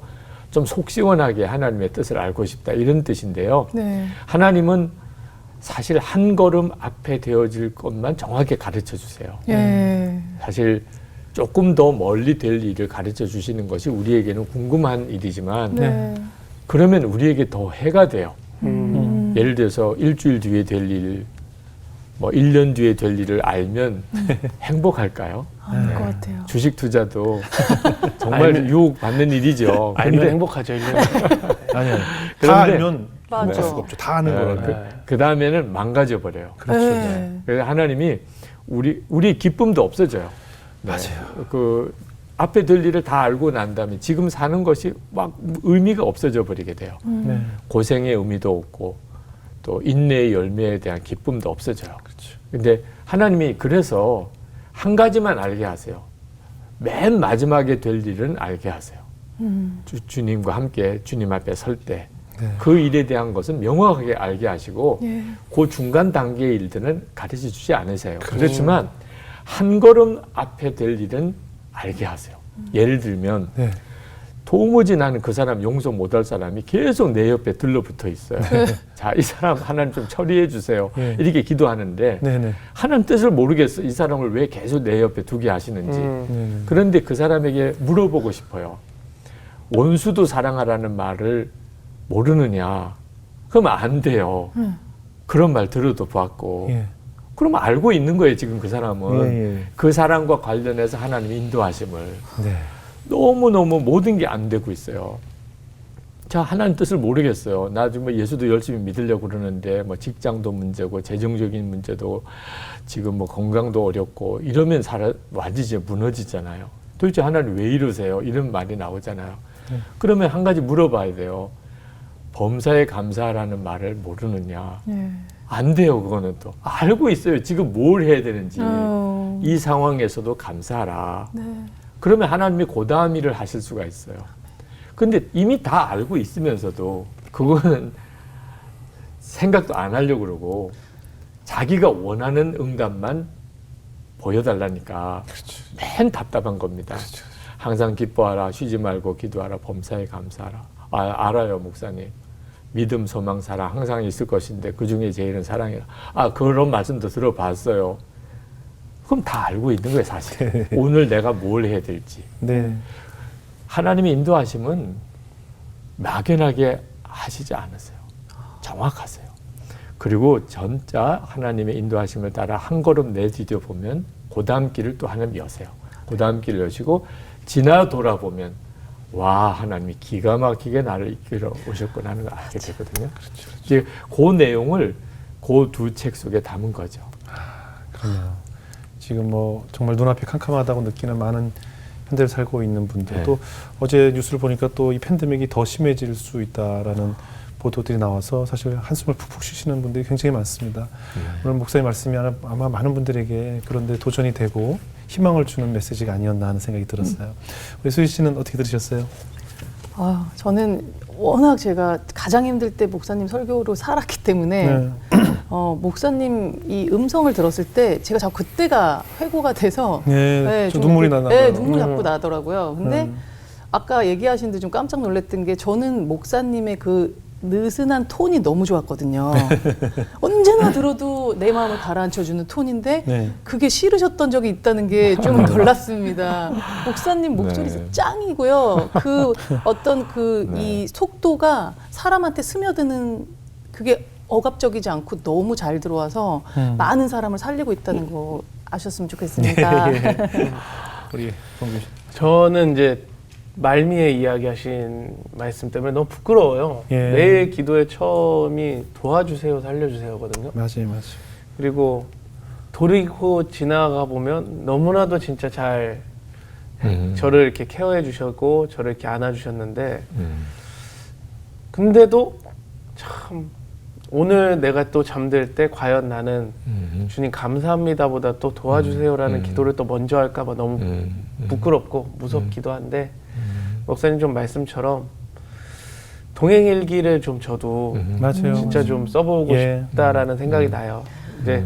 Speaker 4: 좀 속 시원하게 하나님의 뜻을 알고 싶다 이런 뜻인데요.
Speaker 2: 네.
Speaker 4: 하나님은 사실 한 걸음 앞에 되어질 것만 정확히 가르쳐 주세요.
Speaker 2: 예.
Speaker 4: 사실 조금 더 멀리 될 일을 가르쳐 주시는 것이 우리에게는 궁금한 일이지만
Speaker 2: 네.
Speaker 4: 그러면 우리에게 더 해가 돼요. 예를 들어서 일주일 뒤에 될 일, 뭐 1년 뒤에 될 일을 알면 행복할까요?
Speaker 2: 아닐 것 같아요.
Speaker 4: 주식 투자도 정말 유혹 받는 일이죠.
Speaker 3: 알면
Speaker 4: 근데
Speaker 3: 행복하죠.
Speaker 1: 아니요. 다
Speaker 4: 그런데-
Speaker 1: 알면
Speaker 2: 맞아.
Speaker 1: 행복할 수가 없죠. 다 아는 거는.
Speaker 4: 그 다음에는 망가져 버려요.
Speaker 1: 그렇죠.
Speaker 2: 네.
Speaker 4: 그래서 하나님이 우리 기쁨도 없어져요.
Speaker 1: 맞아요.
Speaker 4: 그 앞에 될 일을 다 알고 난 다음에 지금 사는 것이 막 의미가 없어져 버리게 돼요.
Speaker 1: 네.
Speaker 4: 고생의 의미도 없고 또 인내의 열매에 대한 기쁨도 없어져요.
Speaker 1: 그렇죠.
Speaker 4: 근데 하나님이 그래서 한 가지만 알게 하세요. 맨 마지막에 될 일은 알게 하세요. 주님과 함께 주님 앞에 설 때 그
Speaker 1: 네.
Speaker 4: 일에 대한 것은 명확하게 알게 하시고
Speaker 2: 예.
Speaker 4: 그 중간 단계의 일들은 가르쳐 주지 않으세요. 그렇지만 한 걸음 앞에 될 일은 알게 하세요. 예를 들면
Speaker 1: 네.
Speaker 4: 도무지 나는 그 사람 용서 못할 사람이 계속 내 옆에 들러붙어 있어요. 자, 이 사람 하나님 좀 처리해 주세요.
Speaker 1: 네.
Speaker 4: 이렇게 기도하는데
Speaker 1: 네, 네.
Speaker 4: 하나님 뜻을 모르겠어. 이 사람을 왜 계속 내 옆에 두게 하시는지.
Speaker 1: 네.
Speaker 4: 그런데 그 사람에게 물어보고 싶어요. 원수도 사랑하라는 말을 모르느냐? 그러면 안 돼요. 그런 말 들어도 봤고.
Speaker 1: 예.
Speaker 4: 그럼 알고 있는 거예요, 지금 그 사람은.
Speaker 1: 예, 예.
Speaker 4: 그 사람과 관련해서 하나님 인도하심을.
Speaker 1: 네.
Speaker 4: 너무너무 모든 게 안 되고 있어요. 자, 하나님 뜻을 모르겠어요. 나 지금 예수도 열심히 믿으려고 그러는데 뭐 직장도 문제고 재정적인 문제도 지금 뭐 건강도 어렵고 이러면 완전히 무너지잖아요. 도대체 하나님 왜 이러세요? 이런 말이 나오잖아요. 그러면 한 가지 물어봐야 돼요. 범사에 감사하라는 말을 모르느냐?
Speaker 2: 예.
Speaker 4: 안 돼요, 그거는 또. 알고 있어요. 지금 뭘 해야 되는지.
Speaker 2: 어.
Speaker 4: 이 상황에서도 감사하라.
Speaker 2: 네.
Speaker 4: 그러면 하나님이 그 다음 일을 하실 수가 있어요. 근데 이미 다 알고 있으면서도 그거는 생각도 안 하려고 그러고 자기가 원하는 응답만 보여달라니까 맨 답답한 겁니다. 항상 기뻐하라, 쉬지 말고 기도하라, 범사에 감사하라. 알아요, 목사님. 믿음, 소망, 사랑 항상 있을 것인데 그 중에 제일은 사랑이라. 그런 말씀도 들어봤어요. 그럼 다 알고 있는 거예요, 사실. 오늘 내가 뭘 해야 될지.
Speaker 1: 네.
Speaker 4: 하나님의 인도하심은 막연하게 하시지 않으세요. 정확하세요. 그리고 전자 하나님의 인도하심을 따라 한 걸음 내디뎌 보면 그 다음 길을 또 하나님 여세요. 그 다음 길을 여시고 지나 돌아보면 와, 하나님이 기가 막히게 나를 이끌어 오셨구나 하는 걸 알게 되거든요. 이제 그 내용을 그 두 책 속에 담은 거죠.
Speaker 1: 그러네요. 지금 뭐 정말 눈앞이 캄캄하다고 느끼는 많은 현대를 살고 있는 분들,
Speaker 4: 네.
Speaker 1: 또 어제 뉴스를 보니까 또 이 팬데믹이 더 심해질 수 있다라는 보도들이 나와서 사실 한숨을 푹푹 쉬시는 분들이 굉장히 많습니다. 오늘 목사님 말씀이 아마 많은 분들에게 그런데 도전이 되고 희망을 주는 메시지가 아니었나 하는 생각이 들었어요. 우리 수희 씨는 어떻게 들으셨어요?
Speaker 2: 저는 워낙 제가 가장 힘들 때 목사님 설교로 살았기 때문에
Speaker 1: 네.
Speaker 2: 목사님 이 음성을 들었을 때 제가 자꾸 그때가 회고가 돼서
Speaker 1: 네, 좀
Speaker 2: 좀
Speaker 1: 눈물이
Speaker 2: 그-
Speaker 1: 나나
Speaker 2: 네,
Speaker 1: 봐요.
Speaker 2: 눈물이 자꾸 나더라고요. 근데
Speaker 1: 음.
Speaker 2: 아까 얘기하신 데 좀 깜짝 놀랐던 게 저는 목사님의 그 느슨한 톤이 너무 좋았거든요. 언제나 들어도 내 마음을 가라앉혀주는 톤인데
Speaker 1: 네.
Speaker 2: 그게 싫으셨던 적이 있다는 게 좀 놀랐습니다. 목사님 목소리
Speaker 4: 네.
Speaker 2: 짱이고요. 그 어떤 그
Speaker 4: 네.
Speaker 2: 이 속도가 사람한테 스며드는 그게 억압적이지 않고 너무 잘 들어와서 많은 사람을 살리고 있다는 거 아셨으면 좋겠습니다.
Speaker 1: 우리 동규 씨.
Speaker 3: 저는 이제 말미에 이야기하신 말씀 때문에 너무 부끄러워요.
Speaker 1: 예.
Speaker 3: 매일 기도의 처음이 도와주세요, 살려주세요거든요.
Speaker 1: 맞아요.
Speaker 3: 그리고 돌이고 지나가 보면 너무나도 진짜 잘 저를 이렇게 케어해 주셨고 저를 이렇게 안아주셨는데 근데도 참 오늘 내가 또 잠들 때 과연 나는 주님 감사합니다보다 또 도와주세요라는 기도를 또 먼저 할까 봐 너무 부끄럽고 무섭기도 한데 목사님 좀 말씀처럼 동행일기를 좀 저도
Speaker 1: 맞아요.
Speaker 3: 진짜 좀 써보고
Speaker 1: 예.
Speaker 3: 싶다라는 생각이 나요. 이제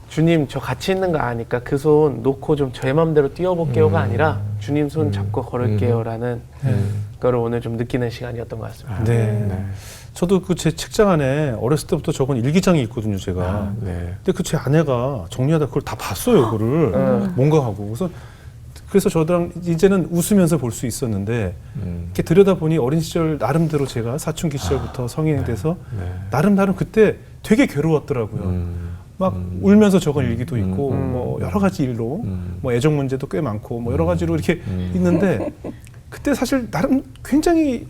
Speaker 3: 주님 저 같이 있는 거 아니까 그 손 놓고 좀 제 맘대로 뛰어볼게요가 아니라 주님 손 잡고 걸을게요라는 거를 오늘 좀 느끼는 시간이었던 것 같습니다.
Speaker 1: 네. 저도 그 제 책장 안에 어렸을 때부터 적은 일기장이 있거든요, 제가.
Speaker 4: 네.
Speaker 1: 근데 그 제 아내가 정리하다 그걸 다 봤어요, 그거를. 뭔가 하고. 그래서 저랑 이제는 웃으면서 볼 수 있었는데 이렇게 들여다보니 어린 시절 나름대로 제가 사춘기 시절부터 성인이 돼서 나름 그때 되게 괴로웠더라고요. 막 울면서 적은 일기도 있고 뭐 여러 가지 일로 뭐 애정 문제도 꽤 많고 뭐 여러 가지로 이렇게 있는데 그때 사실 나름 굉장히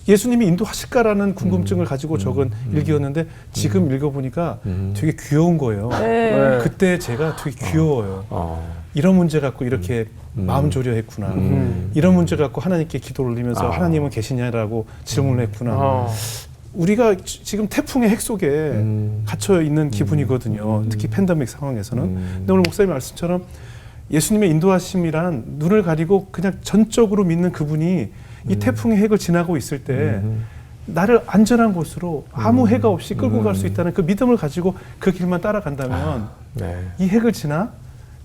Speaker 1: 예수님이 인도하실까라는 궁금증을 가지고 적은 일기였는데 지금 읽어보니까 되게 귀여운 거예요.
Speaker 2: 네.
Speaker 1: 그때 제가 되게 귀여워요. 이런 문제 갖고 이렇게 마음 조려했구나. 이런 문제 갖고 하나님께 기도를 올리면서 하나님은 계시냐라고 질문을 했구나. 우리가 지금 태풍의 핵 속에 갇혀 있는 기분이거든요. 특히 팬데믹 상황에서는. 근데 오늘 목사님 말씀처럼 예수님의 인도하심이란 눈을 가리고 그냥 전적으로 믿는 그분이 이 태풍의 핵을 지나고 있을 때 나를 안전한 곳으로 아무 해가 없이 끌고 갈 수 있다는 그 믿음을 가지고 그 길만 따라간다면 이 핵을 지나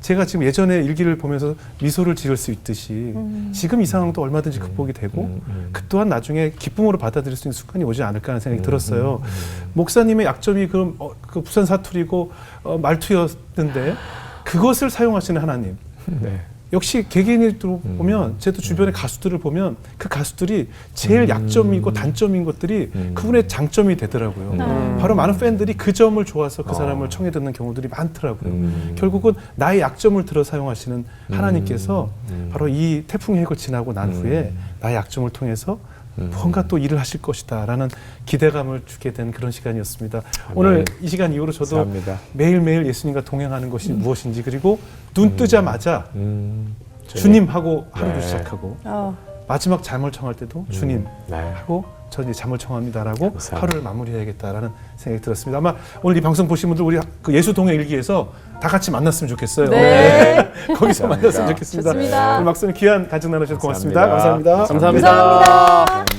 Speaker 1: 제가 지금 예전에 일기를 보면서 미소를 지을 수 있듯이 지금 이 상황도 얼마든지 극복이 되고 그 또한 나중에 기쁨으로 받아들일 수 있는 순간이 오지 않을까 하는 생각이 들었어요. 목사님의 약점이 그 부산 사투리고 말투였는데 그것을 사용하시는 하나님. 역시 개개인을 보면 제도 주변의 가수들을 보면 그 가수들이 제일 약점이고 단점인 것들이 그분의 장점이 되더라고요. 바로 많은 팬들이 그 점을 좋아서 그 사람을 청해 듣는 경우들이 많더라고요. 결국은 나의 약점을 들어 사용하시는 하나님께서 바로 이 태풍의 핵을 지나고 난 후에 나의 약점을 통해서 뭔가 또 일을 하실 것이다라는 기대감을 주게 된 그런 시간이었습니다. 오늘 이 시간 이후로 저도
Speaker 4: 감사합니다.
Speaker 1: 매일매일 예수님과 동행하는 것이 무엇인지 그리고 눈 뜨자마자 주님하고 하루를 시작하고 마지막 잠을 청할 때도 주님 하고 저 이제 잠을 청합니다라고
Speaker 4: 감사합니다.
Speaker 1: 하루를 마무리해야겠다라는 생각이 들었습니다. 아마 오늘 이 방송 보신 분들 우리 그 예수 동행 일기에서 다 같이 만났으면 좋겠어요.
Speaker 2: 네.
Speaker 1: 거기서
Speaker 4: 감사합니다.
Speaker 1: 만났으면 좋겠습니다.
Speaker 2: 좋습니다.
Speaker 1: 오늘 막상 귀한 간증 나눠주셔서 고맙습니다. 감사합니다.
Speaker 3: 감사합니다.
Speaker 2: 감사합니다.